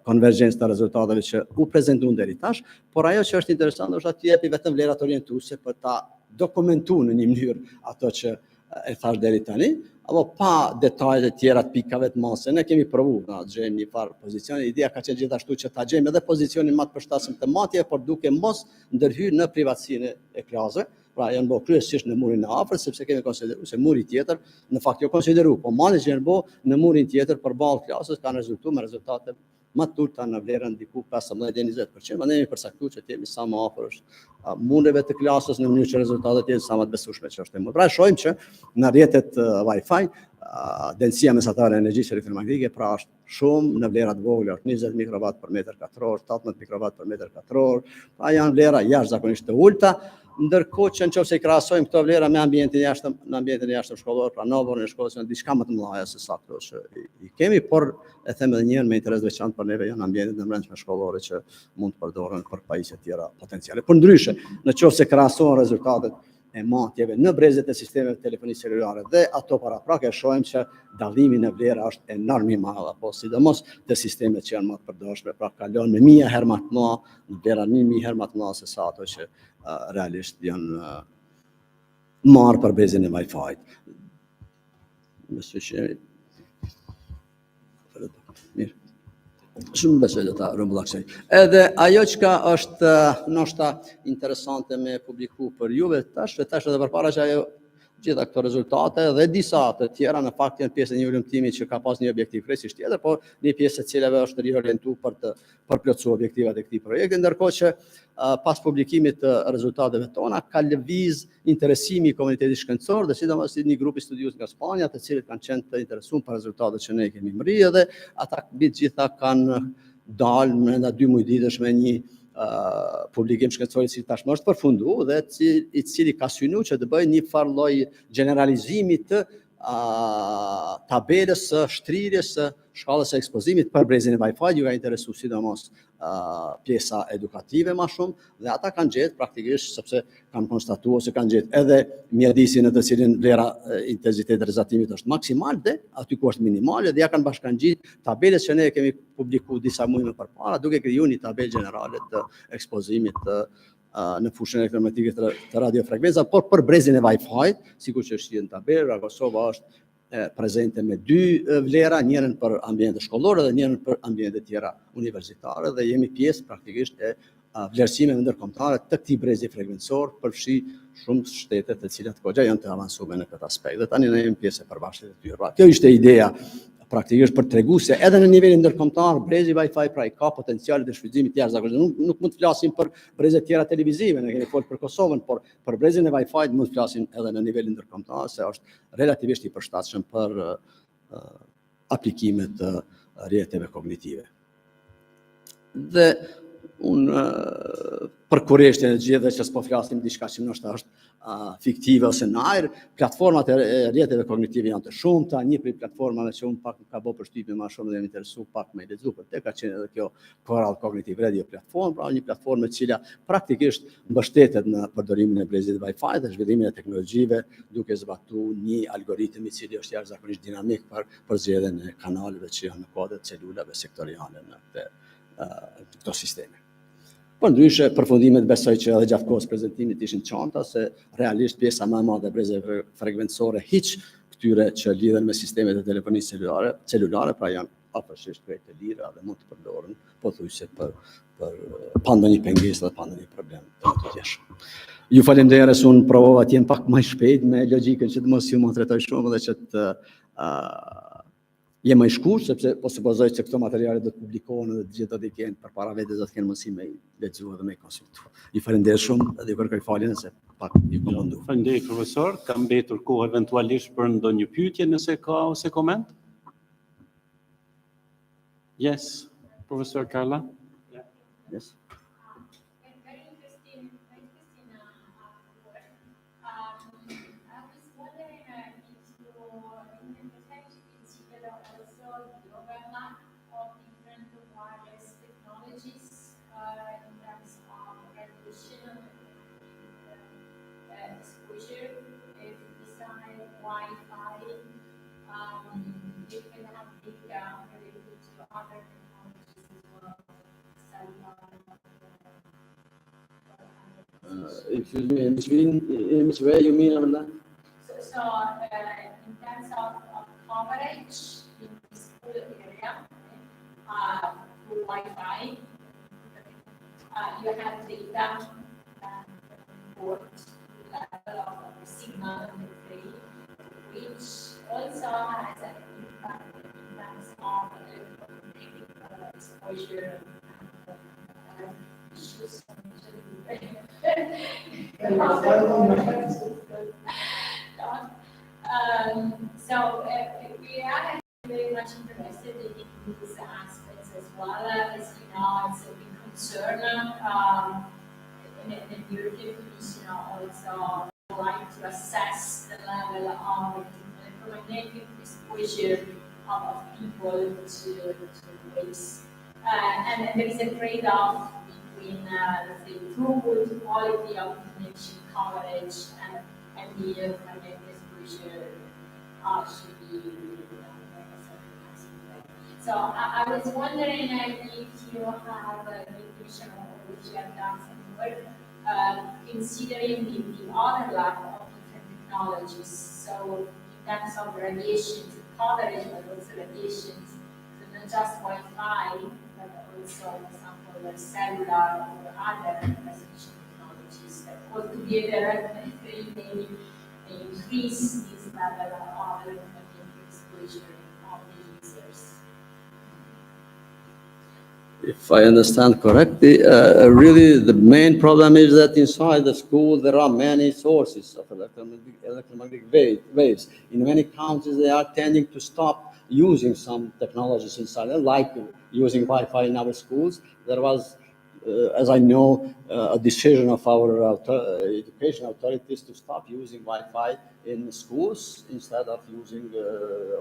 konvergjencë të rezultateve që u prezantuan deri tash, por ajo që është interesante është aty jepi vetëm vlerat orientuese për ta dokumentuar në një mënyrë ato që e thash deri tani, apo pa detajet e tjera të pikave të mase. Ne kemi provuar na gjejmë një farë pozicioni, ideja ka qenë gjithashtu që ta gjejmë edhe pozicionin më të përshtatshëm të matjeve, por duke mos ndërhyrë në privatësinë e klasëve. Pra janë bërë kryesisht në murin e afërt, sepse kemi konsideruar se muri tjetër, në fakt jo konsideruar, po matjet që janë bërë në murin tjetër përballë klasës kanë rezultuar me rezultate më të ulta në vlerën diku 15-20%, ne jemi përcaktuar që të jemi sa më afër është mundeve të klasës në mënyrë që rezultatet jenë sa më të besueshme që është e mund. Pra shohim që në rrjetet Wi-Fi densitësia mesatare e energjisë elektromagnetike pra është shumë në vlera të vogla, 20 mikrowatt për metër katror, 18 mikrowatt për metër katror, pra janë vlera jashtëzakonisht të ulta, ndërkohë që nëse i krahasojmë këto vlera me ambientin e jashtëm shkollor, pra në oborrin e shkollës janë diçka më të mëdha se sa këto që i kemi, por e them edhe një herë me interes veçantë për neve janë ambientet e brendshme shkollore që mund të përdoren për pajisje të tjera potenciale. Por ndryshe, nëse krahasohen rezultatet e matjeve në brezet e sistemeve të telefonisë celulare dhe ato paraprake shohim që dallimi në vlera është enorm i madh, apo sidomos të sistemet që janë më të përdorshme, pra kalon me 1000 herë më të mëdha, në vlera 1000 herë më të mëdha se sa ato që realisht janë marrë për brezin e Wi-Fi-t. Mirë. Shumë besoj do ta rrëmbullakoj. Edhe ajo që është ndoshta interesante me publiku për juve tash edhe përpara që ajo gjitha këto rezultate dhe disa të tjera në fakt janë pjesë e një ulëmtimi që ka pas një objektiv krejtësisht tjetër, por një pjesë e cilave është riorientuar për të përplotësuar objektivat e këtij projekti, ndërkohë që pas publikimit të rezultateve tona ka lëviz interesimi i komunitetit shkencor dhe sidomos një grup i studiues nga Spanja, të cilët kanë qenë të interesuar për rezultatet që ne kemi mbrojtur dhe ata mbi të gjitha kanë dalë brenda 2 muaj ditësh me një publikim shkencor i tashmë është përfunduar dhe i cili ka synuar që të bëjë një farë lloj generalizimi të tabelës së shtrirjes së shkallës së ekspozimit për brezin e Wi-Fi, ju ka interesuar sidomos pjesa edukative më shumë dhe ata kanë gjetë praktikisht sepse kanë konstatuar se kanë gjetë edhe mjedisin në të cilin vlera intensiteti i rrezatimit është maksimal dhe aty ku është minimale dhe ja kanë bashkangjit tabelës që ne kemi publikuar disa muaj më parë duke krijuar një tabelë gjenerale të ekspozimit në fushën elektromagnetike të radiofrekuencave, por për brezin e Wi-Fi, sikur që është në tabelë, Kosova është prezente me 2 vlera, njërin për ambiente shkollore dhe njërin për ambiente tjera universitare dhe jemi pjesë praktikisht e vlerësimeve ndërkombëtare të këtij brezi frekuencor përfshi shumë shtete të cilat goxha janë të avancuara në këtë aspekt. Dhe tani ne jemi pjesë e përbashkët të tyre. Kjo ishte ideja praktikisht për tregu se edhe në nivelin ndërkombëtar brezi Wi-Fi pra i ka potenciale të shfrytëzimit të jashtëzakonshëm. Nuk mund të flasim për brezet tjera televizive, ne kemi folur për Kosovën, por për brezin e Wi-Fi mund të flasim edhe në nivelin ndërkombëtar se është relativisht i përshtatshëm për aplikimet të rrjeteve kognitive. Dhe unë për kurreshtjen e gjithë dhe që s'po flasim diçka që ndoshta është fiktive ose në ajër. Platformat e rrjeteve kognitive janë të shumta, një prej platformave që unë pak ka bërë përshtypje më shumë dhe më interesu pak me lexu për te ka qenë edhe kjo Coral Cognitive Radio platform, pra një platformë e cila praktikisht mbështetet në përdorimin e brezit Wi-Fi dhe zhvillimin e teknologjive duke zbatuar një algoritëm i cili është jashtëzakonisht dinamik për zgjedhjen e kanaleve që janë në kodet celulave sektoriale në këto sisteme. Por ndryshe, përfundimet besoj që edhe gjatë kohës prezantimit ishin çanta se realisht pjesa më e madhe e brezave frekuencore hiç këtyre që lidhen me sistemet e telefonisë celulare, pra janë afërsisht krejt të lira dhe mund të përdoren pothuajse për pa ndonjë pengesë dhe pa ndonjë problem të tjetër. Ju falenderoj, unë provova të jem pak më shpejt me logjikën që të mos ju montretoj shumë dhe që të jem më i shkurt, sepse po supozoj se këto materiale do të publikohen dhe të gjithë do të kenë përpara vetes do të kenë mundësi me lexuar dhe me konsultuar. Ju falenderoj shumë dhe ju kërkoj faljen se pak ju mundu. Faleminderit profesor, ka mbetur kohë eventualisht për ndonjë pyetje nëse ka ose koment? Yes, Professor Carla. Yes. Very interesting work. I was wondering if you consider also the overlap of different wireless technologies in terms of radiation exposure, if beside Wi-Fi, you can have data related to other technologies as well, cellular. Excuse me, in which way you mean, Amanda? So in terms of coverage in this whole area, through Wi-Fi, you have data that report level of signal in the brain, which also has an impact in terms of electromagnetic exposure and issues. So we are very much interested in these aspects as well. As you know, it's a big concern in the European Commission also like to assess the level of electromagnetic exposure of people to waves. And there is a trade-off between the throughput, quality of connection coverage, and the electromagnetic exposure should be so I was wondering if you have a definition of which you have done some work considering the overlap of different technologies. So in terms of radiation coverage, but also radiation, so not just Wi-Fi, but also, for example, cellular or other transmission technologies that all together may increase this level of electromagnetic exposure of the users. If I understand correctly, really the main problem is that inside the school there are many sources of electromagnetic waves. In many countries they are tending to stop using some technologies inside, like using Wi-Fi in our schools. There was, as I know, a decision of our education authorities to stop using Wi-Fi in schools instead of using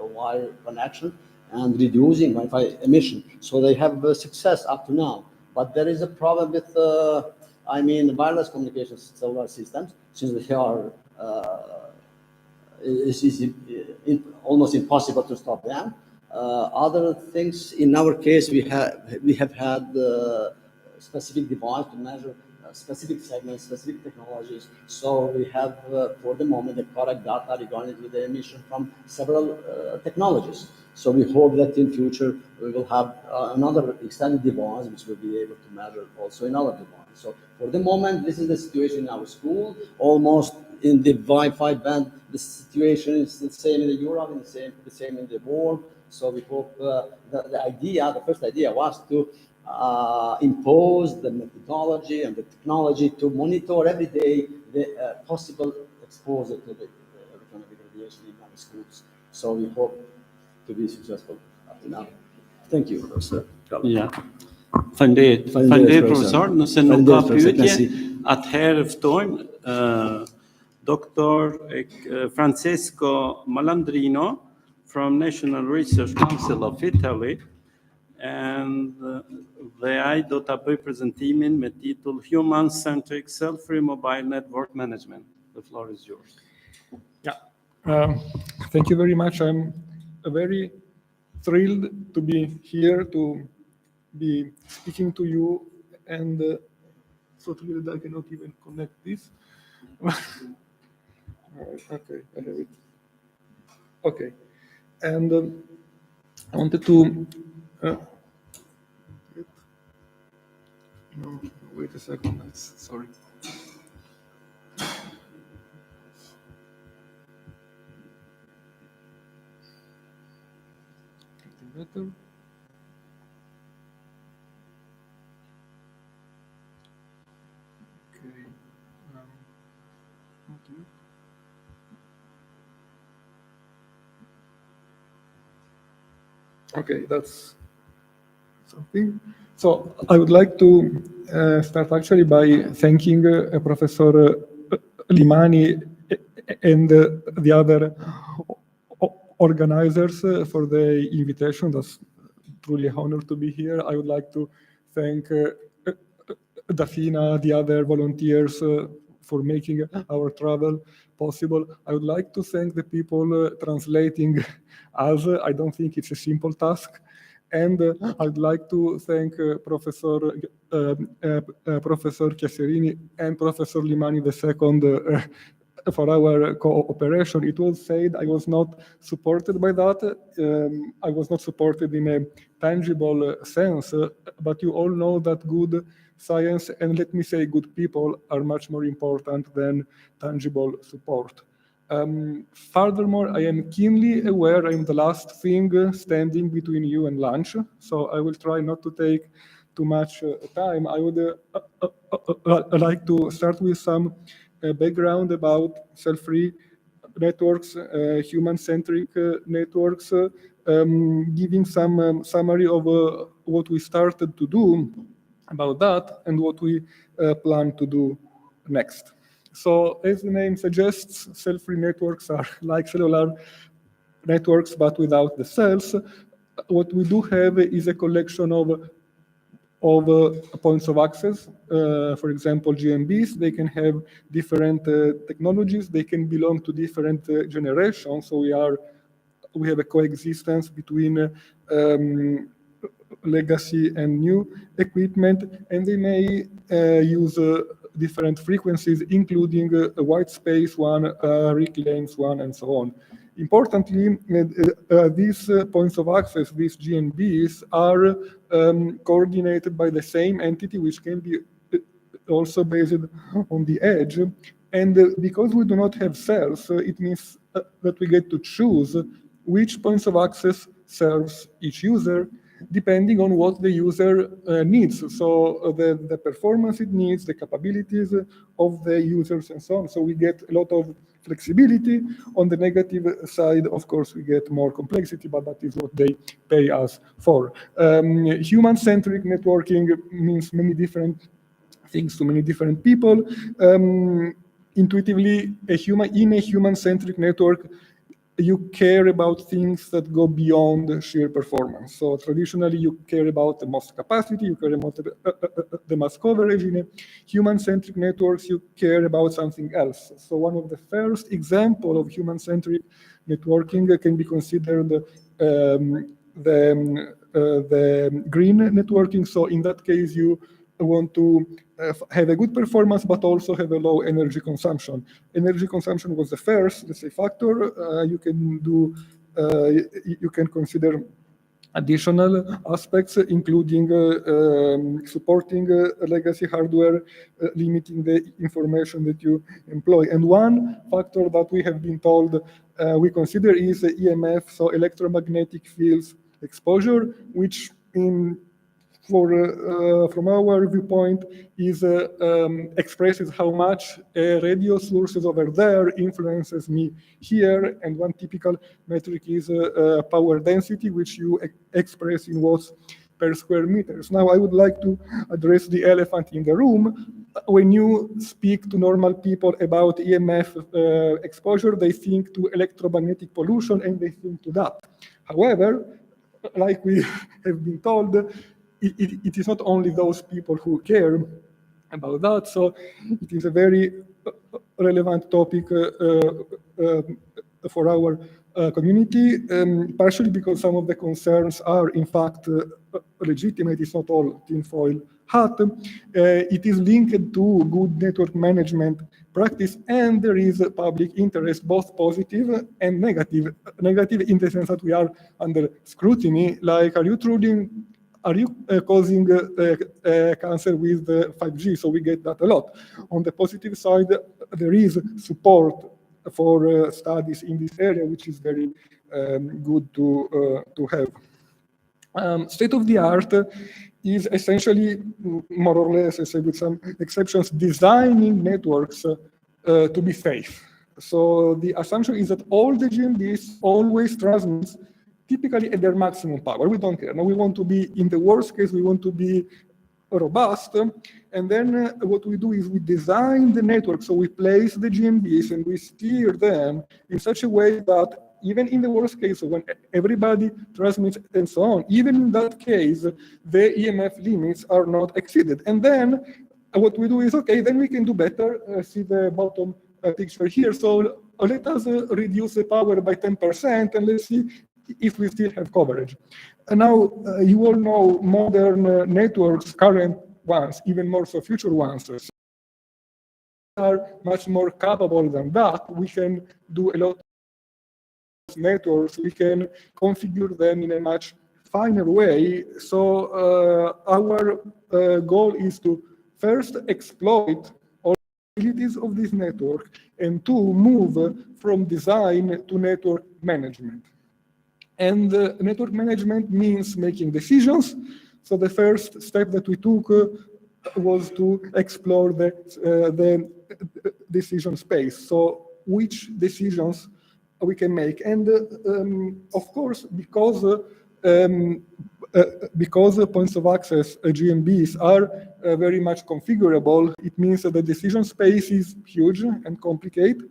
a wire connection and reducing Wi-Fi emission. So they have success up to now. But there is a problem with, wireless communication cellular systems, since they are it's almost impossible to stop them. Other things, in our case, we have had specific device to measure specific segments, specific technologies. So we have, for the moment, the correct data regarding to the emission from several technologies. So we hope that in future we will have another extended device which will be able to measure also in other devices. So for the moment, this is the situation in our school. Almost in the Wi-Fi band, the situation is the same in Europe and the same in the world. So we hope the first idea was to impose the methodology and the technology to monitor every day the possible exposure to the electromagnetic radiation in our schools. So we hope to be successful up to now. Thank you, Professor. Ja. Faleminderit profesor, nëse nuk ka pyetje, atëherë ftojmë Dr. Francesco Malandrino from National Research Council of Italy. And dhe ai do ta bëj prezantimin me titull Human-Centric Self-Free Mobile Network Management. The floor is yours. Yeah, thank you very much. I'm very thrilled to be here, to be speaking to you, and so thrilled I cannot even connect this. Okay, I have it. Okay, and I wanted to. No, wait a second. Sorry. Better. Okay. Okay, that's something. So I would like to start actually by thanking Professor Limani and the other organizers for the invitation. That's truly an honor to be here. I would like to thank Dafina, the other volunteers for making our travel possible. I would like to thank the people translating us. I don't think it's a simple task. And I'd like to thank Professor Chiaserini and Professor Limani II for our cooperation. It was said I was not supported by that. I was not supported in a tangible sense, but you all know that good science and, let me say, good people are much more important than tangible support. Furthermore, I am keenly aware I'm the last thing standing between you and lunch, so I will try not to take too much time. I would like to start with some background about self-free networks, human-centric networks, giving some summary of what we started to do about that and what we plan to do next. So as the name suggests, cell-free networks are like cellular networks, but without the cells. What we do have is a collection of points of access. For example, GMBs, they can have different technologies. They can belong to different generations. So we have a coexistence between legacy and new equipment, and they may use different frequencies, including a white space one, reclaims one, and so on. Importantly, these points of access, these GNBs, are coordinated by the same entity, which can be also based on the edge. And because we do not have cells, it means that we get to choose which points of access serves each user, depending on what the user needs. So the performance it needs, the capabilities of the users, and so on. So we get a lot of flexibility. On the negative side, of course, we get more complexity, but that is what they pay us for. Human-centric networking means many different things to many different people. Intuitively, in a human-centric network, you care about things that go beyond sheer performance. So traditionally, you care about the most capacity, you care about the mass coverage. In a human-centric networks, you care about something else. So one of the first example of human-centric networking can be considered the green networking. So in that case, you want to have a good performance, but also have a low energy consumption. Energy consumption was the first, let's say, factor. You can consider additional aspects, including supporting legacy hardware, limiting the information that you employ. And one factor that we have been told we consider is EMF, so electromagnetic fields exposure, which from our viewpoint expresses how much radio sources over there influences me here. And one typical metric is power density, which you express in watts per square meters. Now I would like to address the elephant in the room. when you speak to normal people about EMF exposure, they think to electromagnetic pollution and they think to that. However, like we have been told, it is not only those people who care about that, so it is a very relevant topic for our community, partially because some of the concerns are in fact legitimate. It's not all tinfoil hat. It is linked to good network management practice, and there is a public interest, both positive and negative. Negative in the sense that we are under scrutiny, like are you causing cancer with 5G? So we get that a lot. On the positive side, there is support for studies in this area, which is very good to have. State of the art is essentially, more or less, I say with some exceptions, designing networks to be safe. So the assumption is that all the GMBs always transmit typically at their maximum power. We don't care. Now we want to be, in the worst case, we want to be robust. And then what we do is we design the network. So we place the GMBs and we steer them in such a way that even in the worst case, when everybody transmits and so on, even in that case, the EMF limits are not exceeded. And then what we do is, okay, then we can do better. See the bottom picture here. So let us reduce the power by 10% and let's see if we still have coverage. And now you all know modern networks, current ones, even more so future ones, are much more capable than that. We can do a lot of networks, we can configure them in a much finer way. So our goal is to first exploit all the abilities of this network and to move from design to network management. And network management means making decisions. So the first step that we took was to explore the decision space. So which decisions we can make. And of course, because points of access, GMBs, are very much configurable, it means that the decision space is huge and complicated.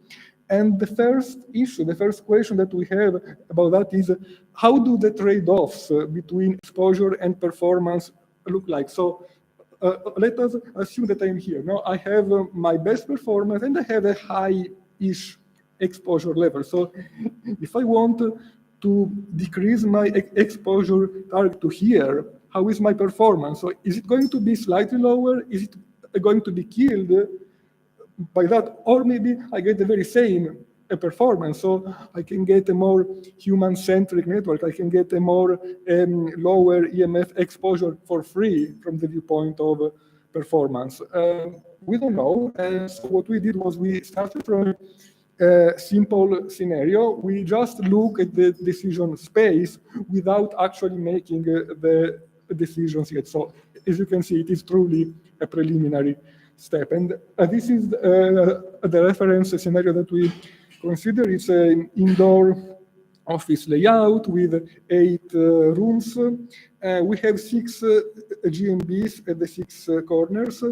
And the first issue, the first question that we have about that is, how do the trade-offs between exposure and performance look like? So let us assume that I'm here. Now I have my best performance and I have a high-ish exposure level. So if I want to decrease my exposure target to here, how is my performance? So is it going to be slightly lower? Is it going to be killed by that? Or maybe I get the very same performance, so I can get a more human-centric network. I can get a more lower EMF exposure for free from the viewpoint of performance. We don't know. So what we did was we started from a simple scenario. We just look at the decision space without actually making the decisions yet. So as you can see, it is truly a preliminary step. And this is the reference scenario that we consider. It's an indoor office layout with 8 rooms. We have 6 GMBs at the 6 corners.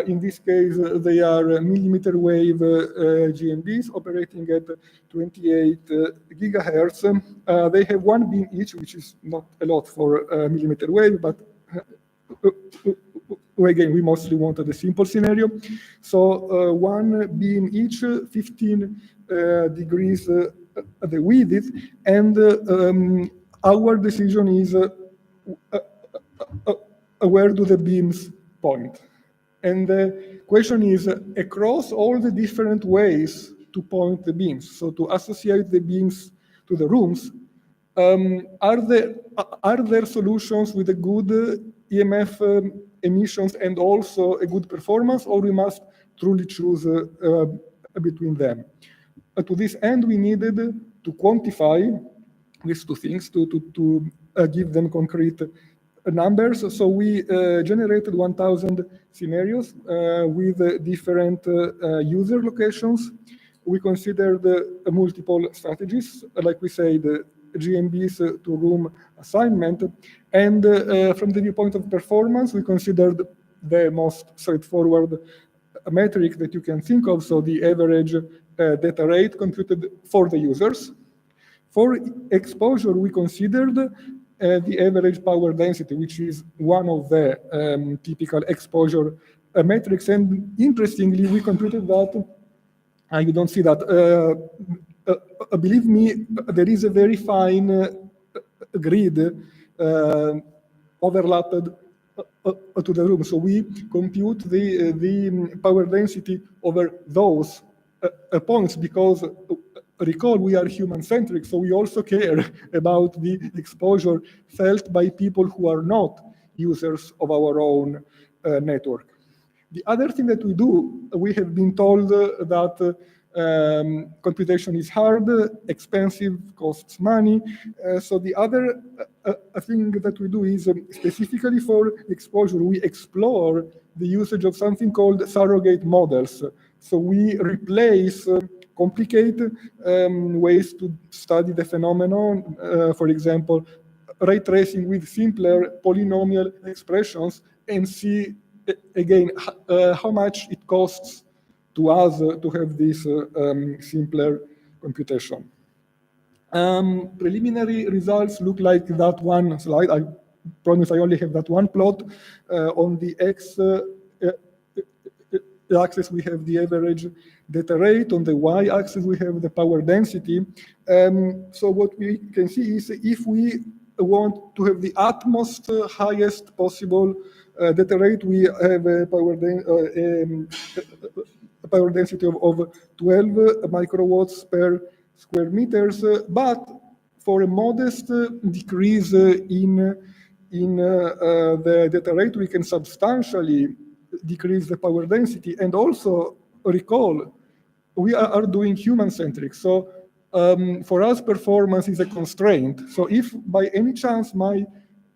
In this case, they are millimeter wave GMBs operating at 28 gigahertz. They have 1 beam each, which is not a lot for millimeter wave, but again, we mostly wanted a simple scenario. So 1 beam each, 15 degrees the width, and our decision is where do the beams point? And the question is, across all the different ways to point the beams, so to associate the beams to the rooms, are there solutions with a good EMF emissions and also a good performance, or we must truly choose between them? To this end, we needed to quantify these 2 things, to give them concrete numbers. So we generated 1,000 scenarios with different user locations. We considered multiple strategies, like we say, the GMBs to room assignment. And from the viewpoint of performance, we considered the most straightforward a metric that you can think of, so the average data rate computed for the users. For exposure, we considered the average power density, which is one of the typical exposure metrics. And interestingly, we computed that, you don't see that, believe me, there is a very fine grid overlapped to the room. So we compute the power density over those points because recall we are human-centric, so we also care about the exposure felt by people who are not users of our own network. The other thing that we do, we have been told that computation is hard, expensive, costs money. So the other thing that we do is specifically for exposure, we explore the usage of something called surrogate models. So we replace complicated ways to study the phenomenon, for example, ray tracing with simpler polynomial expressions, and see again how much it costs to us to have this simpler computation. Preliminary results look like that one slide. I promise I only have that one plot. On the x-axis we have the average data rate. On the y-axis we have the power density. So what we can see is if we want to have the utmost highest possible data rate, we have a power density of 12 microwatts per square meters, but for a modest decrease in the data rate, we can substantially decrease the power density. And also recall, we are doing human-centric. So for us, performance is a constraint. So if by any chance my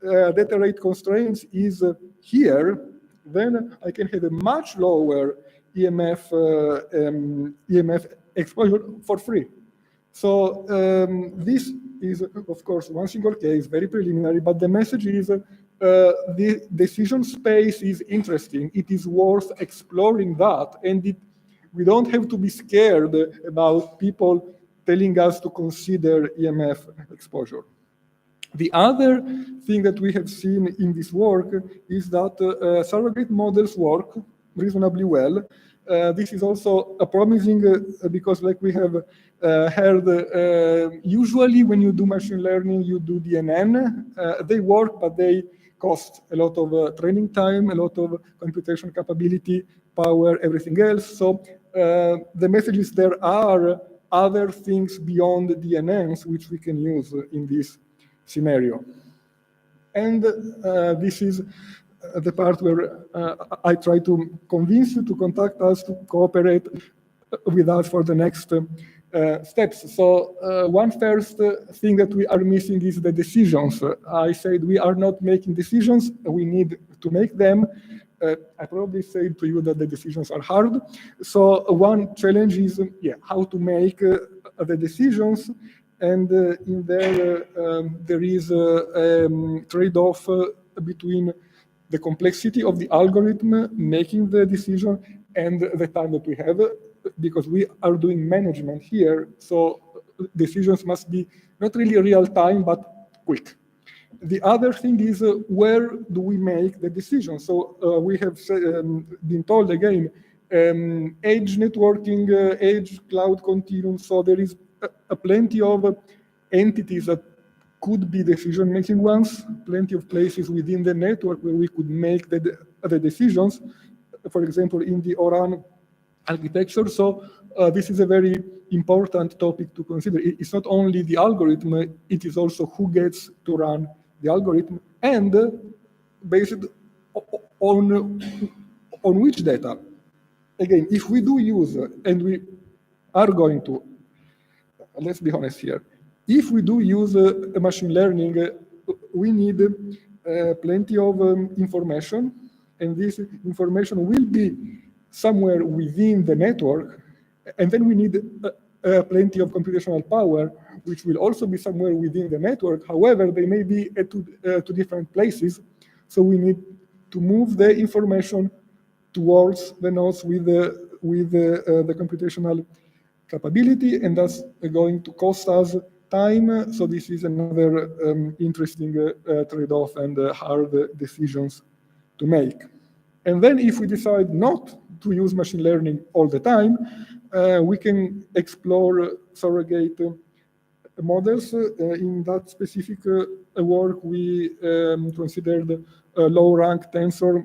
data rate constraints is here, then I can have a much lower EMF exposure for free. So this is, of course, one single case, very preliminary, but the message is the decision space is interesting. It is worth exploring that, and we don't have to be scared about people telling us to consider EMF exposure. The other thing that we have seen in this work is that surrogate models work reasonably well. This is also promising because, like we have heard, usually when you do machine learning, you do DNN. They work, but they cost a lot of training time, a lot of computation capability, power, everything else. So the message is there are other things beyond DNNs which we can use in this scenario. And this is the part where I try to convince you to contact us, to cooperate with us for the next steps. So one first thing that we are missing is the decisions. I said we are not making decisions, we need to make them. I probably said to you that the decisions are hard. So one challenge is how to make the decisions. And in there, there is a trade-off between the complexity of the algorithm making the decision and the time that we have, because we are doing management here. So decisions must be not really real time, but quick. The other thing is where do we make the decision? So we have been told again, edge networking, edge cloud continuum. So there is plenty of entities that could be decision-making ones, plenty of places within the network where we could make the decisions, for example, in the ORAN architecture. So this is a very important topic to consider. It's not only the algorithm, it is also who gets to run the algorithm, and based on which data. Again, if we do use, and we are going to, let's be honest here, if we do use machine learning, we need plenty of information, and this information will be somewhere within the network, and then we need plenty of computational power, which will also be somewhere within the network. However, they may be at two different places, so we need to move the information towards the nodes with the computational capability, and that's going to cost us time. So this is another interesting trade-off and hard decisions to make. And then if we decide not to use machine learning all the time, we can explore surrogate models. In that specific work, we considered low-rank tensor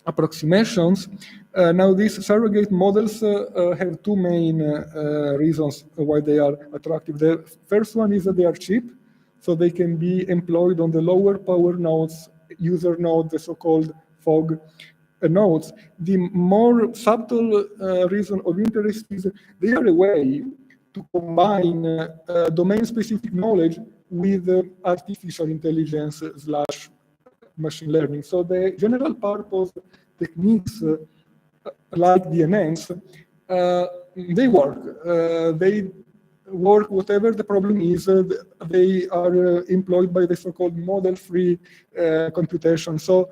approximations. Now, these surrogate models have two main reasons why they are attractive. The first one is that they are cheap, so they can be employed on the lower power nodes, user node, the so-called fog nodes. The more subtle reason of interest is they are a way to combine domain-specific knowledge with artificial intelligence / machine learning. So the general purpose techniques like DNNs, they work whatever the problem is. They are employed by the so-called model-free computation. So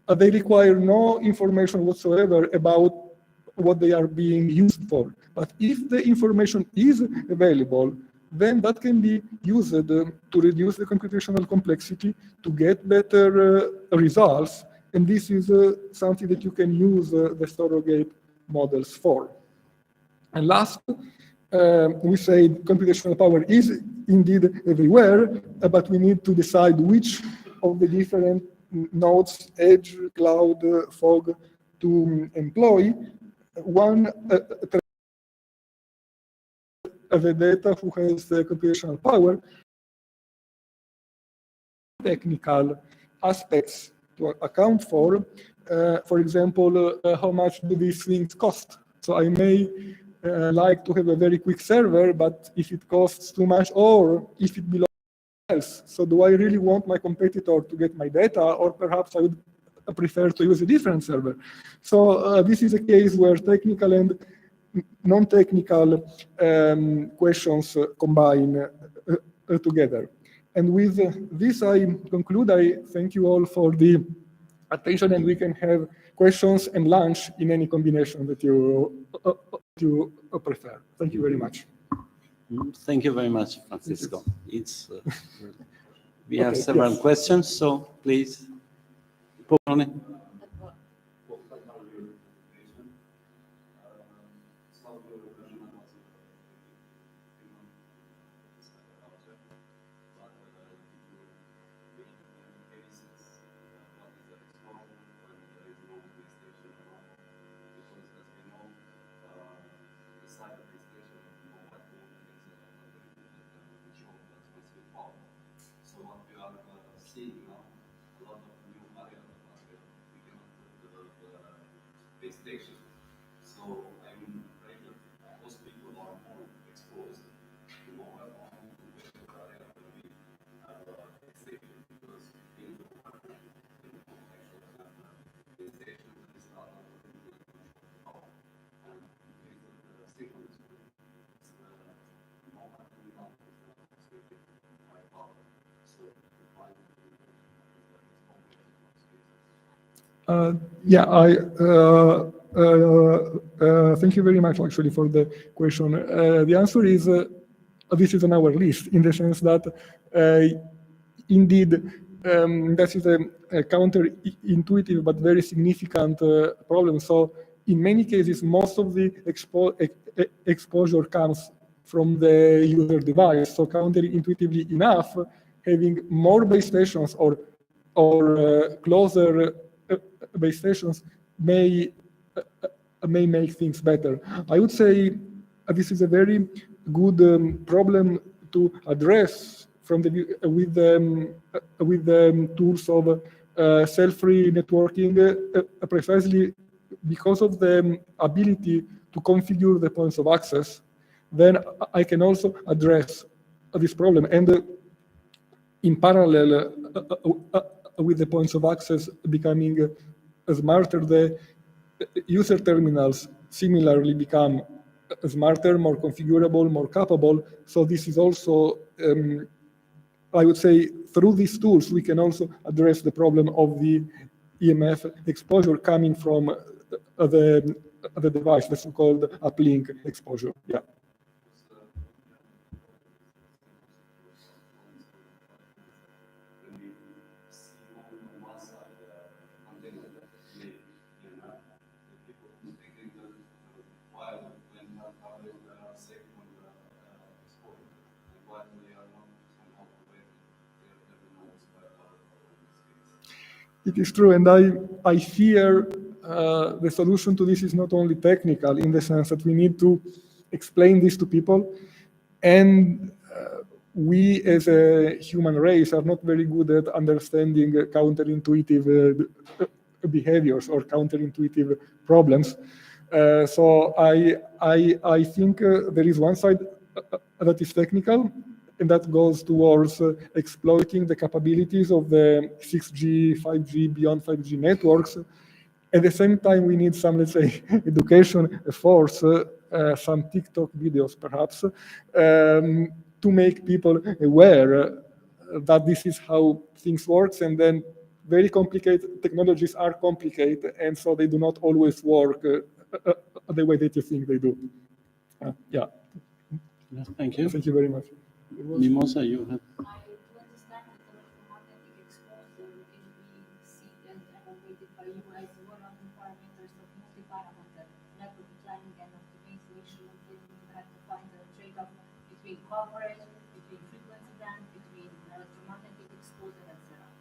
they require no information whatsoever about what they are being used for. But if the information is available, then that can be used to reduce the computational complexity, to get better results. And this is something that you can use the surrogate models for. And last, we say computational power is indeed everywhere, but we need to decide which of the different nodes, edge, cloud, fog, to employ. One, the data who has the computational power, technical aspects to account for. For example, how much do these things cost? So I may like to have a very quick server, but if it costs too much, or if it belongs to else, so do I really want my competitor to get my data, or perhaps I would prefer to use a different server? So this is a case where technical and non-technical questions combine together. And with this, I conclude. I thank you all for the attention, and we can have questions and lunch in any combination that you prefer. Thank you very much. Thank you very much, Francisco. It's we have several questions, so please. Thank you very much, actually, for the question. The answer is this is on our list, in the sense that indeed that is a counterintuitive but very significant problem. So in many cases, most of the exposure comes from the user device. So counterintuitively enough, having more base stations or closer base stations may make things better. I would say this is a very good problem to address from with the tools of cell-free networking, precisely because of the ability to configure the points of access. Then I can also address this problem, and in parallel with the points of access becoming smarter, the user terminals similarly become smarter, more configurable, more capable. So this is also, I would say, through these tools, we can also address the problem of the EMF exposure coming from the device, the so-called uplink exposure. Yeah. It is true, and I fear the solution to this is not only technical, in the sense that we need to explain this to people, and we as a human race are not very good at understanding counterintuitive behaviors or counterintuitive problems. So I think there is one side that is technical, and that goes towards exploiting the capabilities of the 6G, 5G, beyond 5G networks. At the same time, we need some, let's say, education efforts, some TikTok videos perhaps, to make people aware that this is how things work, and then very complicated technologies are complicated, and so they do not always work the way that you think they do. Yeah. Yes, thank you. Thank you very much. Mimosa, you have. I do understand that the electromagnetic exposure can be seen and evaluated by you as one of the parameters of multi-parameter network planning and optimization. Then you have to find a trade-off between coverage, between frequency band, between electromagnetic exposure, etc.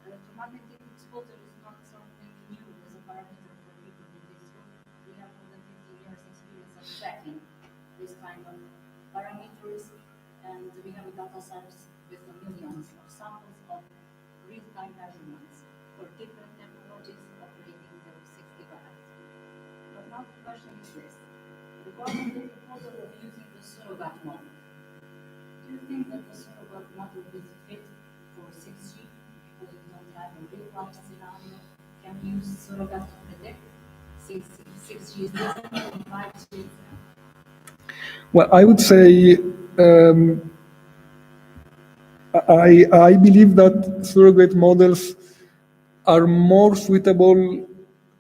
Electromagnetic exposure is not something new as a parameter for people in this room. We have more than 15 years experience of tracking this kind of parameters. And we have a data sets with millions of samples of real-time measurements for different technologies operating the 6 gigahertz. But now the question is this: regarding the proposal of using the surrogate model, do you think that the surrogate model is fit for 6G because we don't have a real-life scenario? Can we use surrogate to predict since 6G is different from 5G? Well, I would say I believe that surrogate models are more suitable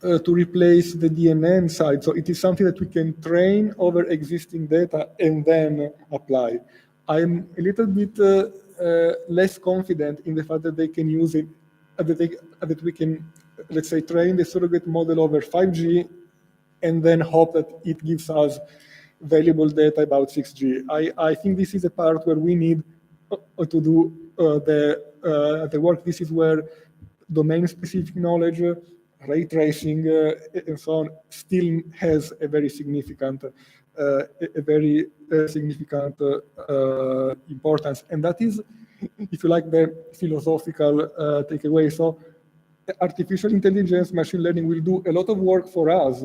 to replace the DNN side. So it is something that we can train over existing data and then apply. I'm a little bit less confident in the fact that they can use it, that we can, let's say, train the surrogate model over 5G and then hope that it gives us valuable data about 6G. I think this is a part where we need to do the work. This is where domain-specific knowledge, ray tracing, and so on still has a very significant, importance. And that is, if you like, the philosophical takeaway. So artificial intelligence, machine learning will do a lot of work for us,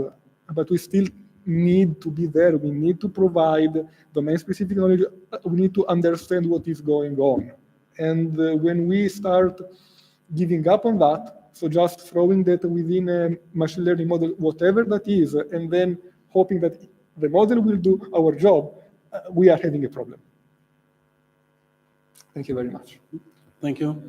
but we still need to be there. We need to provide domain-specific knowledge. We need to understand what is going on. And when we start giving up on that, so just throwing data within a machine learning model, whatever that is, and then hoping that the model will do our job, we are having a problem. Thank you very much. Thank you.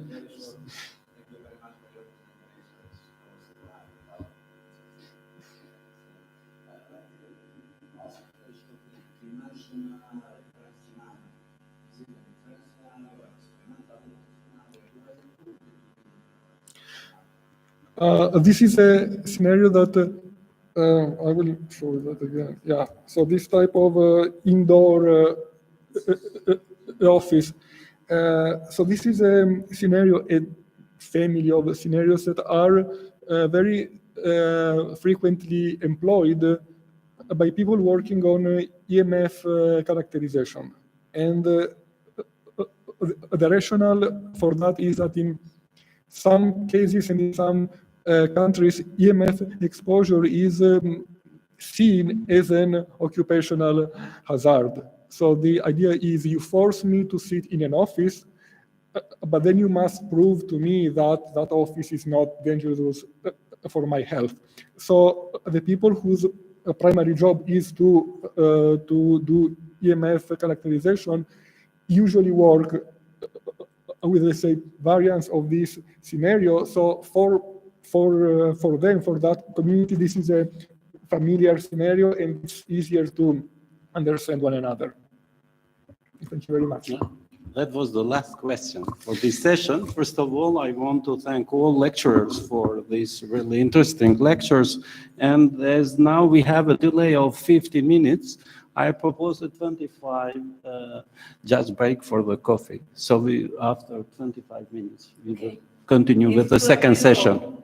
This is a scenario that I will show that again. Yeah, so this type of indoor office. So this is a scenario, a family of scenarios that are very frequently employed by people working on EMF characterization. And the rationale for that is that in some cases and in some countries, EMF exposure is seen as an occupational hazard. So the idea is you force me to sit in an office, but then you must prove to me that that office is not dangerous for my health. So the people whose primary job is to do EMF characterization usually work with, let's say, variants of this scenario. So for for them, for that community, this is a familiar scenario and it's easier to understand one another. Thank you very much. Yeah, that was the last question for this session. First of all, I want to thank all lecturers for these really interesting lectures. And as now we have a delay of 50 minutes, I propose a 25 just break for the coffee. So after 25 minutes, we will continue with the second session.